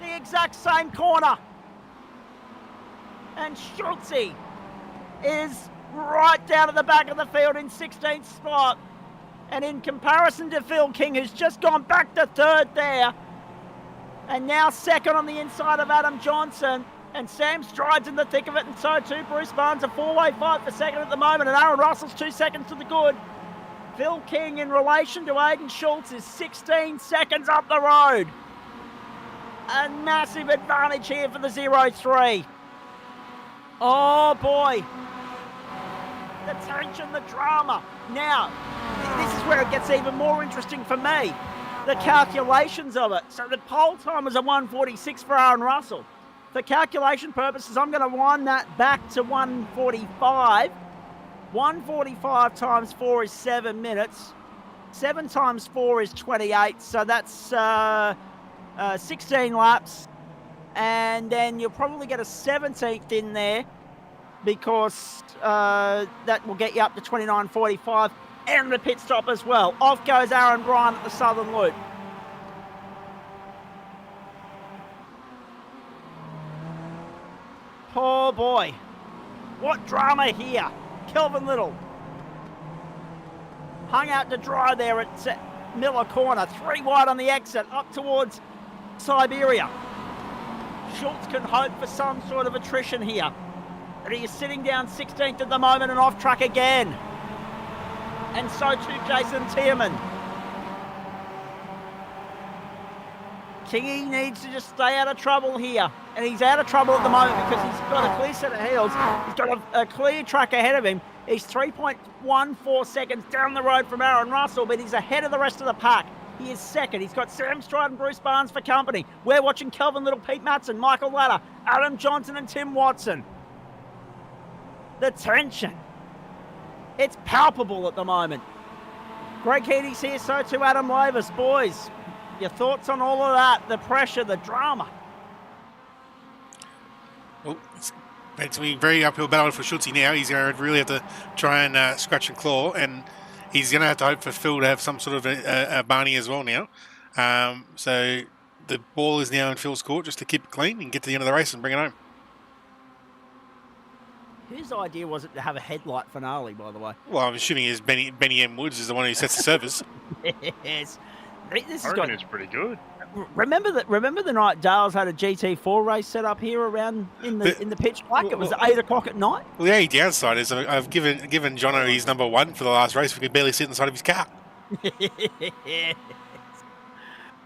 The exact same corner. And Schultz is right down at the back of the field in 16th spot. And in comparison to Phil King, who's just gone back to third there, and now second on the inside of Adam Johnson, and Sam Stride's in the thick of it, and so too Bruce Barnes, a four-way fight for second at the moment, and Aaron Russell's 2 seconds to the good. Phil King, in relation to Aidan Schultz, is 16 seconds up the road. A massive advantage here for the 0-3. Oh boy. The tension, the drama. Now, this is where it gets even more interesting for me. The calculations of it. So the pole time was a 146 for Aaron Russell. For calculation purposes, I'm going to wind that back to 145. 145 times 4 is 7 minutes. 7 times 4 is 28. So that's 16 laps. And then you'll probably get a 17th in there, because that will get you up to 29.45, and the pit stop as well. Off goes Aaron Bryan at the southern loop. Oh boy, what drama here. Kelvin Little hung out to dry there at Miller corner, 3 wide on the exit, up towards Siberia. Schultz can hope for some sort of attrition here. But he is sitting down 16th at the moment and off track again. And so too Jason Tierman. Kingy needs to just stay out of trouble here. And he's out of trouble at the moment because he's got a clear set of heels. He's got a clear track ahead of him. He's 3.14 seconds down the road from Aaron Russell, but he's ahead of the rest of the pack. He is second. He's got Sam Stride and Bruce Barnes for company. We're watching Kelvin Little, Pete Matson, Michael Ladder, Adam Johnson and Tim Watson. The tension. It's palpable at the moment. Greg Heady's here, so too Adam Lobezy. Boys, your thoughts on all of that? The pressure, the drama. Well, it's a very uphill battle for Schultze now. He's going to really have to try and scratch and claw, and he's going to have to hope for Phil to have some sort of a Barney as well now. So the ball is now in Phil's court just to keep it clean and get to the end of the race and bring it home. Whose idea was it to have a headlight finale, by the way? Well, I'm assuming is Benny M. Woods is the one who sets the service. Yes. This I reckon it's pretty good. Remember the night Dales had a GT4 race set up here around in the pitch black? It was 8 o'clock at night. Well, the only downside is I've given Jono his number one for the last race. We could barely sit inside of his car.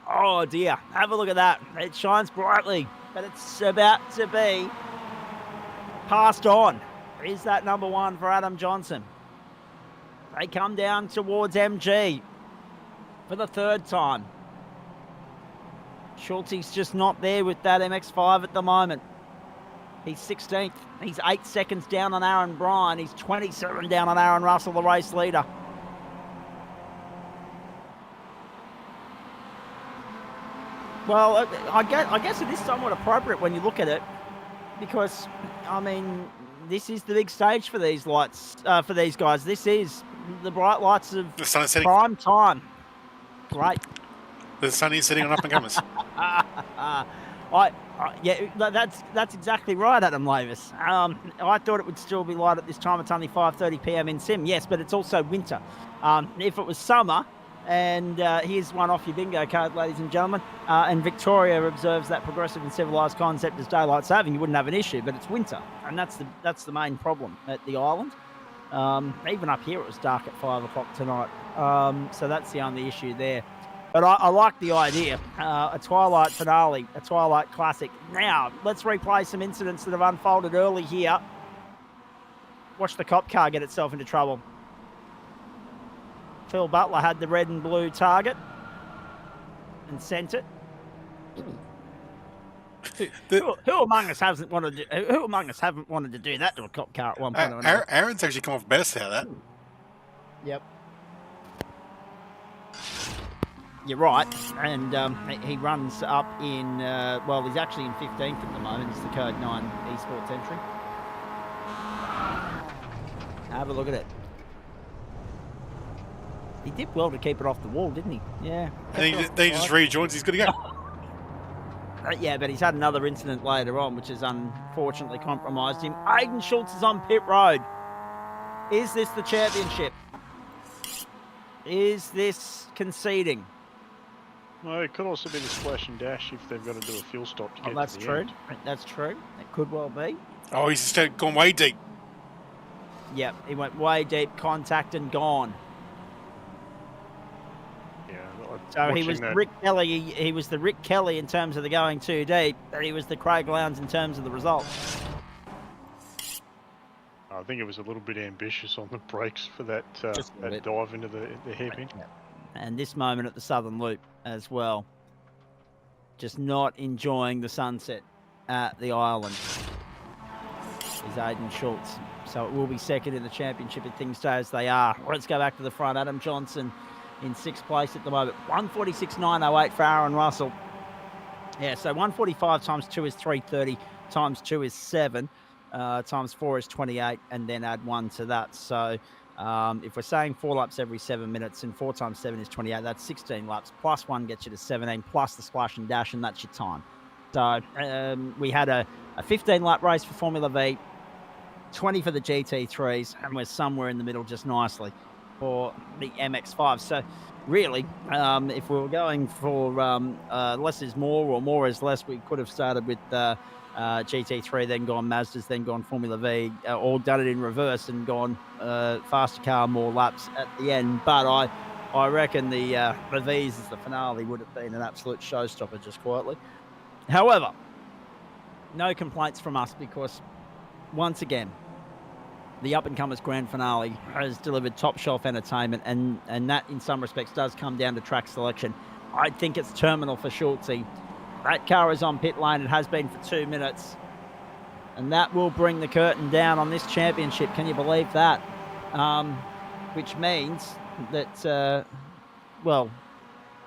Oh dear! Have a look at that. It shines brightly, but it's about to be passed on. Is that number one for Adam Johnson? They come down towards MG for the third time. Schulte's just not there with that MX-5 at the moment. He's 16th. He's 8 seconds down on Aaron Bryan. He's 27 down on Aaron Russell, the race leader. Well, I guess it is somewhat appropriate when you look at it, because, I mean, this is the big stage for these lights, for these guys. This is the bright lights of The sun is setting. prime time. Great. The sun is setting on up and comers. Yeah, that's exactly right, Adam Lobezy. I thought it would still be light at this time. It's only 5:30 p.m. in Sim. Yes, but it's also winter. If it was summer, and here's one off your bingo card, ladies and gentlemen, and Victoria observes that progressive and civilised concept as daylight saving, you wouldn't have an issue, but it's winter, and that's the main problem at the island. Even up here, it was dark at 5 o'clock tonight, so that's the only issue there. But I like the idea, a twilight finale, a twilight classic. Now, let's replay some incidents that have unfolded early here. Watch the cop car get itself into trouble. Phil Butler had the red and blue target and sent it. Who among us haven't wanted to do that to a cop car at one point or another? Aaron's actually come off best out of that. Yep. You're right, and he runs up in, well, he's actually in 15th at the moment. It's the Code 9 eSports entry. Have a look at it. He did well to keep it off the wall, didn't he? Yeah. And he just rejoins. He's good to go. Yeah, but he's had another incident later on, which has unfortunately compromised him. Aiden Schultz is on pit road. Is this the championship? Is this conceding? Well, it could also be the splash and dash if they've got to do a fuel stop to get that's to the true. end. That's true. It could well be. Oh, he's just gone way deep. Yep, he went way deep, contact and gone. Yeah. So he was Rick Kelly. He was the Rick Kelly in terms of the going too deep, but he was the Craig Lowndes in terms of the result. I think it was a little bit ambitious on the brakes for that dive into the hairpin. And this moment at the Southern Loop as well. Just not enjoying the sunset at the island. Is Aiden Schultz. So it will be second in the championship if things stay as they are. Let's go back to the front. Adam Johnson in 6th place at the moment. 146.908 for Aaron Russell. Yeah, so 145 times 2 is 330, times 2 is 7, times 4 is 28, and then add 1 to that. So if we're saying 4 laps every 7 minutes, and 4 times 7 is 28, that's 16 laps, plus 1 gets you to 17, plus the splash and dash, and that's your time. So we had a 15-lap race for Formula V, 20 for the GT3s, and we're somewhere in the middle just nicely for the MX-5. So really, if we were going for less is more or more is less, we could have started with GT3, then gone Mazdas, then gone Formula V, or done it in reverse and gone faster car, more laps at the end. But I reckon the V's as the finale would have been an absolute showstopper, just quietly. However, no complaints from us because, once again, the up-and-comers grand finale has delivered top-shelf entertainment, and that, in some respects, does come down to track selection. I think it's terminal for Schultzy. That car is on pit lane. It has been for 2 minutes. And that will bring the curtain down on this championship. Can you believe that? Which means that, well,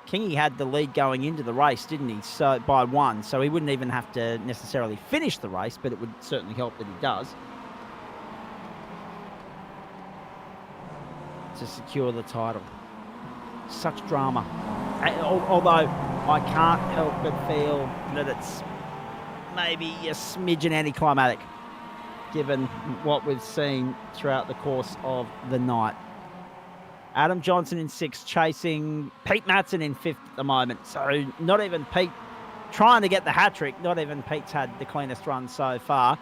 Kingy had the lead going into the race, didn't he? So by 1. So he wouldn't even have to necessarily finish the race, but it would certainly help that he does to secure the title. Such drama. Although I can't help but feel that it's maybe a smidgen anticlimactic given what we've seen throughout the course of the night. Adam Johnson in 6th, chasing Pete Matson in 5th at the moment. So not even Pete trying to get the hat-trick. Not even Pete's had the cleanest run so far.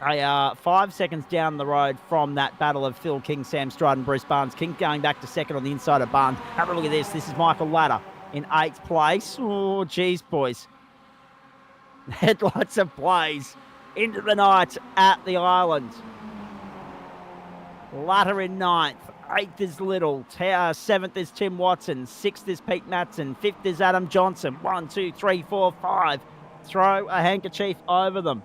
They are 5 seconds down the road from that battle of Phil King, Sam Stride and Bruce Barnes. King going back to 2nd on the inside of Barnes. Have a look at this. This is Michael Ladder in 8th place. Oh, geez, boys. Headlights ablaze into the night at the island. Ladder in 9th. 8th is Little. 7th is Tim Watson. 6th is Pete Matson. 5th is Adam Johnson. 1, 2, 3, 4, 5. Throw a handkerchief over them.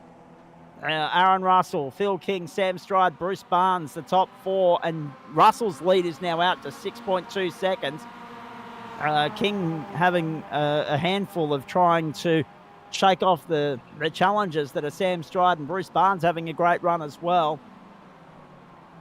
Aaron Russell, Phil King, Sam Stride, Bruce Barnes, the top 4. And Russell's lead is now out to 6.2 seconds. King having a handful of trying to shake off the challenges that are Sam Stride and Bruce Barnes having a great run as well.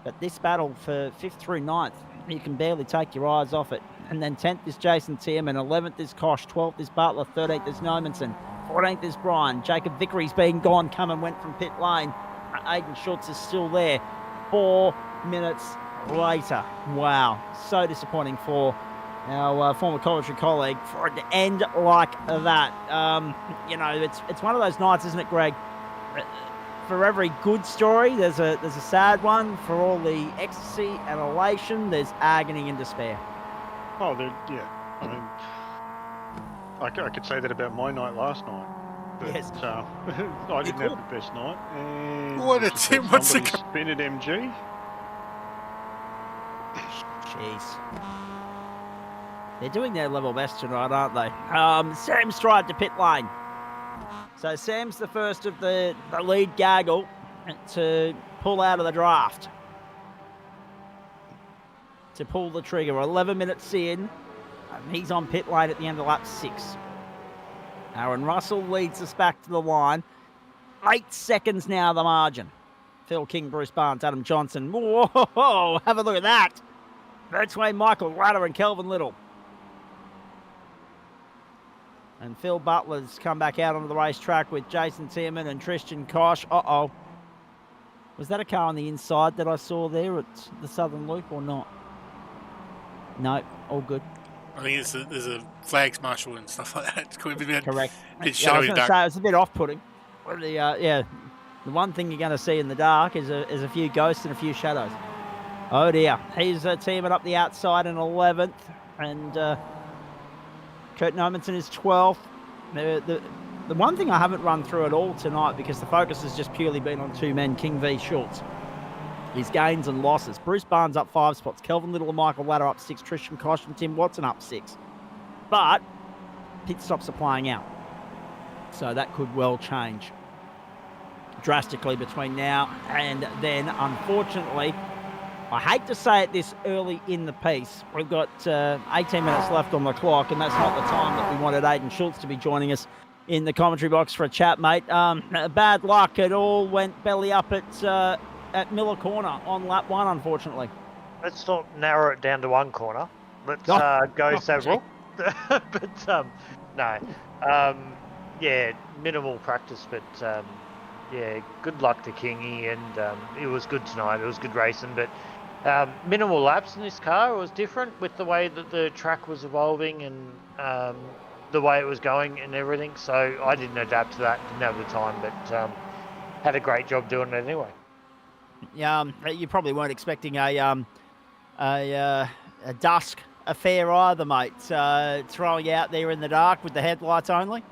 But this battle for 5th through 9th, you can barely take your eyes off it. And then 10th is Jason Tierman, 11th is Kosh, 12th is Butler, 13th is Nomanson, 14th is Brian. Jacob Vickery's been gone, come and went from pit lane. Aiden Schultz is still there 4 minutes later. Wow, so disappointing for our former commentary colleague for it to end like that. You know, it's one of those nights, isn't it, Greg? For every good story, there's a sad one. For all the ecstasy and elation, there's agony and despair. Oh, yeah. I mean, I could say that about my night last night. But, Yes. I didn't have the best night. And What a Tim Watson spin at MG. Jeez. They're doing their level best tonight, aren't they? Sam Stride to pit lane. So Sam's the first of the lead gaggle to pull out of the draft. To pull the trigger. 11 minutes in. And he's on pit lane at the end of lap 6. Aaron Russell leads us back to the line. 8 seconds now the margin. Phil King, Bruce Barnes, Adam Johnson. Whoa, have a look at that. Between Michael Ladder and Kelvin Little. And Phil Butler's come back out onto the racetrack with Jason Tierman and Tristan Kosh. Uh-oh. Was that a car on the inside that I saw there at the Southern Loop or not? No, all good. I think there's a flags marshal and stuff like that. It's quite a bit, Correct. bit Yeah, I shadowy was going to dark. say, it's a bit off-putting. The one thing you're going to see in the dark is a few ghosts and a few shadows. Oh dear. He's teaming up the outside in 11th. And Kurt Nomanson is 12th. The one thing I haven't run through at all tonight, because the focus has just purely been on 2 men, King v Schultz, his gains and losses. Bruce Barnes up 5 spots. Kelvin Little and Michael Ladder up 6. Tristan Kosh and Tim Watson up 6. But pit stops are playing out. So that could well change drastically between now and then. Unfortunately, I hate to say it this early in the piece, we've got 18 minutes left on the clock, and that's not the time that we wanted Aiden Schultz to be joining us in the commentary box for a chat, mate. Bad luck. It all went belly up at Miller Corner on lap 1, unfortunately. Let's not narrow it down to one corner. Let's go several. But no. Yeah, minimal practice, but yeah, good luck to Kingy, and it was good tonight. It was good racing, but minimal laps in this car. It was different with the way that the track was evolving and the way it was going and everything. So I didn't adapt to that, didn't have the time, but had a great job doing it anyway. Yeah, you probably weren't expecting a dusk affair either, mate. Throwing out there in the dark with the headlights only.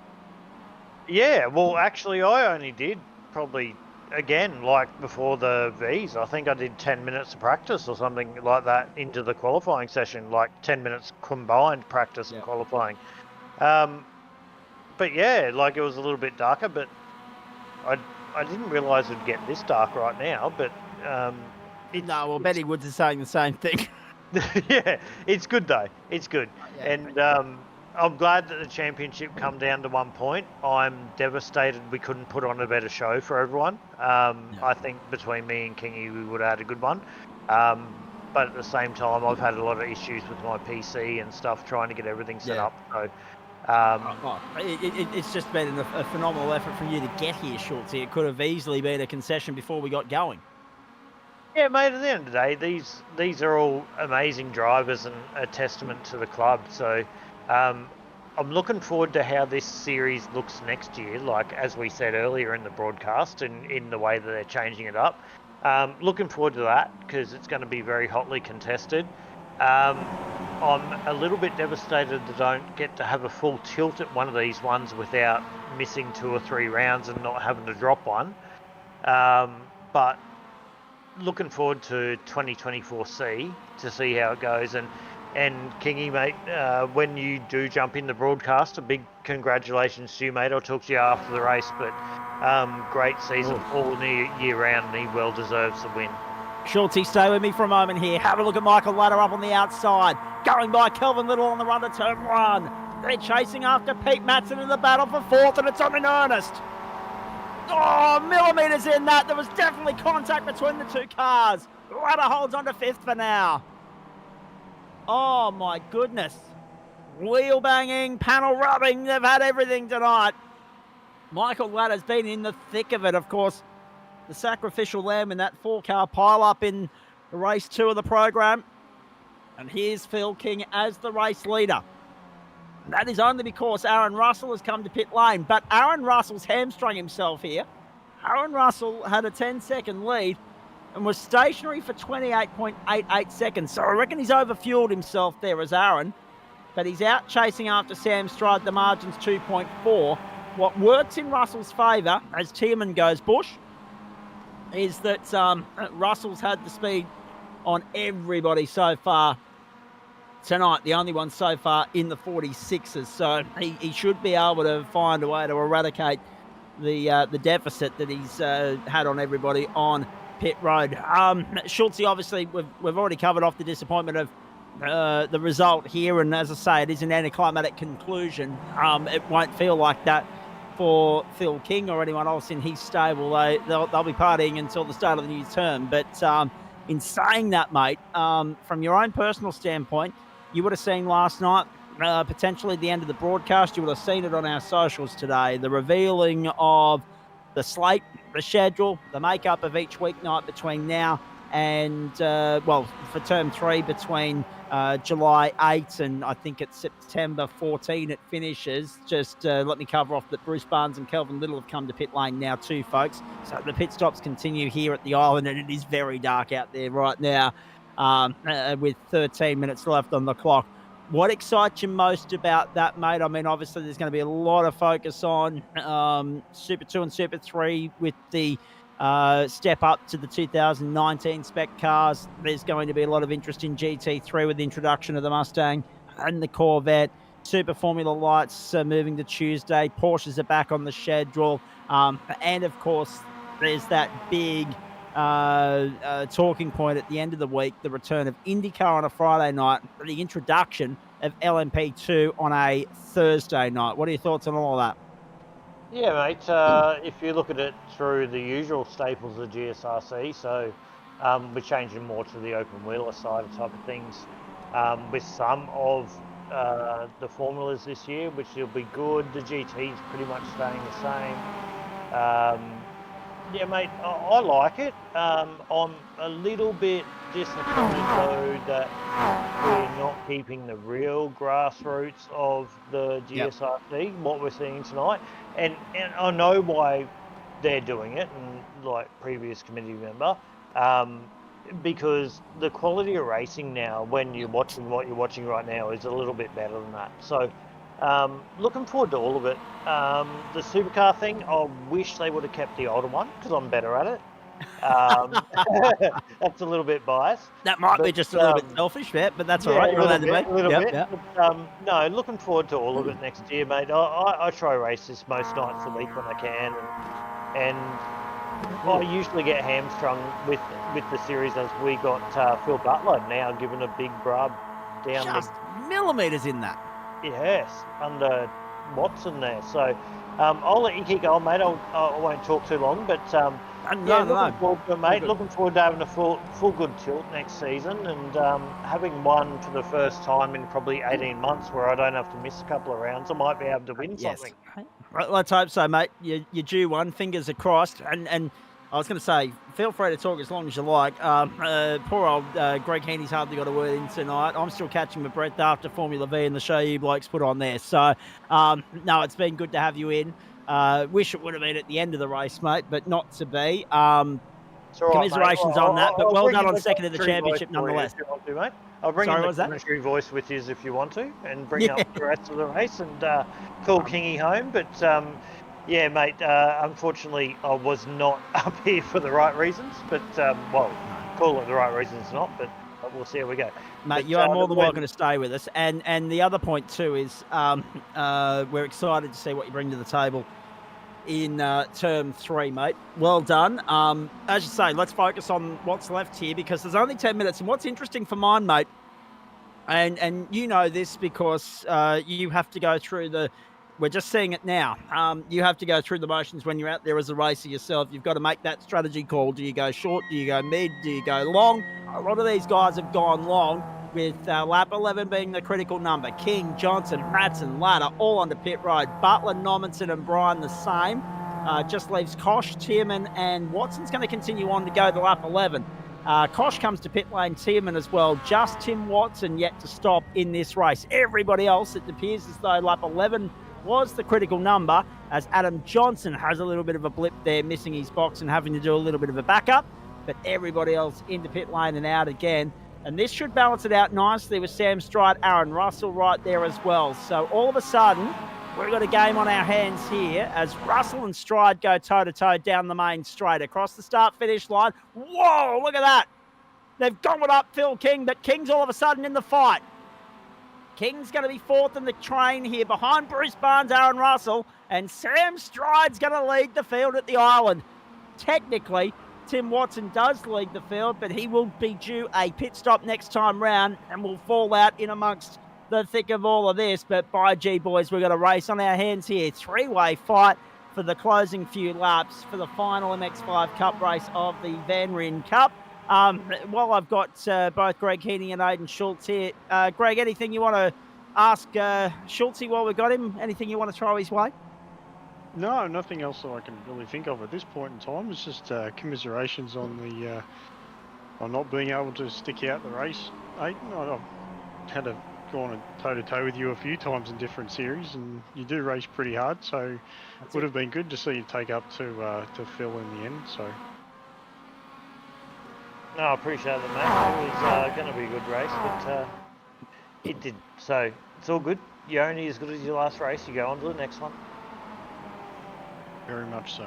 Yeah, well, actually, I only did probably, again, like before the Vs, I think I did 10 minutes of practice or something like that into the qualifying session, like 10 minutes combined practice and qualifying. But yeah, like it was a little bit darker, but I didn't realise it'd get this dark right now, but no, well, Benny Woods is saying the same thing. yeah, it's good though. It's good. Yeah, and I'm glad that the championship come down to 1 point. I'm devastated we couldn't put on a better show for everyone. I think between me and Kingy, we would have had a good one. But at the same time, I've had a lot of issues with my PC and stuff trying to get everything set up. So it's just been a phenomenal effort from you to get here, Schultz. It could have easily been a concession before we got going. Yeah, mate, at the end of the day, these are all amazing drivers and a testament to the club. So I'm looking forward to how this series looks next year, like as we said earlier in the broadcast and in the way that they're changing it up. Looking forward to that because it's going to be very hotly contested. I'm a little bit devastated that I don't get to have a full tilt at one of these ones without missing 2 or 3 rounds and not having to drop one. But looking forward to 2024C to see how it goes. And Kingy, mate, when you do jump in the broadcast, a big congratulations to you, mate. I'll talk to you after the race, but great season all year round, and he well deserves the win. Schultz, stay with me for a moment here. Have a look at Michael Ladder up on the outside, going by Kelvin Little on the run to turn 1. They're chasing after Pete Matson in the battle for 4th, and it's on in earnest. Oh, millimetres in that. There was definitely contact between the 2 cars. Ladder holds on to 5th for now. Oh, my goodness. Wheel banging, panel rubbing. They've had everything tonight. Michael Ladder's been in the thick of it, of course. The sacrificial lamb in that 4-car pile-up in race 2 of the program. And here's Phil King as the race leader. That is only because Aaron Russell has come to pit lane. But Aaron Russell's hamstrung himself here. Aaron Russell had a 10-second lead and was stationary for 28.88 seconds. So I reckon he's overfueled himself there as Aaron. But he's out chasing after Sam Stride. The margin's 2.4. What works in Russell's favour as Tierman goes bush is that Russell's had the speed on everybody so far tonight, the only one so far in the 46s. So he should be able to find a way to eradicate the deficit that he's had on everybody on pit road. Schultz, obviously, we've already covered off the disappointment of the result here. And as I say, it is an anticlimactic conclusion. It won't feel like that for Phil King or anyone else in his stable. They'll be partying until the start of the new term. But in saying that, mate, from your own personal standpoint, you would have seen last night, potentially at the end of the broadcast, you would have seen it on our socials today, the revealing of the slate, the schedule, the makeup of each weeknight between now and, for term 3 between July 8 and I think it's September 14 it finishes. Just let me cover off that Bruce Barnes and Kelvin Little have come to pit lane now too, folks. So the pit stops continue here at the island, and it is very dark out there right now. With 13 minutes left on the clock. What excites you most about that, mate? I mean, obviously there's going to be a lot of focus on Super 2 and Super 3 with the step up to the 2019 spec cars. There's going to be a lot of interest in GT3 with the introduction of the Mustang and the Corvette. Super Formula Lights moving to Tuesday. Porsches are back on the schedule. And, of course, there's that big talking point at the end of the week, the return of IndyCar on a Friday night, the introduction of LMP2 on a Thursday night. What are your thoughts on all of that? Yeah, mate, if you look at it through the usual staples of GSRC, so we're changing more to the open wheeler side type of things with some of the formulas this year, which will be good. The GT's pretty much staying the same. Yeah, mate, I like it. I'm a little bit disappointed, though, that we're not keeping the real grassroots of the GSRC, what we're seeing tonight. And I know why they're doing it, and like previous committee member, because the quality of racing now, when you're watching what you're watching right now, is a little bit better than that. So, looking forward to all of it. The supercar thing, I wish they would have kept the older one because I'm better at it. That's a little bit biased. That might be just a little bit selfish, but that's all right. You're allowed to be. A little bit. But, no, looking forward to all of it next year, mate. I try race this most nights a week when I can, and I usually get hamstrung with the series as we got Phil Butler now given a big brub down just millimetres in that. Yes, under Watson there. So I'll let you keep going, mate. I won't talk too long, but looking forward to it, mate. Looking forward to having a full good tilt next season and having won for the first time in probably 18 months where I don't have to miss a couple of rounds. I might be able to win something. Right, let's hope so, mate. You're due one. Fingers are crossed. And I was going to say, feel free to talk as long as you like. Poor old Greg Heaney's hardly got a word in tonight. I'm still catching my breath after Formula V and the show you blokes put on there. So, no, it's been good to have you in. Wish it would have been at the end of the race, mate, but not to be. Commiserations on that, but well done on second in the championship nonetheless. I'll bring in the commentary voice with you if you want to, and bring up the rest of the race and call Kingy home. But yeah, mate, unfortunately, I was not up here for the right reasons. But call it the right reasons not. But we'll see how we go. Mate, you are more than welcome to stay with us. And the other point too is we're excited to see what you bring to the table in term 3, mate. Well done. As you say, let's focus on what's left here because there's only 10 minutes. And what's interesting for mine, mate, and you know this because you have to go through we're just seeing it now. You have to go through the motions when you're out there as a racer yourself. You've got to make that strategy call. Do you go short? Do you go mid? Do you go long? A lot of these guys have gone long with lap 11 being the critical number. King, Johnson, Matson, Ladder, all onto pit road. Butler, Nominson and Bryan the same. Just leaves Kosh, Tierman and Watson's going to continue on to go to lap 11. Kosh comes to pit lane, Tierman as well. Just Tim Watson yet to stop in this race. Everybody else, it appears as though lap 11 was the critical number as Adam Johnson has a little bit of a blip there, missing his box and having to do a little bit of a backup. But everybody else into pit lane and out again. And this should balance it out nicely with Sam Stride, Aaron Russell right there as well. So all of a sudden, we've got a game on our hands here as Russell and Stride go toe-to-toe down the main straight across the start-finish line. Whoa, look at that. They've gobbled up Phil King, but King's all of a sudden in the fight. King's going to be fourth in the train here behind Bruce Barnes, Aaron Russell, and Sam Stride's going to lead the field at the island. Technically, Tim Watson does lead the field, but he will be due a pit stop next time round and will fall out in amongst the thick of all of this. But by gee, boys, we've got a race on our hands here. Three-way fight for the closing few laps for the final MX5 Cup race of the Van Ryn Cup. While I've got both Greg Heaney and Aidan Schultz here, Greg, anything you want to ask Schultze while we've got him? Anything you want to throw his way? No, nothing else that I can really think of at this point in time. It's just commiserations on the on not being able to stick out the race. Aidan, I've had to go on toe-to-toe with you a few times in different series, and you do race pretty hard, so it would have been good to see you take up to Phil in the end. So. No, I appreciate it, mate. It was going to be a good race, but it did. So it's all good. You're only as good as your last race. You go on to the next one. Very much so.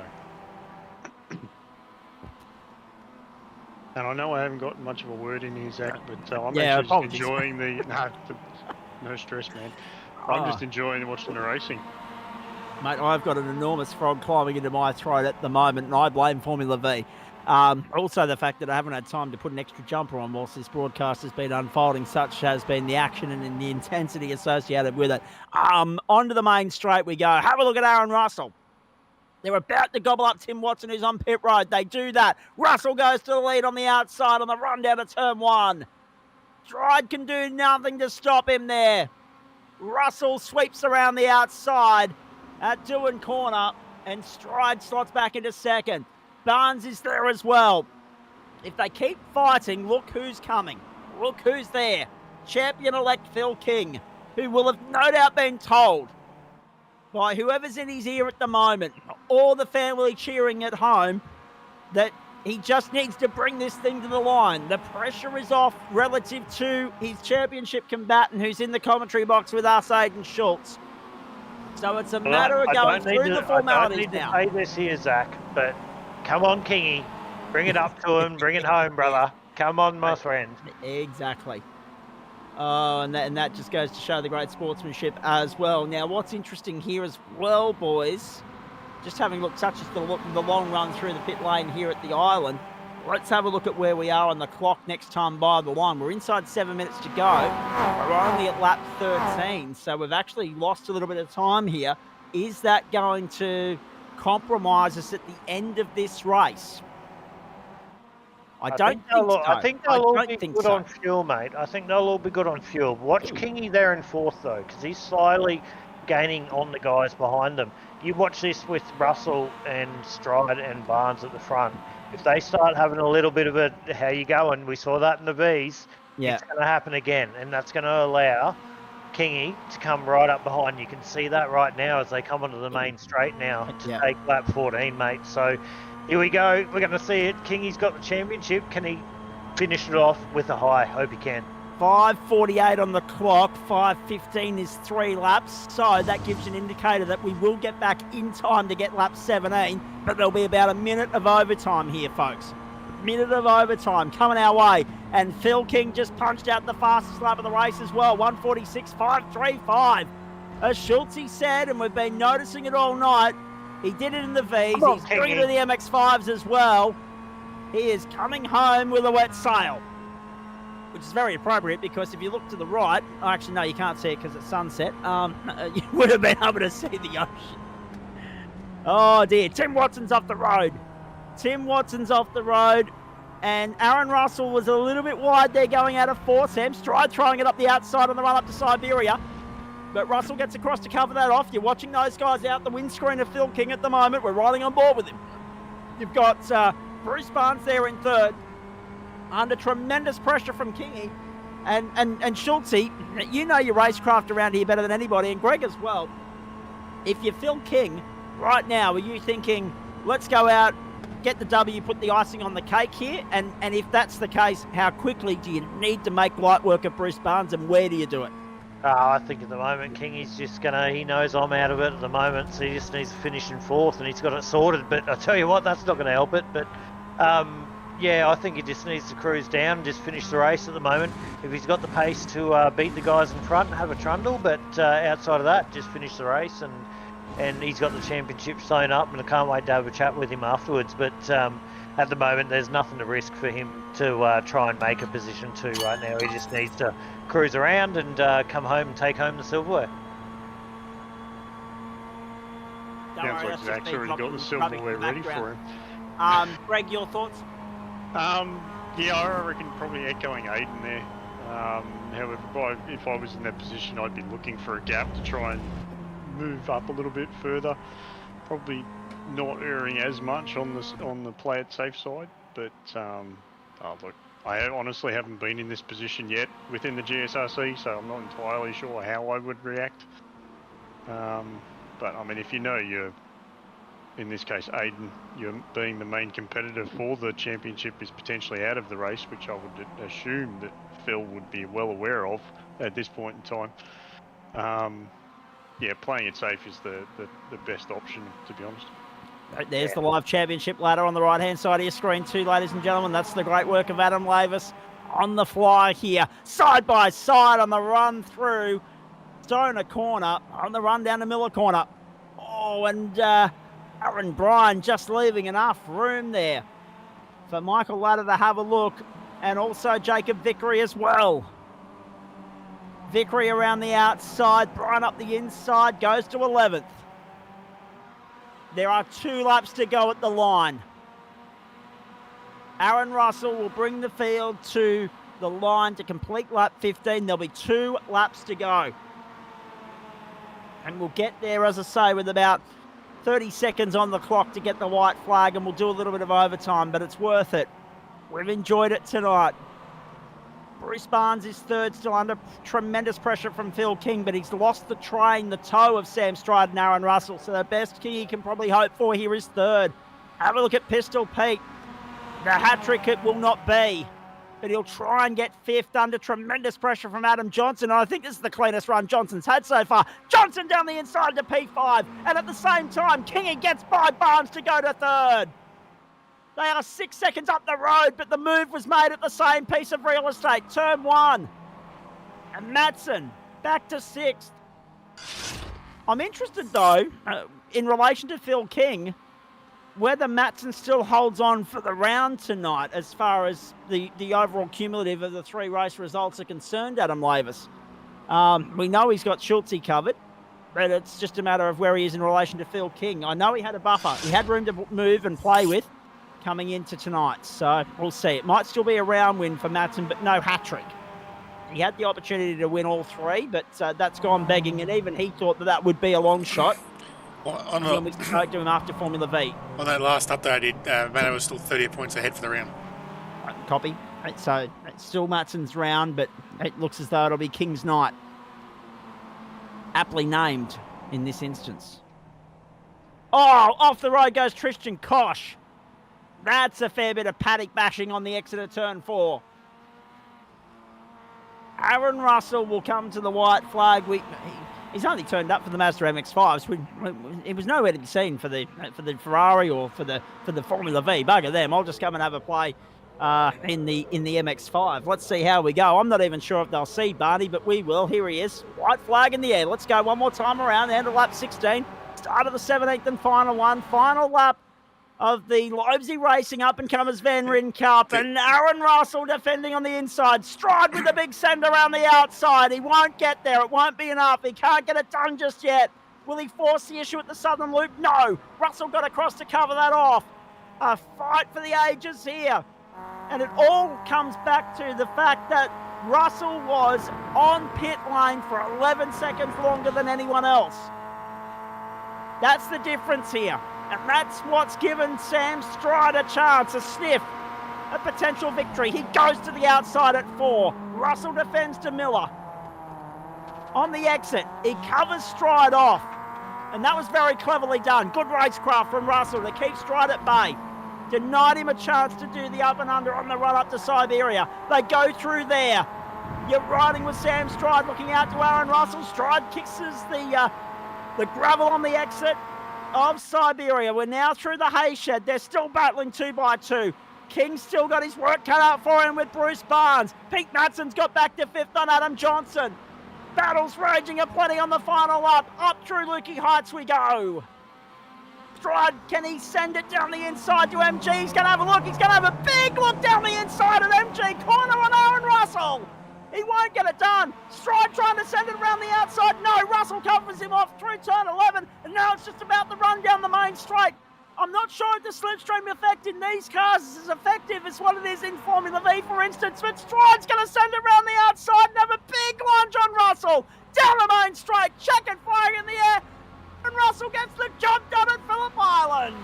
And I know I haven't got much of a word in here, Zach, but I'm actually just enjoying the... No stress, man. I'm just enjoying watching the racing. Mate, I've got an enormous frog climbing into my throat at the moment, and I blame Formula V. Also, the fact that I haven't had time to put an extra jumper on whilst this broadcast has been unfolding, such has been the action and the intensity associated with it. Onto the main straight we go. Have a look at Aaron Russell. They're about to gobble up Tim Watson, who's on pit road. They do that. Russell goes to the lead on the outside on the run down to turn 1. Stride can do nothing to stop him there. Russell sweeps around the outside at Doohan corner, and Stride slots back into second. Barnes is there as well. If they keep fighting, look who's coming. Look who's there. Champion-elect Phil King, who will have no doubt been told by whoever's in his ear at the moment, or the family cheering at home, that He just needs to bring this thing to the line. The pressure is off relative to his championship combatant who's in the commentary box with us, Aidan Schultz. So it's a matter of going through the formalities now. I don't need to say this here, Zach, but come on, Kingy. Bring it up to him. Bring it home, brother. Come on, my friend. Exactly. Oh, and that just goes to show the great sportsmanship as well. Now, what's interesting here as well, boys, just having a look, such as the long run through the pit lane here at the island, let's have a look at where we are on the clock next time by the line. We're inside 7 minutes to go. We're only at lap 13, so we've actually lost a little bit of time here. Is that going to compromise us at the end of this race? I don't think so. I think they'll all be good on fuel, mate. I think they'll all be good on fuel. Watch Kingy there in fourth, though, because he's slowly gaining on the guys behind them. You watch this with Russell and Stride and Barnes at the front. If they start having a little bit of a how you going, we saw that in the V's, it's going to happen again, and that's going to allow Kingy to come right up behind. You can see that right now as they come onto the main straight now to take lap 14, mate. So here we go. We're going to see it. Kingy's got the championship. Can he finish it off with a high? Hope he can. 5:48 on the clock. 5:15 is 3 laps. So that gives an indicator that we will get back in time to get lap 17. But there'll be about a minute of overtime here, folks. Minute of overtime coming our way. And Phil King just punched out the fastest lap of the race as well. 1:46.535. As Schultz said, and we've been noticing it all night, he did it in the V's. He's doing it in the MX-5s as well. He is coming home with a wet sail, which is very appropriate because if you look to the right, actually, no, you can't see it because it's sunset. You would have been able to see the ocean. Oh, dear. Tim Watson's off the road. And Aaron Russell was a little bit wide there going out of 4. Sam Stride throwing it up the outside on the run up to Siberia. But Russell gets across to cover that off. You're watching those guys out the windscreen of Phil King at the moment. We're riding on board with him. You've got Bruce Barnes there in third, under tremendous pressure from Kingy. And Schultz, you know your racecraft around here better than anybody, and Greg as well. If you're Phil King, right now, are you thinking, let's go out, get the W, put the icing on the cake here? And if that's the case, how quickly do you need to make light work of Bruce Barnes, and where do you do it? I think at the moment, Kingy's just he knows I'm out of it at the moment, so he just needs to finish in fourth, and he's got it sorted. But I tell you what, that's not going to help it. But yeah, I think he just needs to cruise down and just finish the race at the moment. If he's got the pace to beat the guys in front, have a trundle. But outside of that, just finish the race, and he's got the championship sewn up, and I can't wait to have a chat with him afterwards. But at the moment, there's nothing to risk for him to try and make a position 2 right now. He just needs to cruise around and come home and take home the silverware. Sounds like Zach's already got the silverware ready for him. Greg, your thoughts? Yeah, I reckon probably echoing Aiden there. However, if I was in that position, I'd be looking for a gap to try and move up a little bit further. Probably not erring as much on the play it safe side, but look, I honestly haven't been in this position yet within the GSRC, so I'm not entirely sure how I would react. But I mean, if you know you're, in this case, Aiden, you're being the main competitor for the championship is potentially out of the race, which I would assume that Phil would be well aware of at this point in time. Yeah, playing it safe is the best option, to be honest. There's the live championship ladder on the right-hand side of your screen too, ladies and gentlemen. That's the great work of Adam Lavis on the fly here. Side by side on the run through Stoner Corner, on the run down to Miller Corner. Oh, and Aaron Bryan just leaving enough room there for Michael Ladder to have a look, and also Jacob Vickery as well. Vickery around the outside, Bryan up the inside, goes to 11th. There are 2 laps to go at the line. Aaron Russell will bring the field to the line to complete lap 15. There'll be 2 laps to go. And we'll get there, as I say, with about 30 seconds on the clock to get the white flag, and we'll do a little bit of overtime, but it's worth it. We've enjoyed it tonight. Bruce Barnes is third, still under tremendous pressure from Phil King, but he's lost the train, the toe of Sam Stride and Aaron Russell, so the best King he can probably hope for here is third. Have a look at Pistol Pete. The hat-trick it will not be. But he'll try and get fifth under tremendous pressure from Adam Johnson. And I think this is the cleanest run Johnson's had so far. Johnson down the inside to P5. And at the same time, Kingy gets by Barnes to go to third. They are 6 seconds up the road, but the move was made at the same piece of real estate. Turn 1. And Matson back to 6th. I'm interested, though, in relation to Phil King, whether Matson still holds on for the round tonight as far as the overall cumulative of the 3 race results are concerned, Adam Lavis. We know he's got Schultze covered, but it's just a matter of where he is in relation to Phil King. I know he had a buffer. He had room to move and play with coming into tonight, so we'll see. It might still be a round win for Matson, but no hat-trick. He had the opportunity to win all 3, but that's gone begging, and even he thought that would be a long shot. When we spoke to him after Formula V. On that last update, Matto was still 30 points ahead for the round. Copy. So it's still Matson's round, but it looks as though it'll be King's night. Aptly named in this instance. Oh, off the road goes Tristan Koch. That's a fair bit of paddock bashing on the exit of turn 4. Aaron Russell will come to the white flag. He's only turned up for the Mazda MX-5, so it was nowhere to be seen for the Ferrari or for the Formula V. Bugger them. I'll just come and have a play in the MX-5. Let's see how we go. I'm not even sure if they'll see Barney, but we will. Here he is. White flag in the air. Let's go one more time around. End of lap 16. Start of the 17th and final one. Final lap of the Lobezy Racing up-and-comers Van Ryn Cup, and Aaron Russell defending on the inside. Stride with a big send around the outside. He won't get there. It won't be enough. He can't get it done just yet. Will he force the issue at the Southern Loop? No. Russell got across to cover that off. A fight for the ages here. And it all comes back to the fact that Russell was on pit lane for 11 seconds longer than anyone else. That's the difference here. And that's what's given Sam Stride a chance, a sniff, a potential victory. He goes to the outside at 4. Russell defends to Miller. On the exit, he covers Stride off. And that was very cleverly done. Good racecraft from Russell to keep Stride at bay. Denied him a chance to do the up and under on the run up to Siberia. They go through there. You're riding with Sam Stride looking out to Aaron Russell. Stride kisses the gravel on the exit of Siberia. We're now through the hay shed. They're still battling 2 by 2. King's still got his work cut out for him with Bruce Barnes. Pete Matson's got back to 5th on Adam Johnson. Battles raging aplenty on the final lap. Up through Lukey Heights we go. Stride, can he send it down the inside to MG? He's going to have a look. He's going to have a big look down the inside at MG. Corner on Aaron Russell. He won't get it done. Stride trying to send it around the outside. No, Russell covers him off through turn 11. And now it's just about the run down the main straight. I'm not sure if the slipstream effect in these cars is as effective as what it is in Formula V, for instance. But Stride's going to send it around the outside and have a big lunge on Russell. Down the main straight. Checkered flag in the air. And Russell gets the job done at Phillip Island.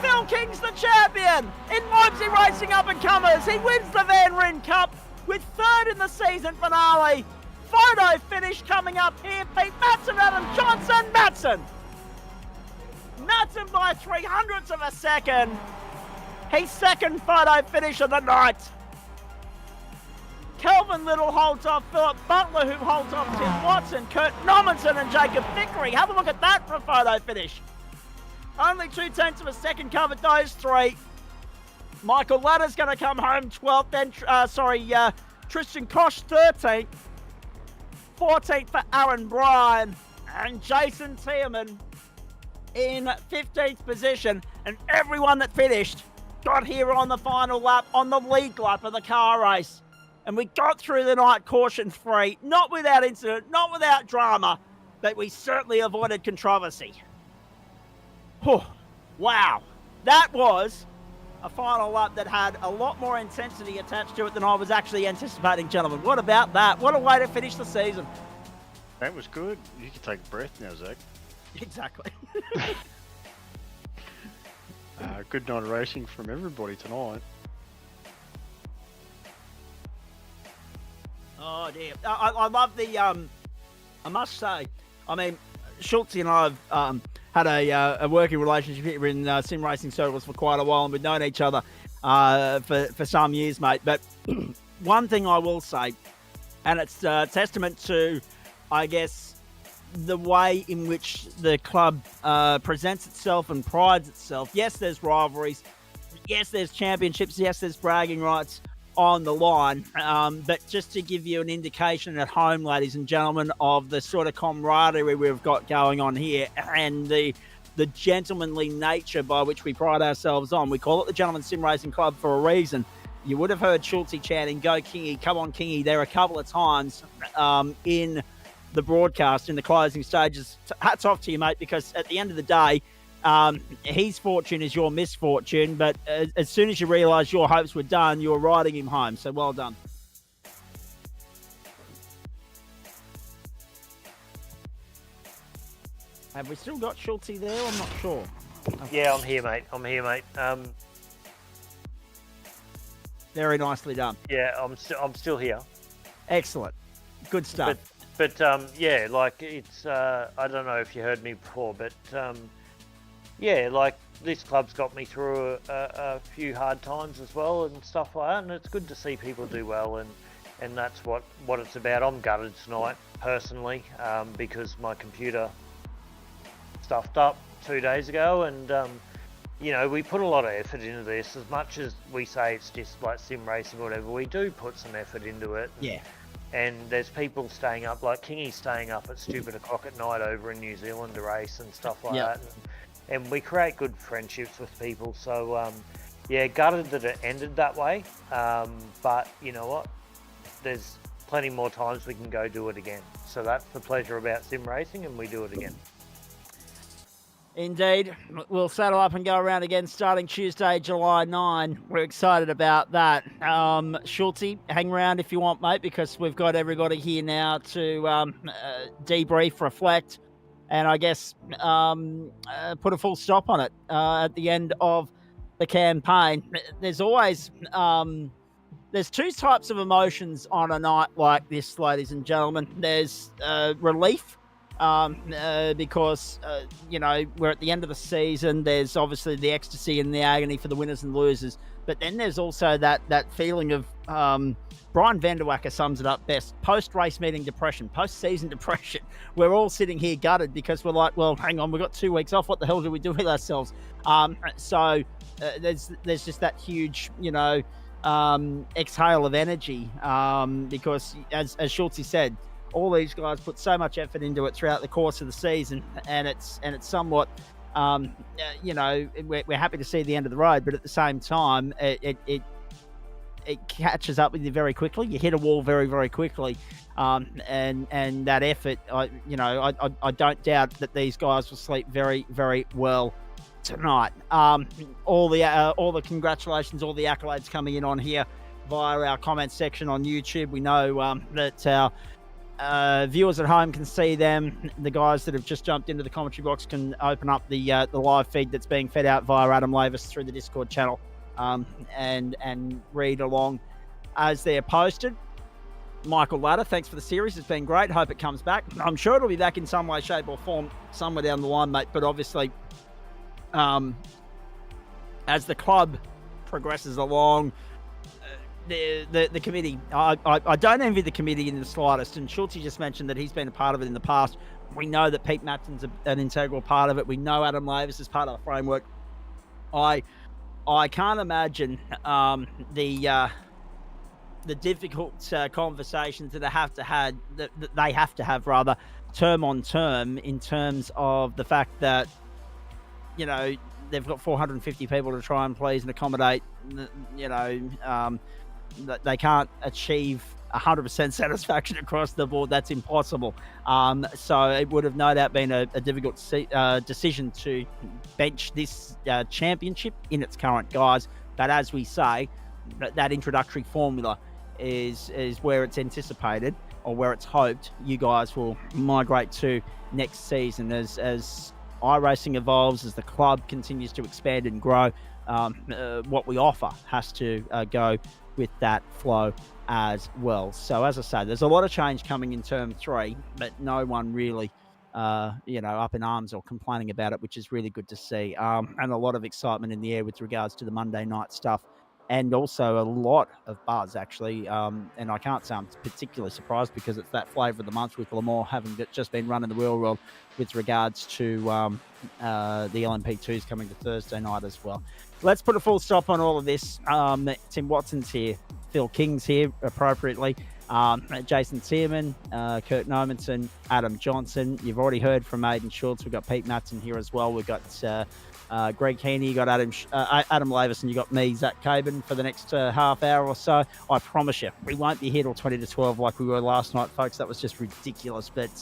Phil King's the champion in Lobezy Racing up-and-comers. He wins the Van Ryn Cup with 3rd in the season finale. Photo finish coming up here. Pete Matson, Adam Johnson. Matson by 300ths of a second. His 2nd photo finish of the night. Kelvin Little holds off Philip Butler, who holds off Tim Watson, Kurt Nommensen and Jacob Vickery. Have a look at that for a photo finish. Only 0.2 of a second covered those 3. Michael Ladder's going to come home 12th, then, Tristan Koch 13th. 14th for Aaron Bryan. And Jason Tierman in 15th position. And everyone that finished got here on the final lap, on the lead lap of the car race. And we got through the night caution-free, not without incident, not without drama, but we certainly avoided controversy. Whew. Wow. That was a final lap that had a lot more intensity attached to it than I was actually anticipating, gentlemen. What about that? What a way to finish the season. That was good. You can take a breath now, Zach. Exactly. Good night of racing from everybody tonight. Oh, dear. I love the, I must say, I mean, Schultze and I have had a working relationship here in sim racing circles for quite a while, and we've known each other for some years, mate. But one thing I will say, and it's a testament to, I guess, the way in which the club presents itself and prides itself. Yes, there's rivalries. Yes, there's championships. Yes, there's bragging rights on the line. But just to give you an indication at home, ladies and gentlemen, of the sort of camaraderie we've got going on here and the gentlemanly nature by which we pride ourselves on. We call it the Gentleman Sim Racing Club for a reason. You would have heard Schultzy chanting, "Go Kingy, come on Kingy," there a couple of times in the broadcast in the closing stages. Hats off to you, mate, because at the end of the day, his fortune is your misfortune, but as soon as you realise your hopes were done, you were riding him home, so well done. Have we still got Schultzy there? I'm not sure. Yeah, I'm here, mate. Very nicely done. Yeah, I'm still here. Excellent. Good stuff. But yeah, like it's I don't know if you heard me before, but yeah, like this club's got me through a few hard times as well and stuff like that, and it's good to see people do well, and that's what it's about. I'm gutted tonight personally because my computer stuffed up 2 days ago, and you know, we put a lot of effort into this. As much as we say it's just like sim racing or whatever, we do put some effort into it. Yeah. And there's people staying up, like Kingy's staying up at stupid o'clock at night over in New Zealand to race and stuff like that. And we create good friendships with people. So, yeah, gutted that it ended that way. But you know what? There's plenty more times we can go do it again. So that's the pleasure about sim racing, and we do it again. Indeed. We'll saddle up and go around again starting Tuesday, July 9. We're excited about that. Schultzy, hang around if you want, mate, because we've got everybody here now to debrief, reflect, and I guess put a full stop on it at the end of the campaign. There's always... there's two types of emotions on a night like this, ladies and gentlemen. There's relief, because you know, we're at the end of the season. There's obviously the ecstasy and the agony for the winners and losers, but then there's also that feeling of Brian Vanderwacker sums it up best: post-race meeting depression, post-season depression. We're all sitting here gutted because we're like, well, hang on, we've got 2 weeks off. What the hell do we do with ourselves? So there's just that huge, you know, exhale of energy, because as Schultzy said, all these guys put so much effort into it throughout the course of the season, and it's somewhat, you know, we're happy to see the end of the road, but at the same time, it catches up with you very quickly. You hit a wall very, very quickly, and that effort, I don't doubt that these guys will sleep very, very well tonight. All the congratulations, all the accolades coming in on here via our comment section on YouTube. We know that our viewers at home can see them. The guys that have just jumped into the commentary box can open up the live feed that's being fed out via Adam Lavis through the Discord channel, and read along as they're posted. Michael Ladder, thanks for the series. It's been great. Hope it comes back. I'm sure it'll be back in some way, shape, or form somewhere down the line, mate. But obviously, as the club progresses along, the committee, I don't envy the committee in the slightest. And Schultzy just mentioned that he's been a part of it in the past. We know that Pete Matton's an integral part of it. We know Adam Lavis is part of the framework. I can't imagine the difficult conversations that they have to have rather term on term, in terms of the fact that, you know, they've got 450 people to try and please and accommodate. You know, they can't achieve 100% satisfaction across the board. That's impossible. So it would have no doubt been a difficult decision to bench this championship in its current guise. But as we say, that introductory formula is where it's anticipated, or where it's hoped you guys will migrate to next season as iRacing evolves, as the club continues to expand and grow. What we offer has to go with that flow as well. So as I say, there's a lot of change coming in term 3, but no one really up in arms or complaining about it, which is really good to see, and a lot of excitement in the air with regards to the Monday night stuff and also a lot of buzz, actually. And I can't say I'm particularly surprised because it's that flavour of the month with Lamore having just been running the real world with regards to the LMP2s coming to Thursday night as well. Let's put a full stop on all of this. Tim Watson's here. Phil King's here, appropriately. Jason Tierman, Kurt Nomenson, Adam Johnson. You've already heard from Aidan Schultz. We've got Pete Matson here as well. We've got Greg Heaney, you got Adam Lavis, and you got me, Zach Caban, for the next half hour or so. I promise you, we won't be here till 20 to 12 like we were last night, folks. That was just ridiculous. But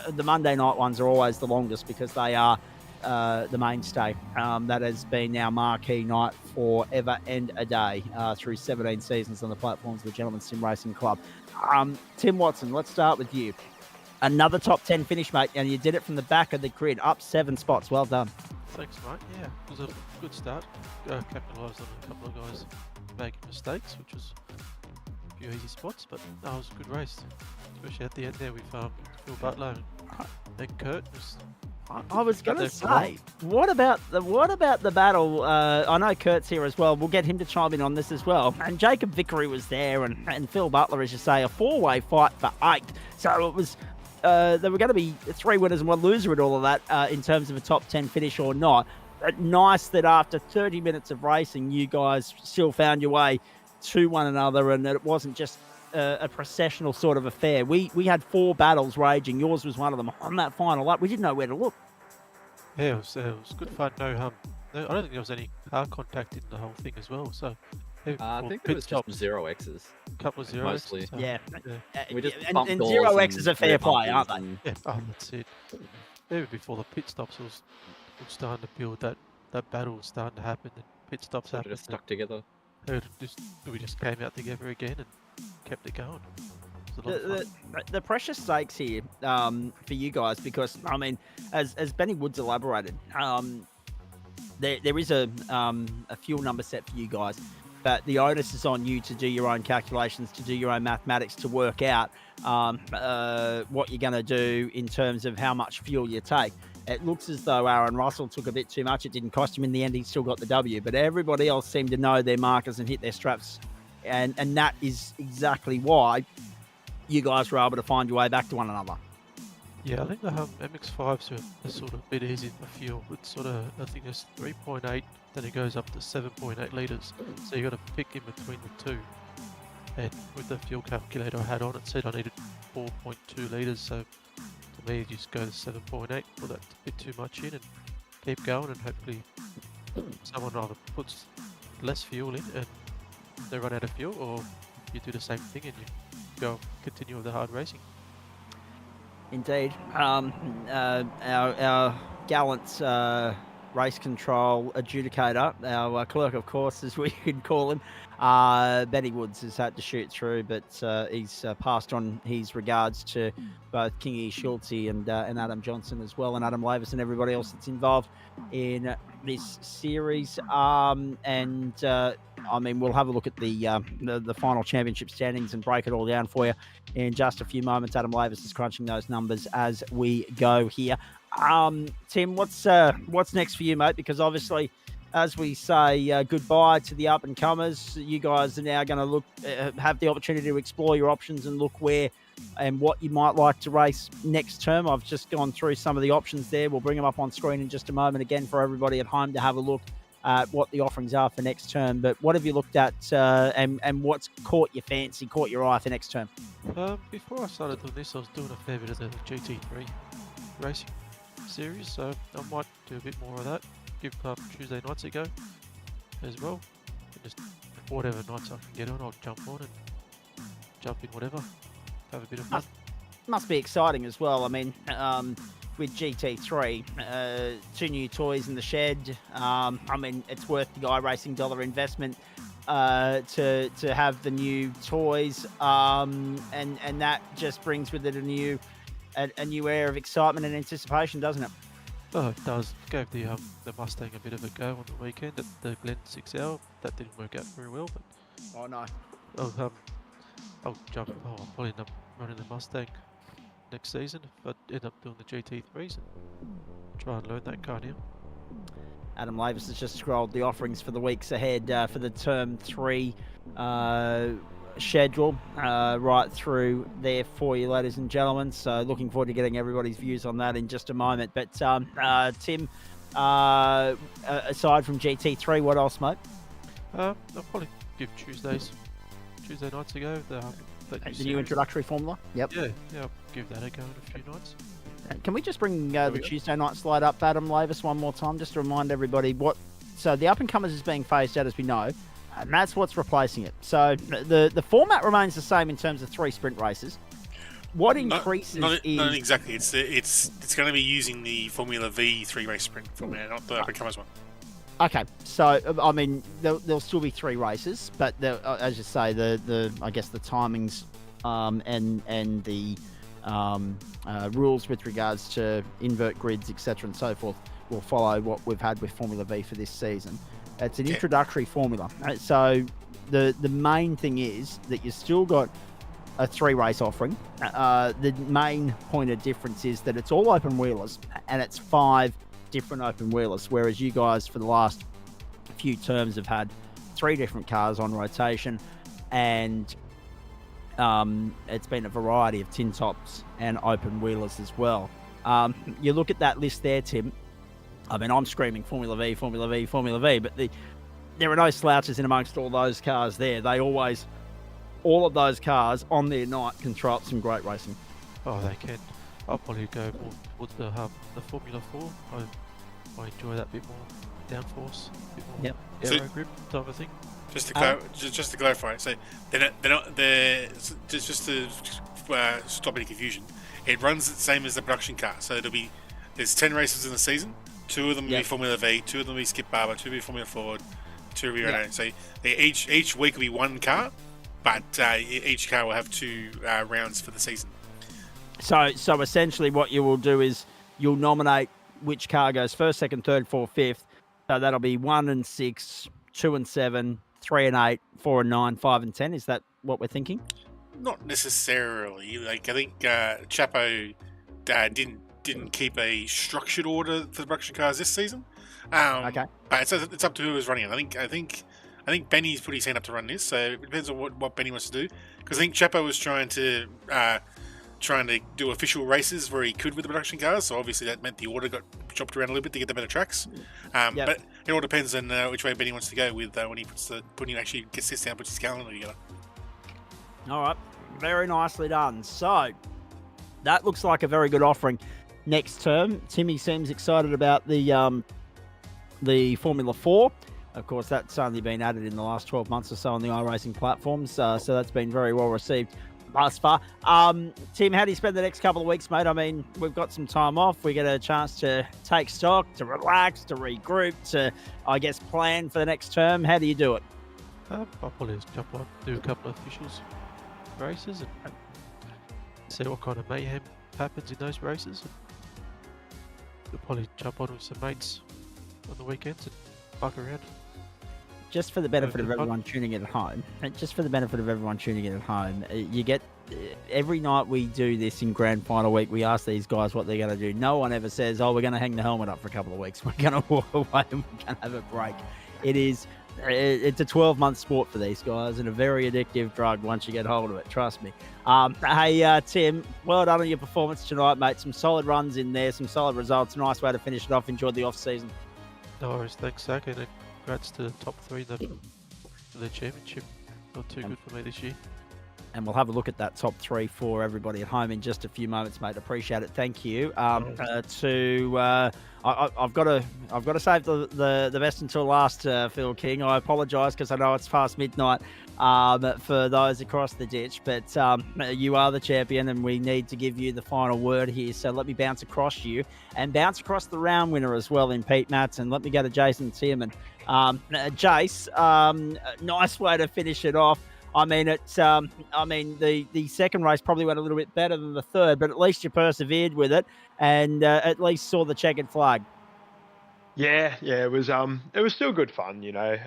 the Monday night ones are always the longest because they are the mainstay. That has been our marquee night forever and a day through 17 seasons on the platforms of the Gentlemen's Sim Racing Club. Tim Watson, let's start with you. Another top 10 finish, mate, and you did it from the back of the grid, up 7 spots. Well done. Thanks, mate. Yeah, it was a good start. Capitalised on a couple of guys making mistakes, which was a few easy spots, but that was a good race, especially at the end there with Phil Butler and Kurt. I was going to say, what about the battle? I know Kurt's here as well. We'll get him to chime in on this as well. And Jacob Vickery was there, and Phil Butler, as you say, a 4-way fight for 8th. So it was. There were going to be 3 winners and 1 loser at all of that in terms of a top 10 finish or not. But nice that after 30 minutes of racing, you guys still found your way to one another and that it wasn't just a processional sort of affair. We had 4 battles raging. Yours was one of them. On that final lap, we didn't know where to look. Yeah, it was good fun. I don't think there was any car contact in the whole thing as well. So I think it was just 0Xs. A couple of 0Xs. Mostly. So, Yeah. We just and bumped doors 0X is a fair bumped play, aren't they? and- yeah, that's it. Maybe before the pit stops, it was starting to build that battle was starting to happen. And pit stops Sort of happened. just stuck together. We just came out together again and kept it going. It was a lot of fun. The precious stakes here for you guys, because I mean, as Benny Woods elaborated, there is a fuel number set for you guys, but the onus is on you to do your own calculations, to do your own mathematics, to work out what you're going to do in terms of how much fuel you take. It looks as though Aaron Russell took a bit too much. It didn't cost him in the end. He still got the W, but everybody else seemed to know their markers and hit their straps, and that is exactly why you guys were able to find your way back to one another. Yeah, I think the MX-5s are sort of a bit easy for fuel. It's sort of, I think it's 3.8, then it goes up to 7.8 litres. So you got to pick in between the two. And with the fuel calculator I had on, it said I needed 4.2 litres. So to me, you just go to 7.8, put that a bit too much in and keep going. And hopefully someone either puts less fuel in and they run out of fuel, or you do the same thing and you go continue with the hard racing. Indeed. Our gallant race control adjudicator, our clerk of course, as we could call him, Benny Woods, has had to shoot through, but he's passed on his regards to both Kingy Schultze and Adam Johnson as well, and Adam Lavis and everybody else that's involved in this series. I mean, we'll have a look at the final championship standings and break it all down for you in just a few moments. Adam Lavis is crunching those numbers as we go here. Tim, what's next for you, mate? Because obviously, as we say goodbye to the up-and-comers, you guys are now going to look have the opportunity to explore your options and look where and what you might like to race next term. I've just gone through some of the options there. We'll bring them up on screen in just a moment again for everybody at home to have a look at what the offerings are for next term. But what have you looked at and what's caught your fancy, caught your eye for next term? Before I started doing this, I was doing a fair bit of the GT3 racing series, so I might do a bit more of that. Give Tuesday nights a go as well. And just whatever nights I can get on, I'll jump on and jump in whatever. Have a bit of fun. Must be exciting as well. I mean, with GT3, 2 new toys in the shed. I mean, it's worth the iRacing dollar investment to have the new toys, and that just brings with it a new air of excitement and anticipation, doesn't it? Oh, it does. Gave the Mustang a bit of a go on the weekend at the Glen 6L. That didn't work out very well, but oh no, I'll probably end up running the Mustang next season if I end up doing the GT3s and try and learn that car now. Adam Lavis has just scrolled the offerings for the weeks ahead for the Term 3 schedule right through there for you, ladies and gentlemen. So looking forward to getting everybody's views on that in just a moment. But Tim, aside from GT3, what else, mate? I'll probably give Tuesday nights a go. The new introductory formula? Yep. Yeah, I'll give that a go in a few nights. Can we just bring the Tuesday night slide up, Adam Lavis, one more time, just to remind everybody what... So the up-and-comers is being phased out, as we know, and that's what's replacing it. So the format remains the same in terms of 3 sprint races. What increases not is... exactly. It's going to be using the Formula V 3-race sprint format, not the up-and-comers one. Okay, so I mean there'll still be 3 races, but as you say, the I guess the timings and the rules with regards to invert grids, etc., and so forth will follow what we've had with Formula V for this season. It's an introductory formula, so the main thing is that you've still got a 3-race offering. The main point of difference is that it's all open wheelers and it's 5 different open wheelers, whereas you guys for the last few terms have had 3 different cars on rotation, and it's been a variety of tin tops and open wheelers as well. You look at that list there, Tim. I mean, I'm screaming Formula V, Formula V, Formula V, but there are no slouches in amongst all those cars there. All of those cars on their night can throw up some great racing. Oh, they can. I'll probably go more towards the Formula 4. I enjoy that bit more downforce, a bit more aero grip type of thing. Just to clarify, so they're just to stop any confusion. It runs the same as the production car, so there's 10 races in the season. 2 of them will be Formula V, 2 of them will be Skip Barber, 2 will be Formula Ford, 2 will be Renault. So each week will be 1 car, but each car will have 2 rounds for the season. So essentially what you will do is you'll nominate which car goes first, second, third, fourth, fifth. So that'll be 1 and 6, 2 and 7, 3 and 8, 4 and 9, 5 and 10. Is that what we're thinking? Not necessarily. Like I think Chapo didn't keep a structured order for the production cars this season. Okay. But it's up to who is running it. I think Benny's put his hand up to run this, so it depends on what Benny wants to do. Because I think Chapo was trying to do official races where he could with the production cars, so obviously that meant the order got chopped around a little bit to get the better tracks. But it all depends on which way Benny wants to go with when he actually sits down and puts his calendar together. All right, very nicely done. So that looks like a very good offering next term. Timmy seems excited about the Formula 4. Of course, that's only been added in the last 12 months or so on the iRacing platforms, so that's been very well received thus far. Tim, how do you spend the next couple of weeks, mate? I mean, we've got some time off. We get a chance to take stock, to relax, to regroup, to, I guess, plan for the next term. How do you do it? I'll probably just jump on, do a couple of officials races and see what kind of mayhem happens in those races. We'll probably jump on with some mates on the weekends and fuck around. Just for the benefit of everyone tuning in at home, you get every night we do this in grand final week, we ask these guys what they're going to do. No one ever says, we're going to hang the helmet up for a couple of weeks. We're going to walk away and we're going to have a break. It's a 12-month sport for these guys and a very addictive drug once you get hold of it. Trust me. Hey, Tim, well done on your performance tonight, mate. Some solid runs in there, some solid results. Nice way to finish it off. Enjoyed the off-season. No worries. Thanks, Zach. And congrats to the top 3 for the championship. Not too good for me this year. And we'll have a look at that top 3 for everybody at home in just a few moments, mate. Appreciate it. Thank you. I've got to save the best until last, Phil King. I apologise because I know it's past midnight for those across the ditch, but you are the champion and we need to give you the final word here. So let me bounce across you and bounce across the round winner as well in Pete Matz, and let me go to Jason Tierman. Jace, nice way to finish it off. I mean, the second race probably went a little bit better than the third, but at least you persevered with it and at least saw the checkered flag. Yeah, it was still good fun, you know.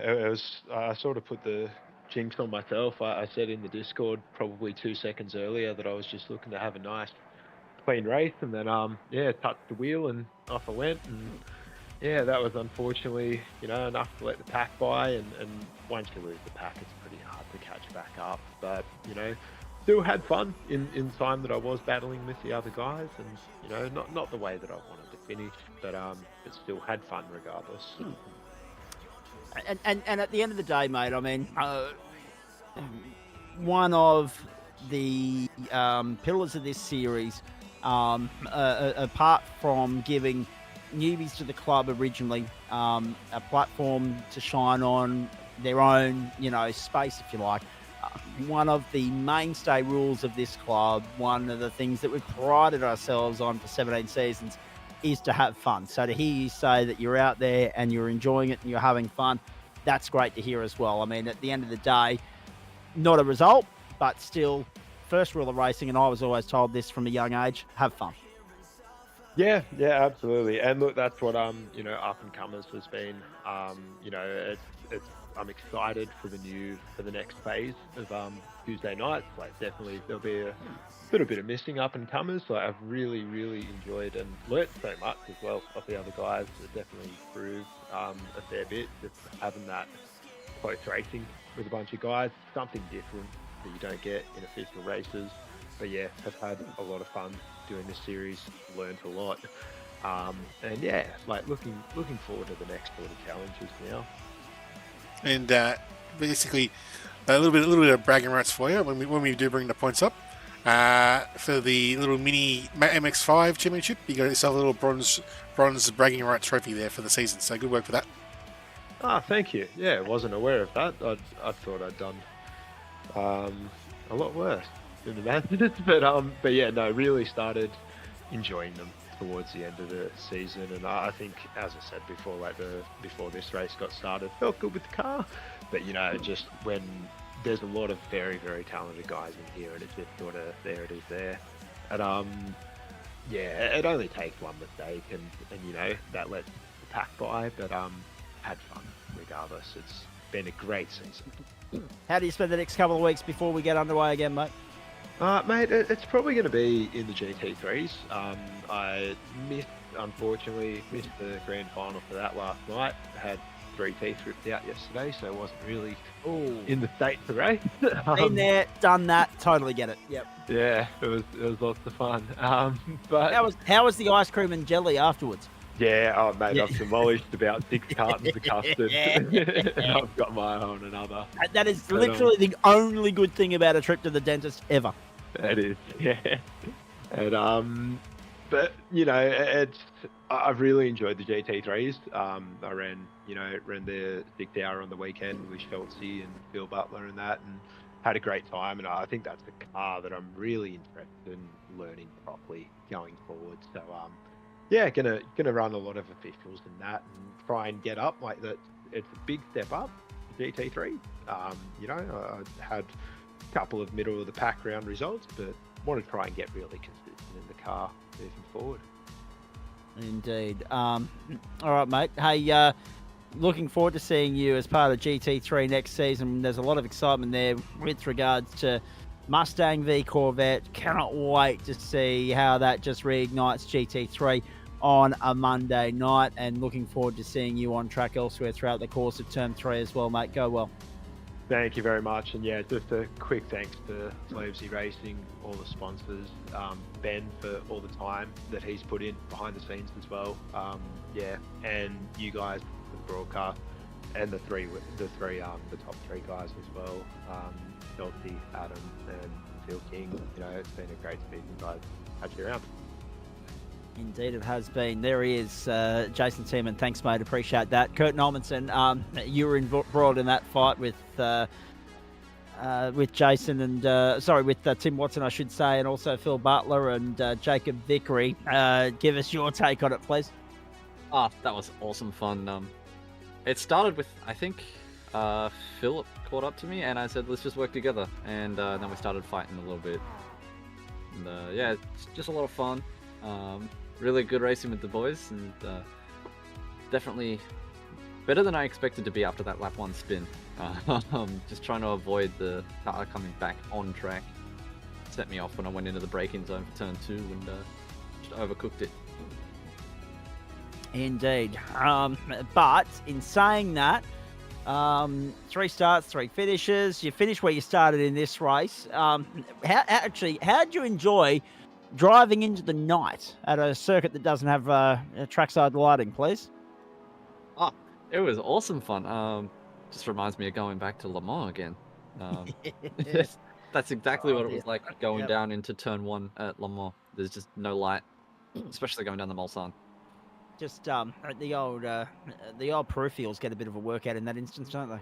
I sort of put the jinx on myself. I said in the Discord probably 2 seconds earlier that I was just looking to have a nice clean race, and then touched the wheel and off I went, and yeah, that was unfortunately, enough to let the pack by, and once you lose the pack, it's pretty hard to catch back up. But, still had fun in time that I was battling with the other guys, and, not the way that I wanted to finish, but still had fun regardless. And at the end of the day, mate, I mean, one of the pillars of this series, apart from giving newbies to the club originally a platform to shine on their own, space, if you like. One of the mainstay rules of this club, one of the things that we've prided ourselves on for 17 seasons, is to have fun. So to hear you say that you're out there and you're enjoying it and you're having fun, that's great to hear as well. I mean, at the end of the day, not a result, but still, first rule of racing, and I was always told this from a young age, have fun. Yeah, absolutely. And look, that's what up and comers has been. It's I'm excited for the next phase of Tuesday nights. Like, definitely there'll be a little bit of missing up and comers. So I've really, really enjoyed and learnt so much as well of the other guys. It definitely improved a fair bit. Just having that close racing with a bunch of guys, something different that you don't get in official races. But yeah, have had a lot of fun doing this series, learned a lot, and yeah, like looking forward to the next 40 challenges now. And basically, a little bit of bragging rights for you when we do bring the points up. For the little mini MX5 championship, you got yourself a little bronze bragging rights trophy there for the season. So good work for that. Thank you. Yeah, wasn't aware of that. I thought I'd done a lot worse than the Mazdas, but yeah, no, really started enjoying them towards the end of the season, and I think, as I said before, before this race got started, felt good with the car, but just when there's a lot of very, very talented guys in here, and it's just sort of there it is there, and yeah, it only takes one mistake, and that lets the pack by, but had fun regardless. It's been a great season. How do you spend the next couple of weeks before we get underway again, mate? Mate, it's probably going to be in the GT3s. I unfortunately missed the grand final for that last night. I had 3 teeth ripped out yesterday, so I wasn't really in the state to race. Been there, done that, totally get it. Yep. Yeah, it was lots of fun. But how was the ice cream and jelly afterwards? Yeah, mate, I've demolished about 6 cartons of custard, and I've got my eye on another. That is literally the only good thing about a trip to the dentist ever. It is, yeah. And but I've really enjoyed the GT3s. I ran the 6 hour on the weekend with Schultzy and Phil Butler and that, and had a great time. And I think that's the car that I'm really interested in learning properly going forward. So yeah, gonna run a lot of officials in that and try and get up like that. It's a big step up, GT3. I had a couple of middle of the pack round results, but want to try and get really consistent in the car moving forward. Indeed. All right, mate. Hey, looking forward to seeing you as part of GT3 next season. There's a lot of excitement there with regards to Mustang v Corvette. Cannot wait to see how that just reignites GT3 on a Monday night, and looking forward to seeing you on track elsewhere throughout the course of Term 3 as well, mate. Go well. Thank you very much, and yeah, just a quick thanks to Lobezy Racing, all the sponsors, Ben for all the time that he's put in behind the scenes as well. Yeah, and you guys for the broadcast, and the top 3 guys as well. Chelsea, Adam, and Phil King. It's been a great season, guys. Catch you around. Indeed, it has been. There he is, Jason Seaman. Thanks, mate. Appreciate that. Kurt Nolmanson, you were embroiled in that fight with Jason and with Tim Watson, I should say, and also Phil Butler and Jacob Vickery. Give us your take on it, please. Oh, that was awesome fun. It started with, I think, Phillip caught up to me, and I said, let's just work together. And then we started fighting a little bit. And yeah, it's just a lot of fun. Really good racing with the boys, and definitely better than I expected to be after that lap 1 spin. Just trying to avoid the car coming back on track. Set me off when I went into the braking zone for turn 2 and just overcooked it. Indeed. But in saying that, 3 starts, 3 finishes. You finished where you started in this race. How did you enjoy driving into the night at a circuit that doesn't have trackside lighting, please? Oh, it was awesome fun. Just reminds me of going back to Le Mans again. That's exactly what it was like going down into turn 1 at Le Mans. There's just no light, especially going down the Mulsanne. Just the old peripherals get a bit of a workout in that instance, don't they?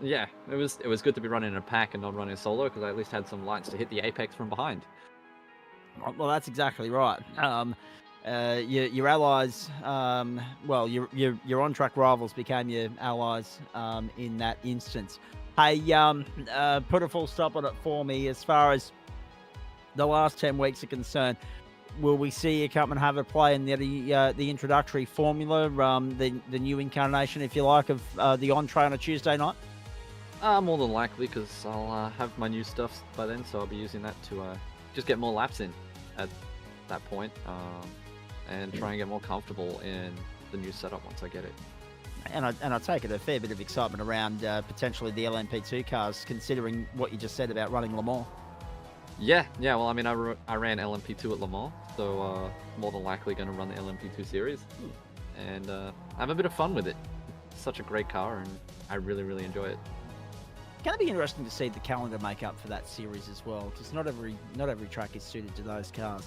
Yeah, it was good to be running in a pack and not running solo, because I at least had some lights to hit the apex from behind. Well, that's exactly right. Your allies, your on-track rivals became your allies in that instance. Hey, put a full stop on it for me as far as the last 10 weeks are concerned. Will we see you come and have a play in the introductory formula, the new incarnation, if you like, of the entree on a Tuesday night? More than likely, because I'll have my new stuff by then, so I'll be using that to just get more laps in at that point, and try and get more comfortable in the new setup once I get it. And I take it a fair bit of excitement around potentially the LMP2 cars, considering what you just said about running Le Mans. Yeah. Well, I mean, I ran LMP2 at Le Mans, so more than likely going to run the LMP2 series, and have a bit of fun with it. It's such a great car, and I really, really enjoy it. Going to be interesting to see the calendar make up for that series as well, because not every track is suited to those cars.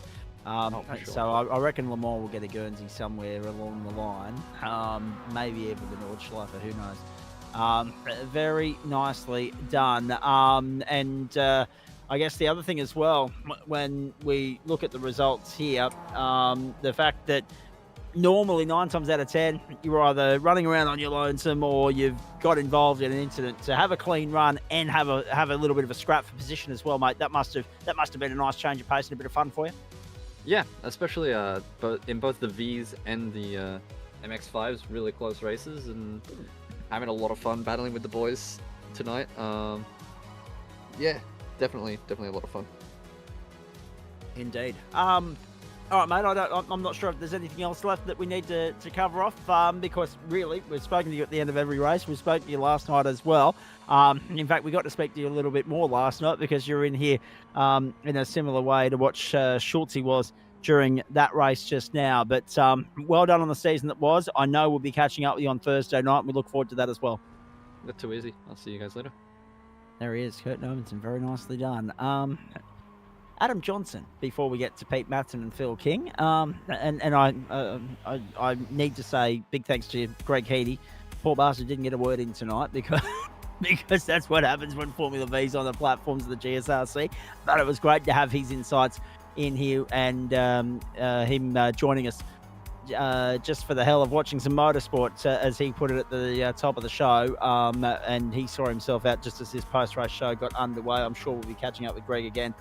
Sure. So I reckon Le Mans will get a Guernsey somewhere along the line, maybe even the Nordschleife, who knows. Very nicely done. And I guess the other thing as well, when we look at the results here, the fact that normally 9 times out of 10, you're either running around on your lonesome or you've got involved in an incident. To have a clean run and have a little bit of a scrap for position as well, mate, that must have been a nice change of pace and a bit of fun for you. Yeah, especially in both the Vs and the MX-5s, really close races, and having a lot of fun battling with the boys tonight. Yeah, definitely a lot of fun. Indeed. All right, mate, I'm not sure if there's anything else left that we need to cover off, because really, we've spoken to you at the end of every race. We spoke to you last night as well. In fact, we got to speak to you a little bit more last night because you're in here in a similar way to what Schultze was during that race just now. But well done on the season that was. I know we'll be catching up with you on Thursday night, and we look forward to that as well. Not too easy. I'll see you guys later. There he is, Kurt Normanson. Very nicely done. Adam Johnson, before we get to Pete Matson and Phil King. And I need to say big thanks to Greg Heaney. Poor bastard didn't get a word in tonight because that's what happens when Formula V's on the platforms of the GSRC. But it was great to have his insights in here and him joining us just for the hell of watching some motorsport, as he put it at the top of the show. And he saw himself out just as this post-race show got underway. I'm sure we'll be catching up with Greg again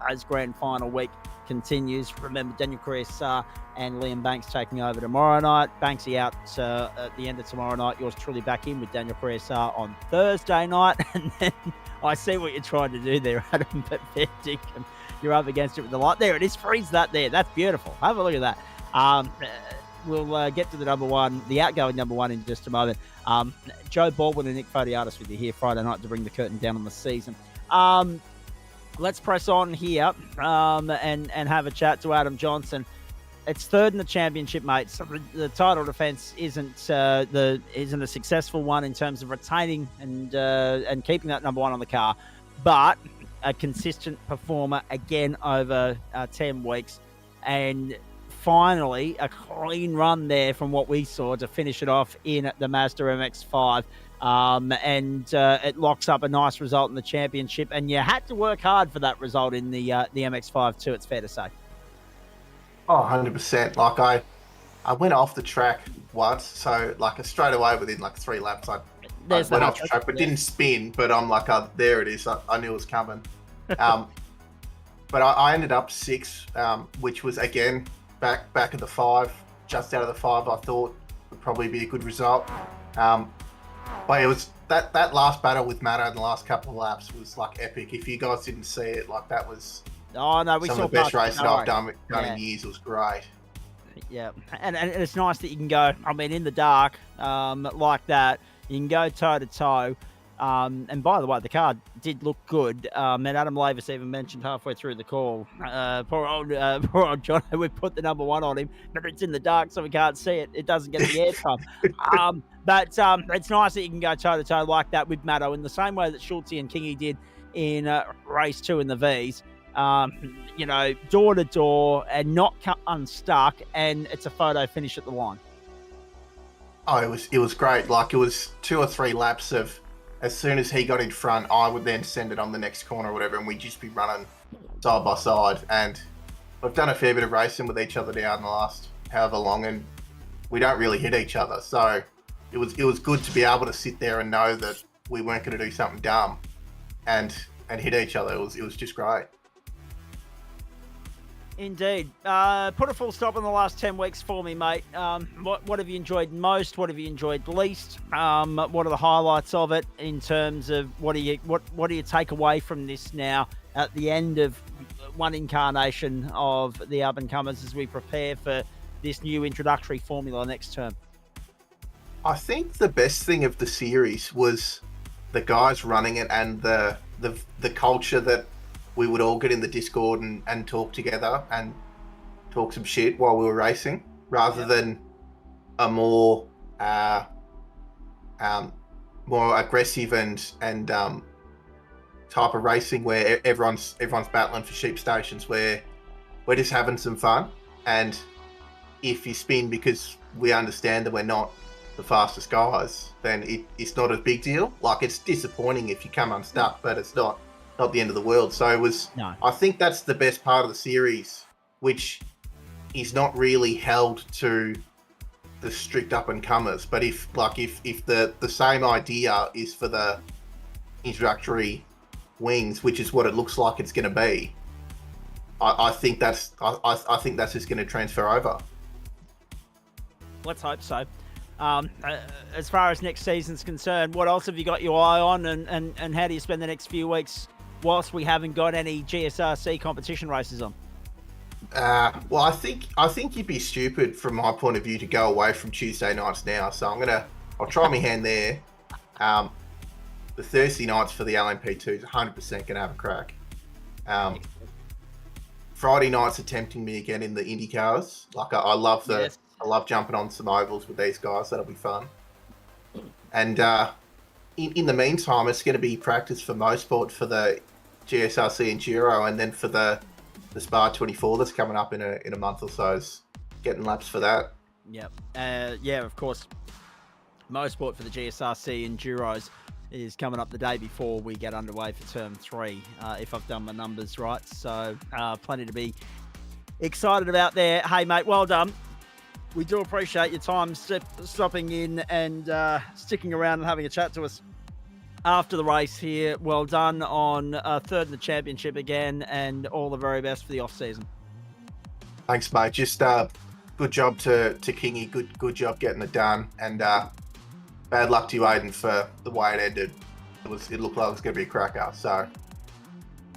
as grand final week continues. Remember, Daniel Correa and Liam Banks taking over tomorrow night. Banksy out at the end of tomorrow night. Yours truly back in with Daniel Correa on Thursday night. And then I see what you're trying to do there, Adam, but fair dinkum, you're up against it with the light. There it is. Freeze that there. That's beautiful. Have a look at that. We'll get to the outgoing number one in just a moment. Joe Baldwin and Nick Fodiatis with you here Friday night to bring the curtain down on the season. Let's press on here and have a chat to Adam Johnson. It's third in the championship, mate. So the title defence isn't a successful one in terms of retaining and keeping that number one on the car, but a consistent performer again over 10 weeks, and finally a clean run there from what we saw to finish it off in the Mazda MX-5. And it locks up a nice result in the championship, and you had to work hard for that result in the MX-5 too, it's fair to say. Oh, 100%. Like I went off the track once, so like straight away within like 3 laps I went off the track, but didn't spin, but I'm like, oh, there it is. I knew it was coming. But I ended up 6, which was again back of the 5, just out of the 5. I thought would probably be a good result. But it was that last battle with Matto in the last couple of laps was like epic. If you guys didn't see it, like that was we some saw of the best races I've done yeah. in years. It was great. Yeah, and it's nice that you can go, I mean, in the dark like that, you can go toe-to-toe. And by the way, the car did look good. And Adam Lavis even mentioned halfway through the call, poor old John, we put the number 1 on him, but it's in the dark, so we can't see it. It doesn't get the airtime. But it's nice that you can go toe-to-toe like that with Matto in the same way that Schultze and Kingy did in race 2 in the Vs. You know, door to door and not unstuck, and it's a photo finish at the line. Oh, it was great. Like, it was 2 or 3 laps of, as soon as he got in front, I would then send it on the next corner or whatever, and we'd just be running side by side. And we've done a fair bit of racing with each other now in the last however long, and we don't really hit each other. So it was good to be able to sit there and know that we weren't going to do something dumb and hit each other. It was just great. Indeed. Put a full stop in the last 10 weeks for me, mate. What have you enjoyed most? What have you enjoyed least? What are the highlights of it in terms of what do you take away from this now at the end of one incarnation of the up-and-comers as we prepare for this new introductory formula next term? I think the best thing of the series was the guys running it and the culture that we would all get in the Discord and talk together and talk some shit while we were racing, rather than a more aggressive and type of racing where everyone's battling for sheep stations, where we're just having some fun. And if you spin because we understand that we're not the fastest guys, then it's not a big deal. Like, it's disappointing if you come unstuck, but it's not the end of the world. So I think that's the best part of the series, which is not really held to the strict up and comers. But if the same idea is for the introductory wings, which is what it looks like it's going to be, I think that's just going to transfer over. Let's hope so. As far as next season's concerned, what else have you got your eye on, and how do you spend the next few weeks whilst we haven't got any GSRC competition races on? Well, I think you'd be stupid from my point of view to go away from Tuesday nights now. So I'll try my hand there. The Thursday nights for the LMP2 is 100% gonna have a crack. Friday nights are tempting me again in the Indy cars. Like, I love I love jumping on some ovals with these guys. That'll be fun. And in the meantime, it's going to be practice for Motorsport for the GSRC Enduro, and then for the Spa 24 that's coming up in a month or so, is getting laps for that. Yep. Of course, Motorsport for the GSRC Enduros is coming up the day before we get underway for Term 3, if I've done my numbers right. So plenty to be excited about there. Hey, mate, well done. We do appreciate your time stopping in and sticking around and having a chat to us after the race here. Well done on third in the championship again, and all the very best for the off-season. Thanks, mate. Just good job to Kingy. Good job getting it done. And bad luck to you, Aiden, for the way it ended. It looked like it was going to be a cracker. So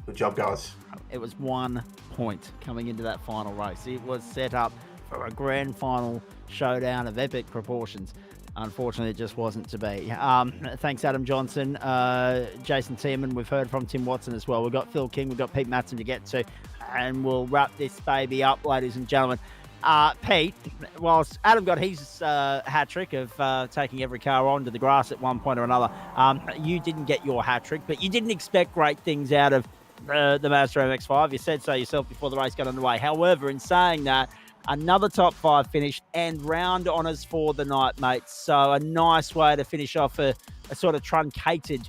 good job, guys. It was 1 point coming into that final race. It was set up for a grand final showdown of epic proportions. Unfortunately, it just wasn't to be. Thanks, Adam Johnson, Jason Tierman. We've heard from Tim Watson as well. We've got Phil King, we've got Pete Matson to get to, and we'll wrap this baby up, ladies and gentlemen. Pete, whilst Adam got his hat trick of taking every car onto the grass at one point or another, you didn't get your hat trick, but you didn't expect great things out of the Mazda MX-5. You said so yourself before the race got underway. However, in saying that, another top 5 finish and round honours for the night, mate. So a nice way to finish off a sort of truncated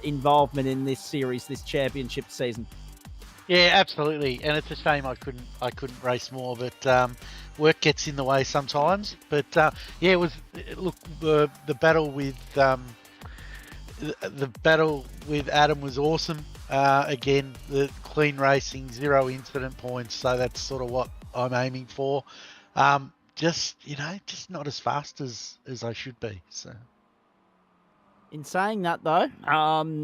involvement in this series, this championship season. Yeah, absolutely, and it's a shame I couldn't race more, but work gets in the way sometimes. But yeah, it was the battle with Adam was awesome. Again, the clean racing, 0 incident points, so that's sort of what I'm aiming for. Just not as fast as I should be. So In saying that, though,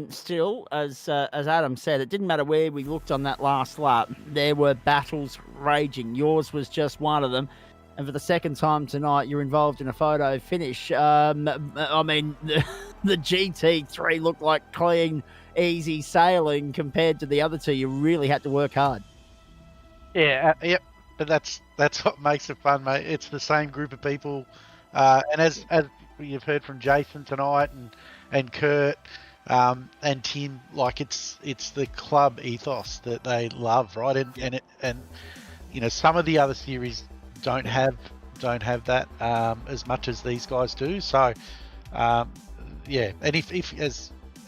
still, as Adam said, it didn't matter where we looked on that last lap. There were battles raging. Yours was just one of them. And for the second time tonight, you're involved in a photo finish. I mean, the GT3 looked like clean, easy sailing compared to the other two. You really had to work hard. Yeah, yep. But that's what makes it fun, mate. It's the same group of people, and as you've heard from Jason tonight and Kurt and Tim, like it's the club ethos that they love, right? And you know, some of the other series don't have that as much as these guys do. So yeah, and if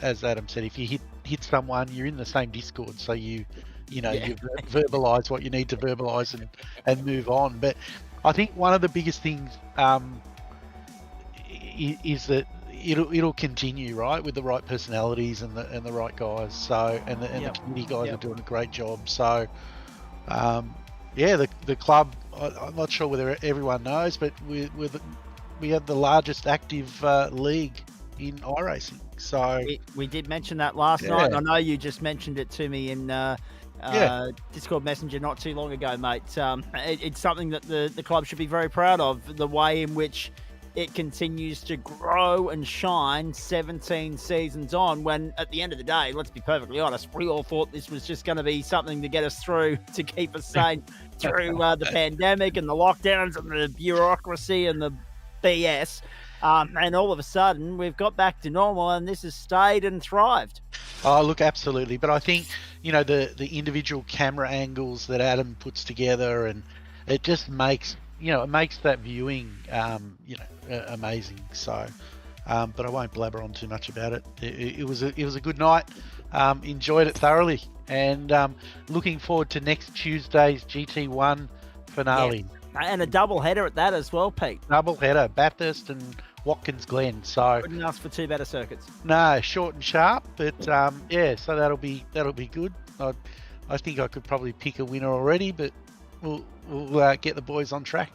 as Adam said, if you hit someone, you're in the same Discord, so you verbalize what you need to verbalize and move on. But I think one of the biggest things is that it'll continue, right, with the right personalities and the right guys. So and the community guys are doing a great job. So yeah, the club, I'm not sure whether everyone knows, but we have the largest active league in iRacing. So we did mention that last night. And I know you just mentioned it to me in Discord Messenger not too long ago, mate. It's something that the club should be very proud of, the way in which it continues to grow and shine 17 seasons on, when at the end of the day, let's be perfectly honest, we all thought this was just going to be something to get us through, to keep us sane through the pandemic and the lockdowns and the bureaucracy and the BS. And all of a sudden, we've got back to normal, and this has stayed and thrived. Oh, look, absolutely. But I think, you know, the individual camera angles that Adam puts together, and it just makes, you know, it makes that viewing, amazing. So, but I won't blabber on too much about it. It was a good night. Enjoyed it thoroughly, and looking forward to next Tuesday's GT1 finale. Yeah. And a double header at that as well, Pete. Double header, Bathurst and Watkins Glen. So couldn't ask for two better circuits. No, short and sharp, but yeah, so that'll be good. I think I could probably pick a winner already, but we'll get the boys on track.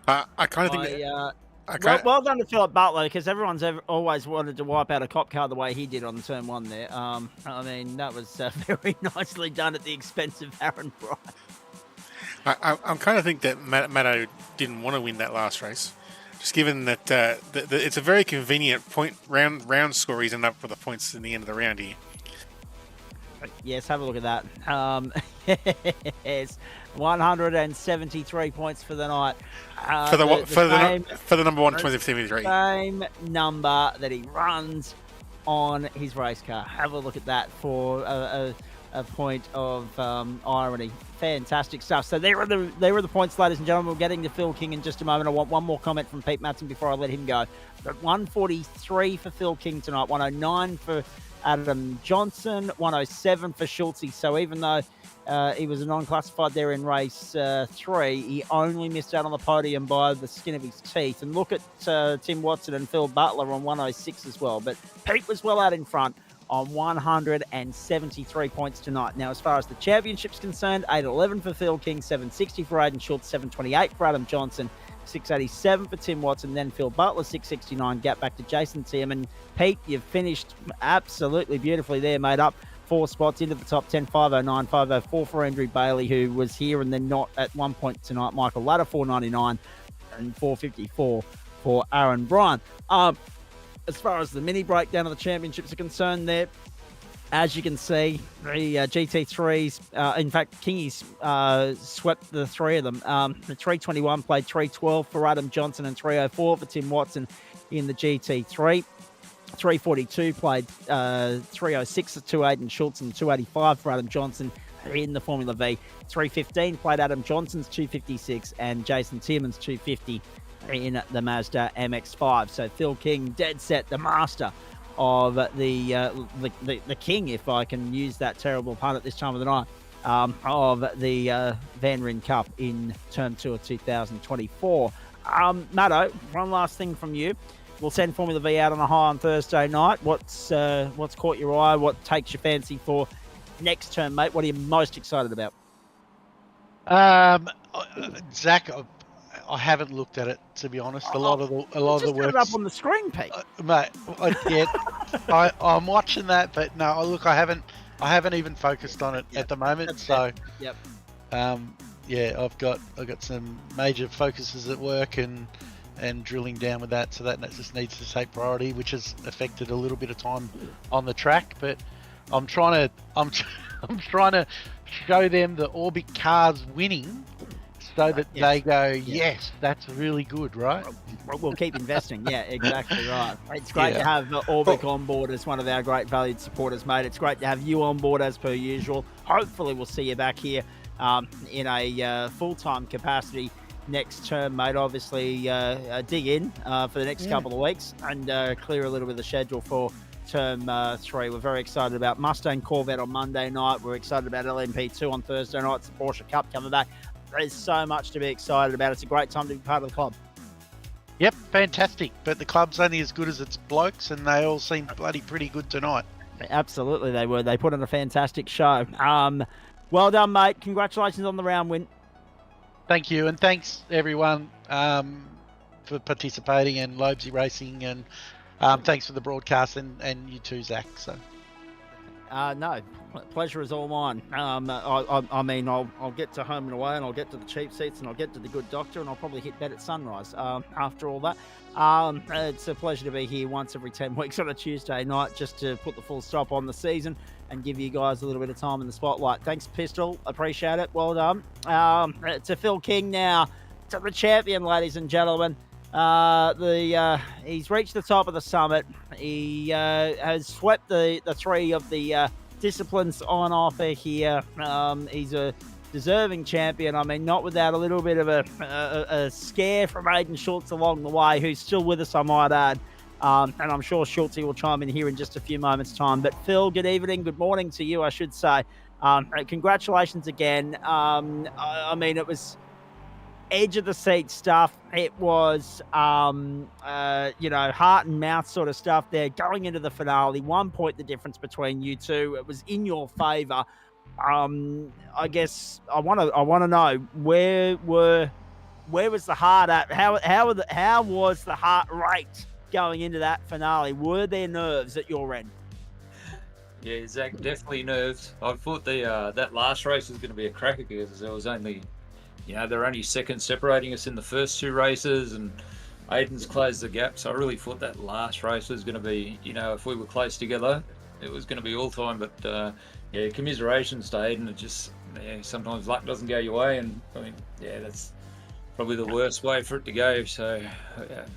I kind of think. Well done to Phillip Butler, because everyone's always wanted to wipe out a cop car the way he did on turn one there. I mean, that was very nicely done at the expense of Aaron Bryant. I'm kind of think that Matto didn't want to win that last race, just given that it's a very convenient round score. He's ended up with the points in the end of the round here. Yes, have a look at that. Yes, 173 points for the night. For the number one 2073. Same number that he runs on his race car. Have a look at that for a point of irony. Fantastic stuff. So they were the points, ladies and gentlemen. We're getting to Phil King in just a moment. I want one more comment from Pete Matson before I let him go. But 143 for Phil King tonight, 109 for Adam Johnson, 107 for Schultze. So even though he was a non-classified there in race 3, he only missed out on the podium by the skin of his teeth. And look at Tim Watson and Phil Butler on 106 as well. But Pete was well out in front on 173 points tonight. Now, as far as the championship's concerned, 811 for Phil King, 760 for Aidan Schultz, 728 for Adam Johnson, 687 for Tim Watson, then Phil Butler, 669. Gap back to Jason Tierman. Pete, you've finished absolutely beautifully there, made up 4 spots into the top 10, 509, 504 for Andrew Bailey, who was here and then not at one point tonight. Michael Ladder, 499, and 454 for Aaron Bryan. As far as the mini breakdown of the championships are concerned there, as you can see, the GT3s, in fact, Kingies swept the 3 of them. The 321 played 312 for Adam Johnson and 304 for Tim Watson in the GT3. 342 played 306 for Aidan Schultz and 285 for Adam Johnson in the Formula V. 315 played Adam Johnson's 256 and Jason Tierman's 250 in the Mazda MX-5. So Phil King, dead set, the master of the king, if I can use that terrible pun at this time of the night, of the Van Ryn Cup in Term 2 of 2024. Matto, one last thing from you. We'll send Formula V out on a high on Thursday night. What's caught your eye? What takes your fancy for next term, mate? What are you most excited about? Zach, I haven't looked at it, to be honest. A lot of the Just got it work, up on the screen, Pete. mate. I'm watching that, but no, look, I haven't even focused on it at the moment. So, Yep. yeah, I've got some major focuses at work and drilling down with that. So that just needs to take priority, which has affected a little bit of time on the track. But I'm trying to show them the Orbit cars winning, so that they go, yes, that's really good, right? We'll keep investing. Yeah, exactly right. It's great to have Orbic on board as one of our great valued supporters, mate. It's great to have you on board as per usual. Hopefully we'll see you back here in a full-time capacity next term, mate. Obviously, dig in for the next couple of weeks and clear a little bit of the schedule for term 3. We're very excited about Mustang Corvette on Monday night. We're excited about LMP2 on Thursday night. It's the Porsche Cup coming back. There's so much to be excited about. It's a great time to be part of the club. Yep, fantastic. But the club's only as good as its blokes, and they all seem bloody pretty good tonight. Absolutely, they were. They put on a fantastic show. Well done, mate. Congratulations on the round win. Thank you, and thanks everyone for participating, and Lobezy Racing, and thanks for the broadcast, and you too, Zach. So. No, pleasure is all mine. I mean, I'll get to home and away, and I'll get to the cheap seats, and I'll get to the good doctor, and I'll probably hit bed at sunrise after all that. It's a pleasure to be here once every 10 weeks on a Tuesday night, just to put the full stop on the season and give you guys a little bit of time in the spotlight. Thanks, Pistol. Appreciate it. Well done. To Phil King now, to the champion, ladies and gentlemen. He's reached the top of the summit. He has swept the 3 of the disciplines on offer here. He's a deserving champion. I mean, not without a little bit of a scare from Aidan Schultz along the way, who's still with us, I might add. And I'm sure Schultz will chime in here in just a few moments' time. But Phil, good evening, good morning to you, I should say. Congratulations again. I mean, it was edge of the seat stuff. It was, heart and mouth sort of stuff there going into the finale. 1 point the difference between you two. It was in your favour. I guess I want to know where was the heart at? How was the heart rate going into that finale? Were there nerves at your end? Yeah, Zach, definitely nerves. I thought that last race was going to be a cracker because there was only. They're only seconds separating us in the first 2 races, and Aiden's closed the gap. So I really thought that last race was going to be, if we were close together, it was going to be all time. But commiserations to Aiden. It just, sometimes luck doesn't go your way, and I mean, that's probably the worst way for it to go. So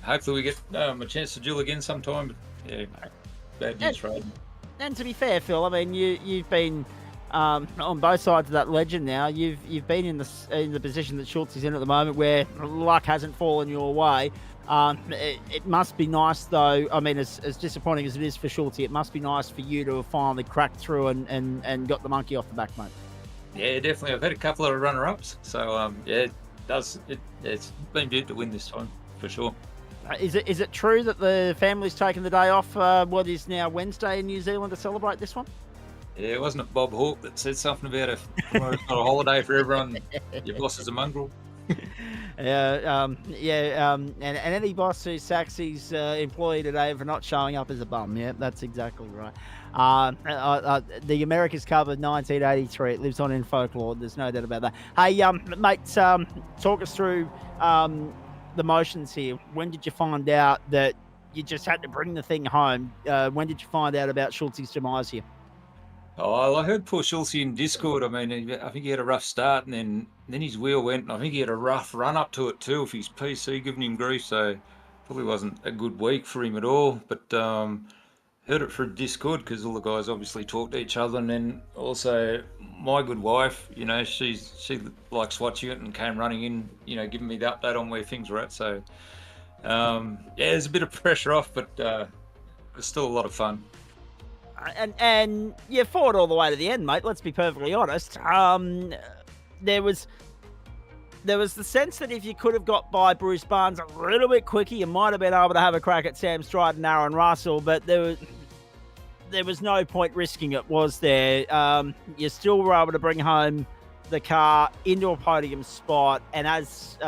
hopefully we get a chance to duel again sometime. But bad news for Aiden. And to be fair, Phil, I mean, you've been on both sides of that legend now. You've been in the position that Schultz is in at the moment, where luck hasn't fallen your way. It must be nice, though. I mean, as disappointing as it is for Schultz, it must be nice for you to have finally cracked through and got the monkey off the back, mate. Yeah, definitely. I've had a couple of runner-ups, so it's been good to win this time for sure. Is it true that the family's taken the day off? What is now Wednesday in New Zealand to celebrate this one? Yeah, wasn't it Bob Hawke that said something about it's not a holiday for everyone? Your boss is a mongrel. And any boss who sacks his employee today for not showing up as a bum. Yeah, that's exactly right. The America's Cup of 1983, it lives on in folklore. There's no doubt about that. Hey, mate, talk us through the motions here. When did you find out that you just had to bring the thing home? When did you find out about Schultz's demise here? Oh, I heard poor Schultz in Discord. I mean, I think he had a rough start, and then his wheel went, and I think he had a rough run up to it too, with his PC giving him grief. So probably wasn't a good week for him at all. But heard it through Discord because all the guys obviously talk to each other, and then also my good wife, she likes watching it and came running in, giving me the update on where things were at. So there's a bit of pressure off, but it's still a lot of fun. And you fought all the way to the end, mate. Let's be perfectly honest. There was the sense that if you could have got by Bruce Barnes a little bit quicker, you might have been able to have a crack at Sam Stride and Aaron Russell. But there was no point risking it, was there? You still were able to bring home the car into a podium spot, and as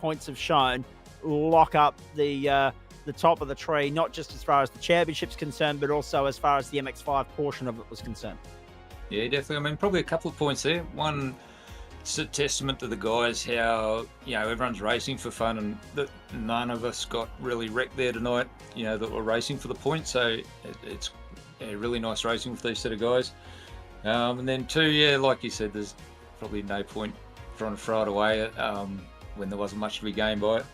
points have shown, lock up the top of the tree, not just as far as the championship's concerned, but also as far as the MX-5 portion of it was concerned. Yeah, definitely. I mean, probably a couple of points there. One, it's a testament to the guys how, everyone's racing for fun, and that none of us got really wrecked there tonight, that were racing for the points. So it's really nice racing for these set of guys. And then two, like you said, there's probably no point trying to throw it away when there wasn't much to be gained by it.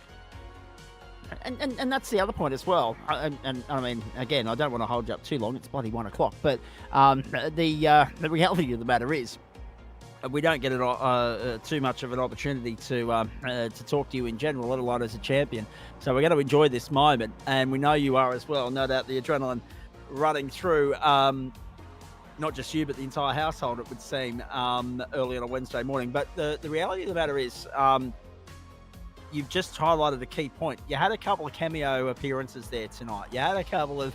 And that's the other point as well. And I mean, again, I don't want to hold you up too long. It's bloody 1 o'clock. But the reality of the matter is, we don't get too much of an opportunity to talk to you in general, let alone as a champion. So we're going to enjoy this moment, and we know you are as well. No doubt the adrenaline running through not just you, but the entire household, it would seem, early on a Wednesday morning. But the reality of the matter is, you've just highlighted a key point. You had a couple of cameo appearances there tonight. You had a couple of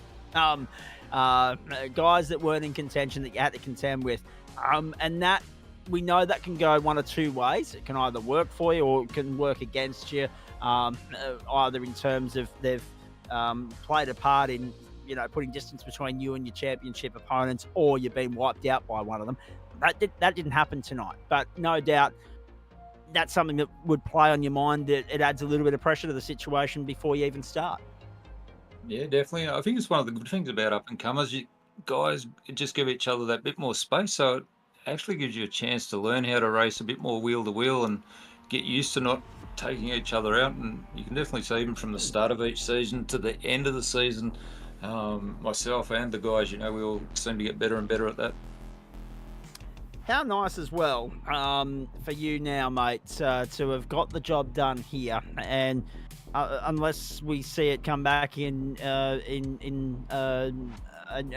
guys that weren't in contention that you had to contend with. And that, we know that can go one of two ways. It can either work for you or it can work against you, either in terms of they've played a part in, putting distance between you and your championship opponents, or you've been wiped out by one of them. That didn't happen tonight. But no doubt, that's something that would play on your mind. It adds a little bit of pressure to the situation before you even start. Yeah, definitely. I think it's one of the good things about up-and-comers. You guys just give each other that bit more space, so it actually gives you a chance to learn how to race a bit more wheel-to-wheel and get used to not taking each other out. And you can definitely see even from the start of each season to the end of the season, myself and the guys, we all seem to get better and better at that. How nice as well for you now, mate, to have got the job done here, and unless we see it come back in a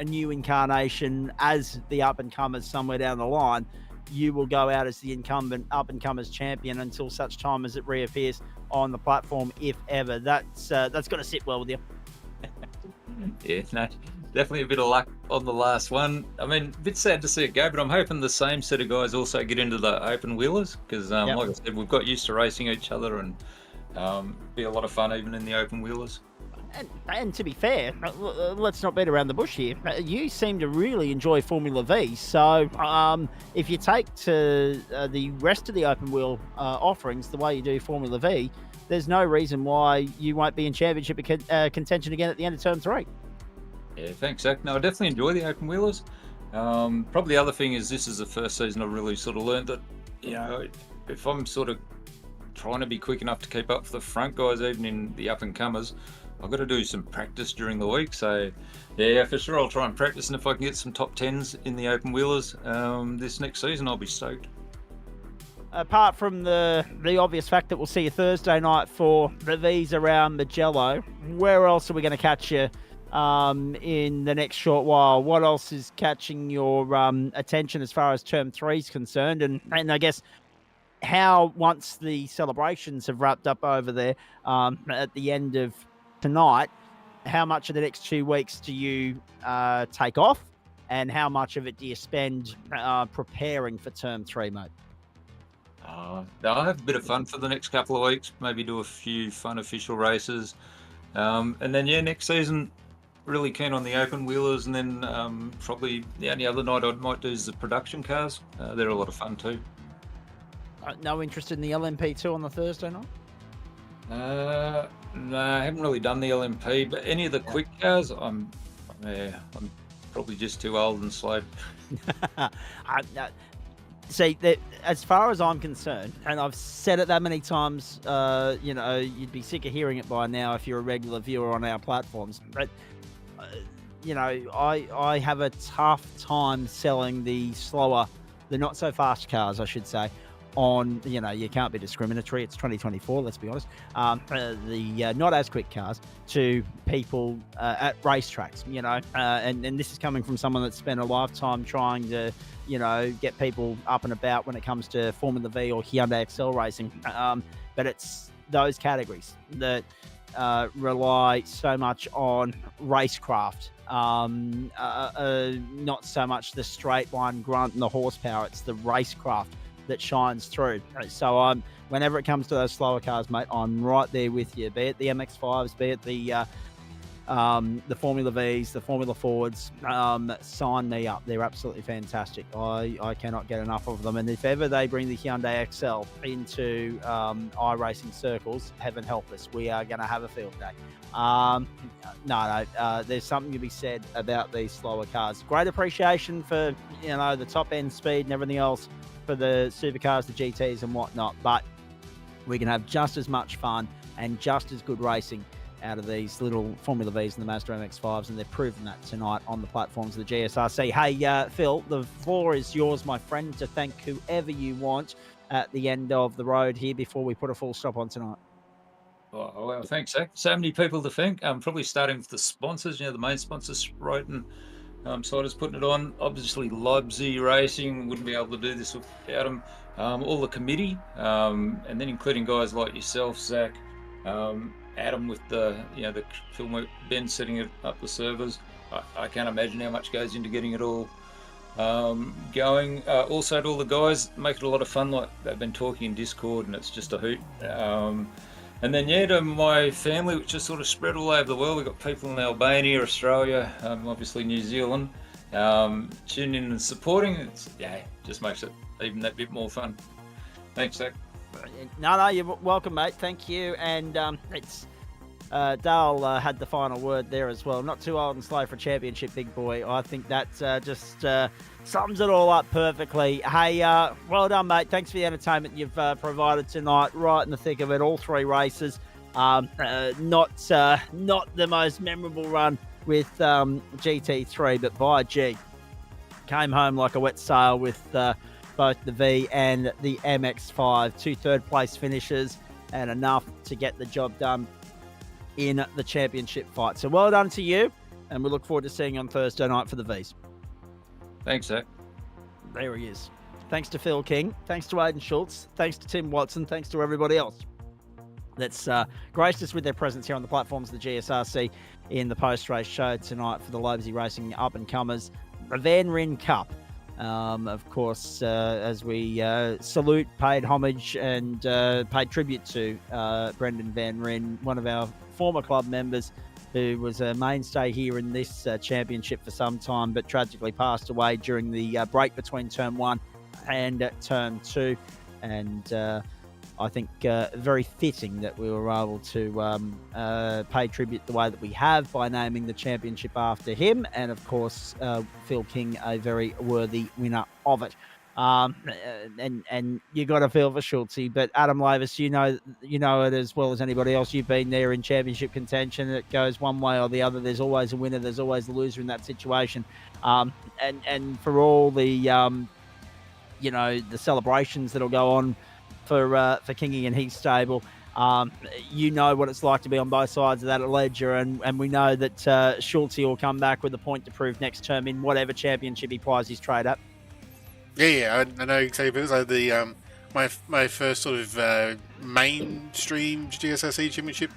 new incarnation as the up-and-comers somewhere down the line, you will go out as the incumbent up-and-comers champion until such time as it reappears on the platform, if ever. That's got to sit well with you. Yeah, no, definitely a bit of luck on the last one. I mean, a bit sad to see it go, but I'm hoping the same set of guys also get into the open wheelers because, like I said, we've got used to racing each other, and be a lot of fun even in the open wheelers. And to be fair, let's not beat around the bush here. You seem to really enjoy Formula V, so if you take to the rest of the open wheel offerings the way you do Formula V, there's no reason why you won't be in championship contention again at the end of Term 3. Yeah, thanks, Zach. No, I definitely enjoy the open wheelers. Probably the other thing is this is the first season I've really sort of learned that, if I'm sort of trying to be quick enough to keep up for the front guys, even in the up-and-comers, I've got to do some practice during the week. So, yeah, for sure I'll try and practice, and if I can get some top 10s in the open wheelers this next season, I'll be stoked. Apart from the obvious fact that we'll see you Thursday night for the V's around Magello, where else are we going to catch you in the next short while? What else is catching your attention as far as Term 3 is concerned? And I guess how, once the celebrations have wrapped up over there at the end of tonight, how much of the next 2 weeks do you take off, and how much of it do you spend preparing for Term 3, mate? I'll have a bit of fun for the next couple of weeks, maybe do a few fun official races. And then, next season, really keen on the open wheelers, and then probably the only other night I might do is the production cars. They're a lot of fun too. No interest in the LMP2 on the Thursday night? No, I haven't really done the LMP, but any of the quick cars, I'm probably just too old and slow. See, as far as I'm concerned, and I've said it that many times, you'd be sick of hearing it by now if you're a regular viewer on our platforms. But, I have a tough time selling the not so fast cars, I should say, on, you can't be discriminatory. It's 2024, let's be honest. The not as quick cars to people at racetracks, and this is coming from someone that's spent a lifetime trying to, get people up and about when it comes to Formula V or Hyundai Excel racing. But it's those categories that rely so much on racecraft, not so much the straight line grunt and the horsepower. It's the racecraft that shines through. So whenever it comes to those slower cars, mate, I'm right there with you. Be it the MX-5s, be it the Formula Vs, the Formula Fords, sign me up. They're absolutely fantastic. I cannot get enough of them. And if ever they bring the Hyundai XL into iRacing circles, heaven help us, we are going to have a field day. There's something to be said about these slower cars. Great appreciation for, the top end speed and everything else for the supercars, the GTs and whatnot, but we can have just as much fun and just as good racing out of these little Formula Vs and the Mazda MX-5s, and they've proven that tonight on the platforms of the GSRC. Hey, Phil, the floor is yours, my friend, to thank whoever you want at the end of the road here before we put a full stop on tonight. Oh, well, thanks, Zach. So many people to thank. Probably starting with the sponsors, the main sponsors, Roten, Siders putting it on. Obviously, Lobezy Racing, wouldn't be able to do this without them. All the committee, and then including guys like yourself, Zach, Adam with the film work, Ben setting up the servers. I can't imagine how much goes into getting it all going. Also to all the guys, make it a lot of fun, like they've been talking in Discord, and it's just a hoot. And then to my family, which is sort of spread all over the world. We've got people in Albania, Australia, obviously New Zealand, tuning in and supporting. It's just makes it even that bit more fun. Thanks, Zach. No, you're welcome, mate. Thank you. And it's Dale had the final word there as well. Not too old and slow for a championship, big boy. I think that just sums it all up perfectly. Hey, well done, mate. Thanks for the entertainment you've provided tonight, right in the thick of it. All three races. Not the most memorable run with GT3, but by G, came home like a wet sail with both the V and the MX-5. 2 third-place finishes and enough to get the job done in the championship fight. So well done to you, and we look forward to seeing you on Thursday night for the Vs. Thanks, Zach. There he is. Thanks to Phil King. Thanks to Aidan Schultz. Thanks to Tim Watson. Thanks to everybody else that's graced us with their presence here on the platforms of the GSRC in the post-race show tonight for the Lobezy Racing up-and-comers, the Van Ryn Cup. Of course, as we salute, paid homage and paid tribute to Brendan Van Ryn, one of our former club members who was a mainstay here in this championship for some time, but tragically passed away during the break between Turn 1 and Turn 2. And I think very fitting that we were able to pay tribute the way that we have by naming the championship after him. And of course, Phil King, a very worthy winner of it. And you got to feel for Schultzy, but Adam Lavis, you know it as well as anybody else. You've been there in championship contention. It goes one way or the other. There's always a winner. There's always a loser in that situation. And for all the the celebrations that'll go on for Kingy and his stable, you know what it's like to be on both sides of that ledger, and we know that Schultzy will come back with a point to prove next term in whatever championship he plies his trade at. Yeah, I know exactly. It was like the my first sort of mainstream GSRC championship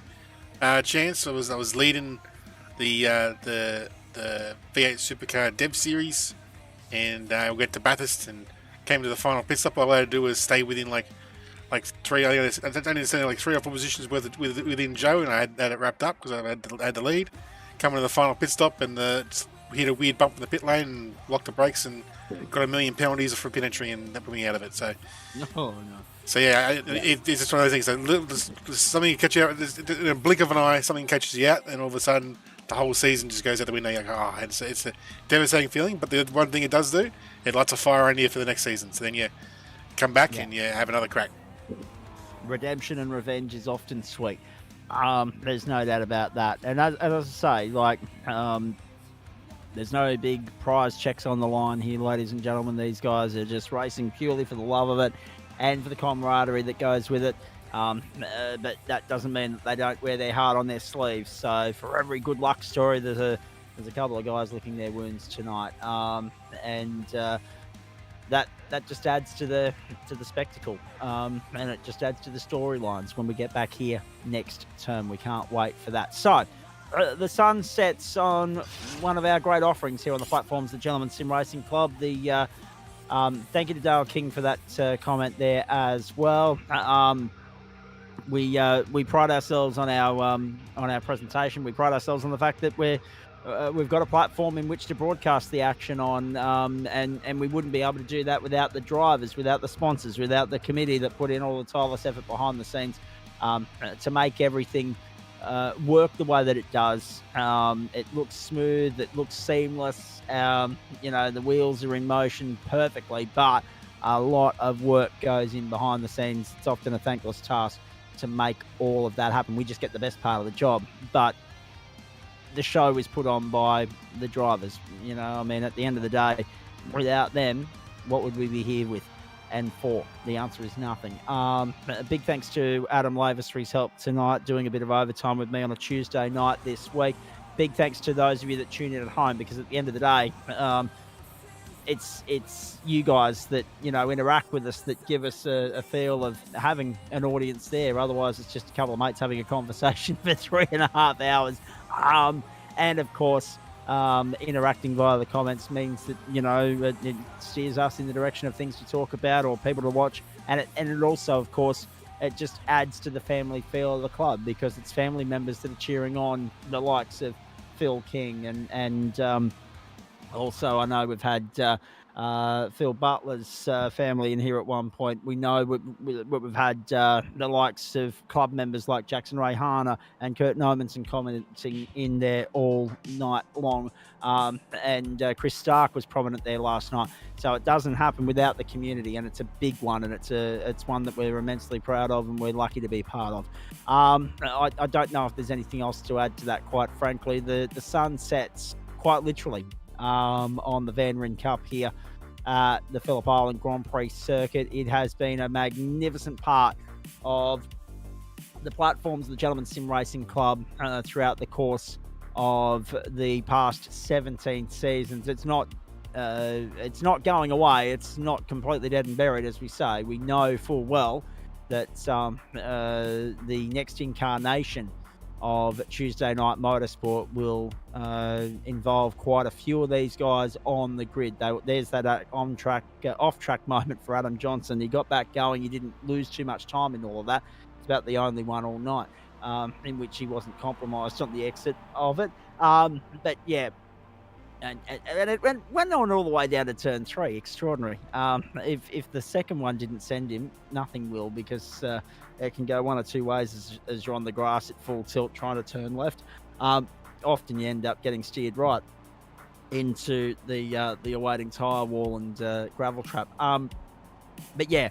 chance. I was leading the V8 Supercar Dev Series, and we went to Bathurst and came to the final pit stop. All I had to do was stay within like three. I only sent like 3 or 4 positions within Joe, and I had it wrapped up because I had the lead. Coming to the final pit stop, and we hit a weird bump in the pit lane and locked the brakes and got 1 million penalties for pit entry, and that put me out of it. So, no. So yeah, it's just one of those things. So something can catch you out in a blink of an eye. Something catches you out, and all of a sudden, the whole season just goes out the window. You're like, it's a devastating feeling. But the one thing it does do, it lights a fire under you for the next season. So then you come back and you have another crack. Redemption and revenge is often sweet. There's no doubt about that. And as I say, there's no big prize checks on the line here, ladies and gentlemen. These guys are just racing purely for the love of it and for the camaraderie that goes with it. But that doesn't mean that they don't wear their heart on their sleeves. So for every good luck story, there's a couple of guys licking their wounds tonight. That just adds to the spectacle, and it just adds to the storylines when we get back here next term. We can't wait for that. So the sun sets on one of our great offerings here on the platforms, the Gentlemen's Sim Racing Club, the Thank you to Dale King for that comment there as well. We pride ourselves on our presentation. We pride ourselves on the fact that we've got a platform in which to broadcast the action on, and we wouldn't be able to do that without the drivers, without the sponsors, without the committee that put in all the tireless effort behind the scenes to make everything work the way that it does. It looks smooth, it looks seamless. The wheels are in motion perfectly, but a lot of work goes in behind the scenes. It's often a thankless task to make all of that happen. We just get the best part of the job, but the show is put on by the drivers. At the end of the day, without them, what would we be here with and for? The answer is nothing. A big thanks to Adam Lavis for his help tonight, doing a bit of overtime with me on a Tuesday night this week. Big thanks to those of you that tune in at home, because at the end of the day, it's you guys that interact with us that give us a feel of having an audience there. Otherwise, it's just a couple of mates having a conversation for 3.5 hours. And of course, interacting via the comments means that it steers us in the direction of things to talk about or people to watch, and it also, of course, it just adds to the family feel of the club, because it's family members that are cheering on the likes of Phil King and also, I know we've had Phil Butler's family in here at one point. We know we've had the likes of club members like Jackson Rayhana and Kurt Nomanson commenting in there all night long. And Chris Stark was prominent there last night. So it doesn't happen without the community, and it's a big one, and it's one that we're immensely proud of and we're lucky to be part of. I don't know if there's anything else to add to that, quite frankly. The sun sets quite literally on the Van Ryn Cup here at the Phillip Island Grand Prix circuit. It has been a magnificent part of the platforms of the Gentlemen's Sim Racing Club throughout the course of the past 17 seasons. It's not going away. It's not completely dead and buried, as we say. We know full well that the next incarnation of Tuesday Night Motorsport will involve quite a few of these guys on the grid. There's that off-track moment for Adam Johnson. He got back going. He didn't lose too much time in all of that. It's about the only one all night in which he wasn't compromised on the exit of it. But yeah, and it went on all the way down to turn 3. Extraordinary. If the second one didn't send him, nothing will, because it can go one or two ways as you're on the grass at full tilt trying to turn left. Often you end up getting steered right into the awaiting tyre wall and gravel trap. But yeah,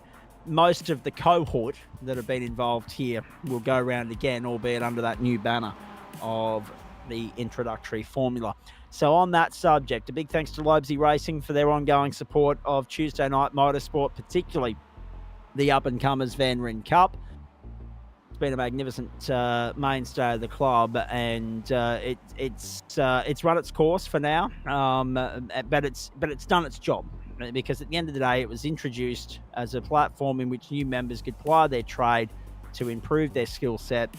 most of the cohort that have been involved here will go around again, albeit under that new banner of the introductory formula. So on that subject, a big thanks to Lobezy Racing for their ongoing support of Tuesday Night Motorsport, particularly the up-and-comers Van Ryn Cup. It's been a magnificent mainstay of the club, and it's run its course for now. But it's done its job, because at the end of the day, it was introduced as a platform in which new members could ply their trade to improve their skill set.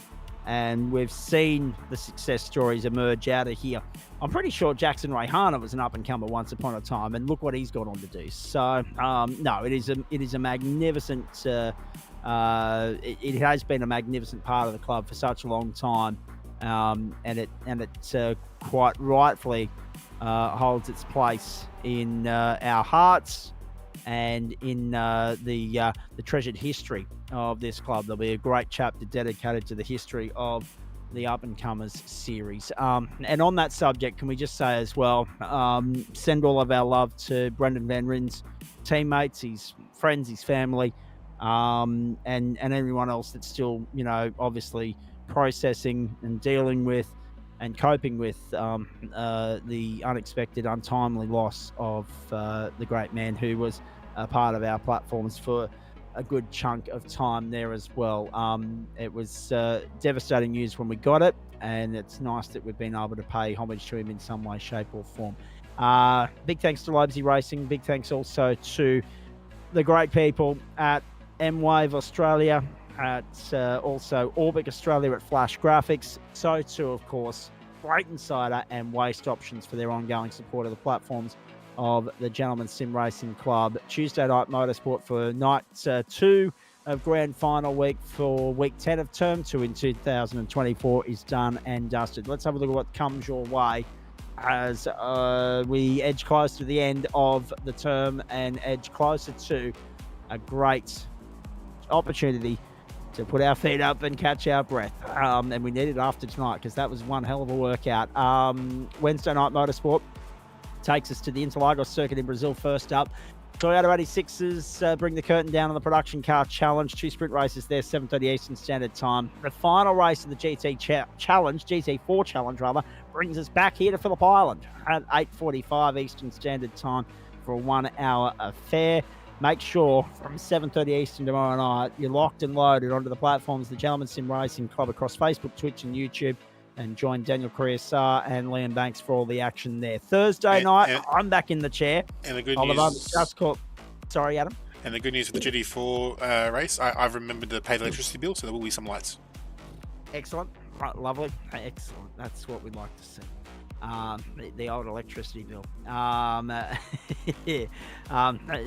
And we've seen the success stories emerge out of here. I'm pretty sure Jackson Rayhana was an up-and-comer once upon a time, and look what he's gone on to do. So, no, it is a magnificent. It has been a magnificent part of the club for such a long time, and it quite rightfully holds its place in our hearts and in the treasured history of this club. There'll be a great chapter dedicated to the history of the Up-and-Comers series. And on that subject, can we just say as well, send all of our love to Brendan Van Ryn's teammates, his friends, his family, and everyone else that's still, obviously processing and dealing with and coping with the unexpected, untimely loss of the great man who was a part of our platforms for a good chunk of time there as well. It was devastating news when we got it, and it's nice that we've been able to pay homage to him in some way, shape or form. Big thanks to Lobezy Racing. Big thanks also to the great people at M-Wave Australia, at also Orbic Australia at Flash Graphics. So too, of course, Great Insider and Waste Options for their ongoing support of the platforms of the Gentlemen's Sim Racing Club. Tuesday night motorsport for night 2 of grand final week for week 10 of term 2 in 2024 is done and dusted. Let's have a look at what comes your way as we edge close to the end of the term and edge closer to a great opportunity to put our feet up and catch our breath. And we need it after tonight because that was one hell of a workout. Wednesday night motorsport takes us to the Interlagos circuit in Brazil first up. Toyota 86s bring the curtain down on the production car challenge. 2 sprint races there, 7:30 Eastern Standard Time. The final race of the GT4 challenge rather, brings us back here to Phillip Island at 8:45 Eastern Standard Time for a 1-hour affair. Make sure from 7:30 Eastern tomorrow night, you're locked and loaded onto the platforms of the Gentlemen's Sim Racing Club across Facebook, Twitch and YouTube, and join Daniel Correa and Liam Banks for all the action there. Thursday night, I'm back in the chair. And the good news... Sorry, Adam. And the good news for the GT4 race, I've remembered to pay the electricity bill, so there will be some lights. Excellent. Right, lovely. Excellent. That's what we'd like to see. The old electricity bill.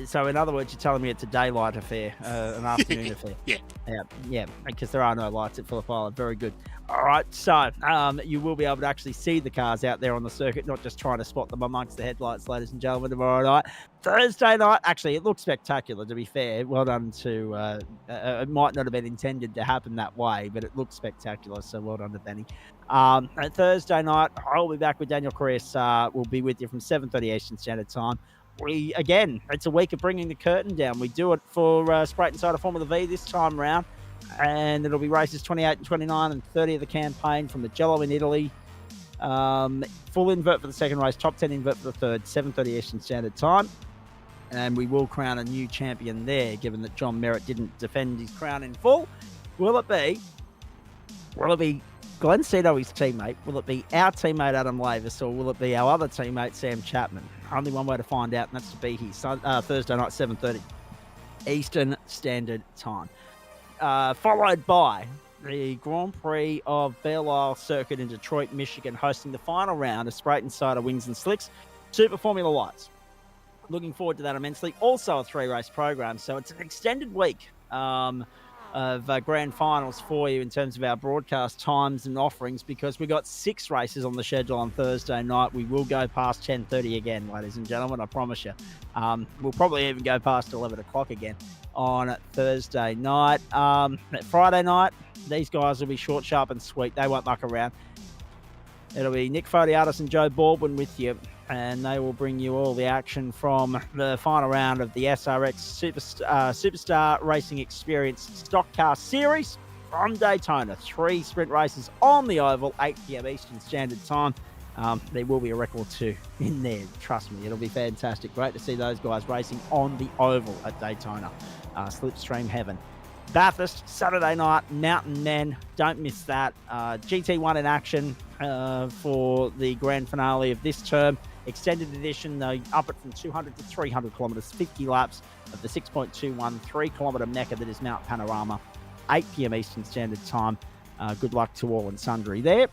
So in other words, you're telling me it's a daylight affair, an afternoon affair. Yeah, because there are no lights at Phillip Island. Very good. All right, so you will be able to actually see the cars out there on the circuit, not just trying to spot them amongst the headlights, ladies and gentlemen, tomorrow night. Thursday night, actually, it looks spectacular, to be fair. Well done to... it might not have been intended to happen that way, but it looks spectacular, so well done to Benny. Thursday night, I'll be back with Daniel Correa. We'll be with you from 7:30 Eastern Standard Time. It's a week of bringing the curtain down. We do it for Sprayton Cider Formula V this time round, and it'll be races 28 and 29 and 30 of the campaign from the Jello in Italy. Full invert for the second race, top 10 invert for the third, 7:30 Eastern Standard Time. And we will crown a new champion there, given that John Merritt didn't defend his crown in full. Will it be Glenn Cito, his teammate? Will it be our teammate Adam Lavis, or will it be our other teammate Sam Chapman? Only one way to find out, and that's to be here Thursday night, 7:30 Eastern Standard Time. Followed by the Grand Prix of Belle Isle Circuit in Detroit, Michigan, hosting the final round of Sprayton Cider Wings and Slicks Super Formula Lights. Looking forward to that immensely. Also a 3-race program, so it's an extended week of grand finals for you in terms of our broadcast times and offerings, because we got 6 races on the schedule on Thursday night. We will go past 10:30 again, ladies and gentlemen, I promise you. We'll probably even go past 11 o'clock again on Thursday night. Friday night, these guys will be short, sharp and sweet. They won't muck around. It'll be Nick Fodiatis and Joe Baldwin with you, and they will bring you all the action from the final round of the SRX Superstar Racing Experience Stock Car Series from Daytona. 3 sprint races on the oval, 8 p.m. Eastern Standard Time. There will be a record too in there. Trust me, it'll be fantastic. Great to see those guys racing on the oval at Daytona. Slipstream heaven. Bathurst, Saturday night, Mountain Men. Don't miss that. GT1 in action for the grand finale of this term. Extended edition, they up it from 200 to 300 kilometres, 50 laps of the 6.21 3-kilometre mecca that is Mount Panorama. 8 p.m. Eastern Standard Time. Good luck to all and sundry there.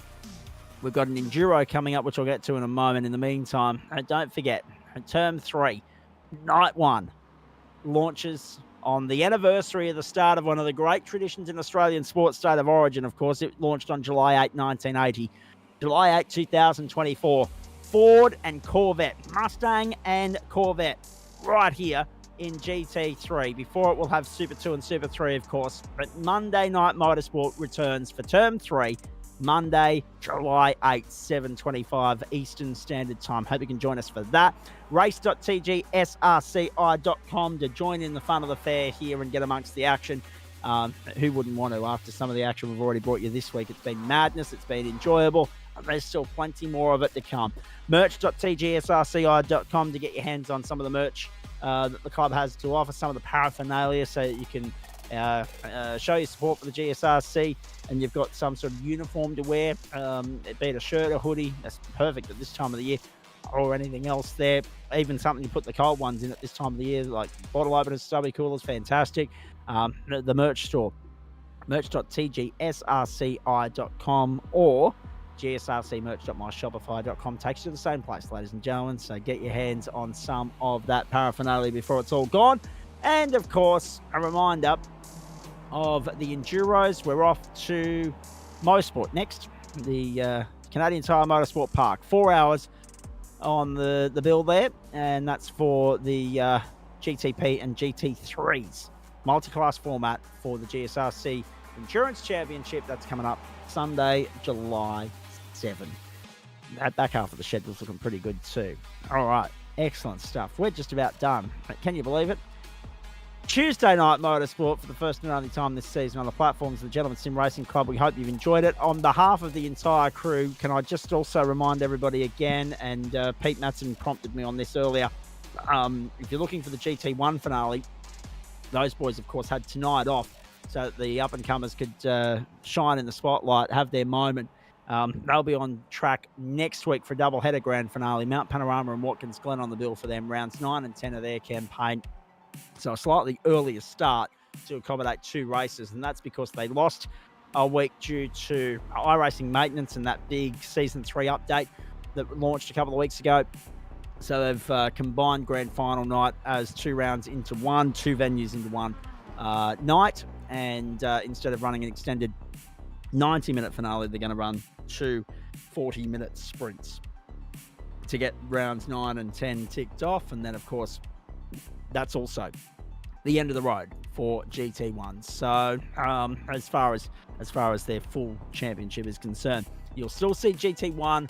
We've got an Enduro coming up, which I'll get to in a moment. In the meantime, don't forget, Term 3, Night 1, launches on the anniversary of the start of one of the great traditions in Australian sports, State of Origin, of course. It launched on July 8, 1980. July 8, 2024, Ford and Corvette, Mustang and Corvette, right here in GT3. Before it, we'll have Super 2 and Super 3, of course. But Monday Night Motorsport returns for Term 3, Monday, July 8, 7:25 Eastern Standard Time. Hope you can join us for that. Race.GSRC.inc to join in the fun of the fair here and get amongst the action. Who wouldn't want to after some of the action we've already brought you this week? It's been madness. It's been enjoyable. And there's still plenty more of it to come. Merch.GSRC.inc to get your hands on some of the merch that the club has to offer, some of the paraphernalia, so that you can show your support for the GSRC, and you've got some sort of uniform to wear, be it a shirt or hoodie. That's perfect at this time of the year, or anything else there. Even something you put the cold ones in at this time of the year, like bottle openers, stubby coolers, fantastic. The merch store, merch.tgsrci.com, or GSRC.merch.myshopify.com takes you to the same place, ladies and gentlemen. So get your hands on some of that paraphernalia before it's all gone. And of course, a reminder of the Enduros. We're off to Motorsport next, the Canadian Tire Motorsport Park. 4 hours on the bill there, and that's for the GTP and GT3s. Multi-class format for the GSRC Endurance Championship. That's coming up Sunday, July 7. That back half of the schedule's looking pretty good too. All right, excellent stuff. We're just about done. Can you believe it? Tuesday night motorsport for the first and only time this season on the platforms of the Gentleman Sim Racing Club. We hope you've enjoyed it. On behalf of the entire crew, can I just also remind everybody again, and Pete Matson prompted me on this earlier, if you're looking for the GT1 finale, those boys, of course, had tonight off so that the up-and-comers could shine in the spotlight, have their moment. They'll be on track next week for a double-header grand finale. Mount Panorama and Watkins Glen on the bill for them, rounds 9 and 10 of their campaign. So a slightly earlier start to accommodate 2 races, and that's because they lost a week due to iRacing maintenance and that big Season 3 update that launched a couple of weeks ago. So they've combined grand final night as 2 rounds into one, 2 venues into one night, and instead of running an extended 90-minute finale, they're going to run 2 40-minute sprints to get rounds 9 and 10 ticked off, and then, of course, that's also the end of the road for GT1. So as far as their full championship is concerned, you'll still see GT1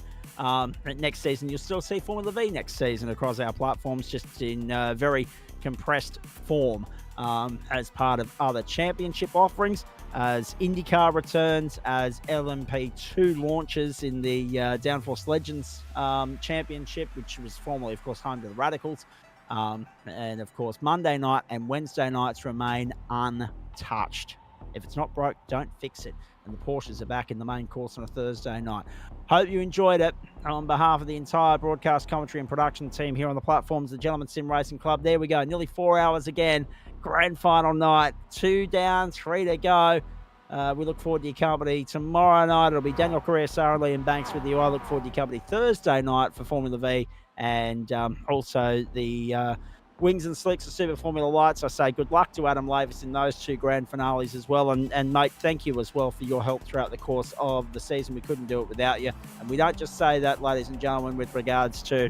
next season. You'll still see Formula V next season across our platforms, just in very compressed form as part of other championship offerings, as IndyCar returns, as LMP2 launches in the Downforce Legends Championship, which was formerly, of course, home to the Radicals. And of course, Monday night and Wednesday nights remain untouched. If it's not broke, don't fix it. And the Porsches are back in the main course on a Thursday night. Hope you enjoyed it. On behalf of the entire broadcast, commentary and production team here on the platforms of the Gentleman Sim Racing Club, there we go. Nearly 4 hours again. Grand final night. 2 down, 3 to go. We look forward to your company tomorrow night. It'll be Daniel Correa, Sarah Lee and Banks with you. I look forward to your company Thursday night for Formula V, and also the Wings and Slicks of Super Formula Lights. I say good luck to Adam Lavis in those 2 grand finales as well. And mate, thank you as well for your help throughout the course of the season. We couldn't do it without you. And we don't just say that, ladies and gentlemen, with regards to,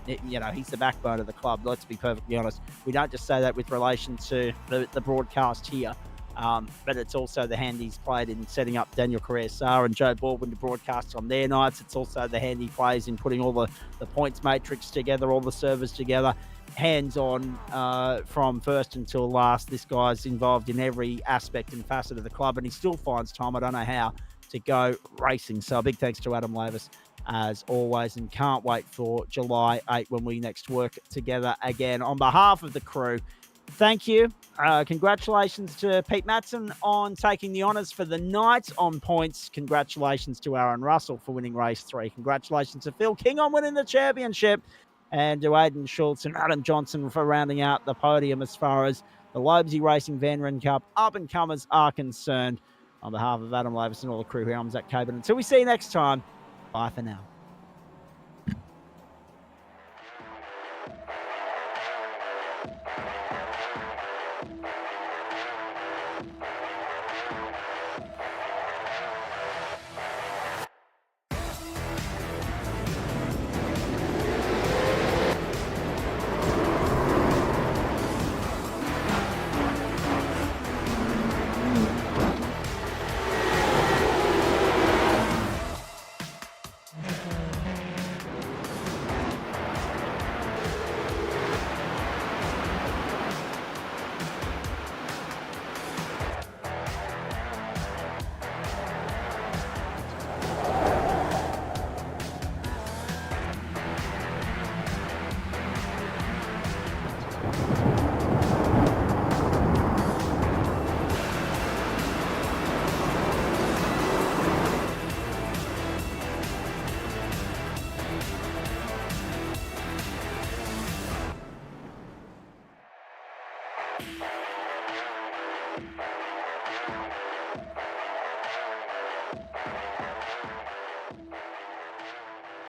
he's the backbone of the club. Let's be perfectly honest. We don't just say that with relation to the broadcast here. But it's also the hand he's played in setting up Daniel Correa-Sarr and Joe Baldwin to broadcast on their nights. It's also the hand he plays in putting all the points matrix together, all the servers together, hands-on from first until last. This guy's involved in every aspect and facet of the club, and he still finds time, I don't know how, to go racing. So a big thanks to Adam Lavis as always, and can't wait for July 8 when we next work together again. On behalf of the crew, thank you. Congratulations to Pete Matson on taking the honours for the night on points. Congratulations to Aaron Russell for winning race 3. Congratulations to Phil King on winning the championship. And to Aiden Schultz and Adam Johnson for rounding out the podium as far as the Lobezy Racing Van Ren Cup up-and-comers are concerned. On behalf of Adam Lavis and all the crew here, I'm Zach Caban. Until we see you next time, bye for now.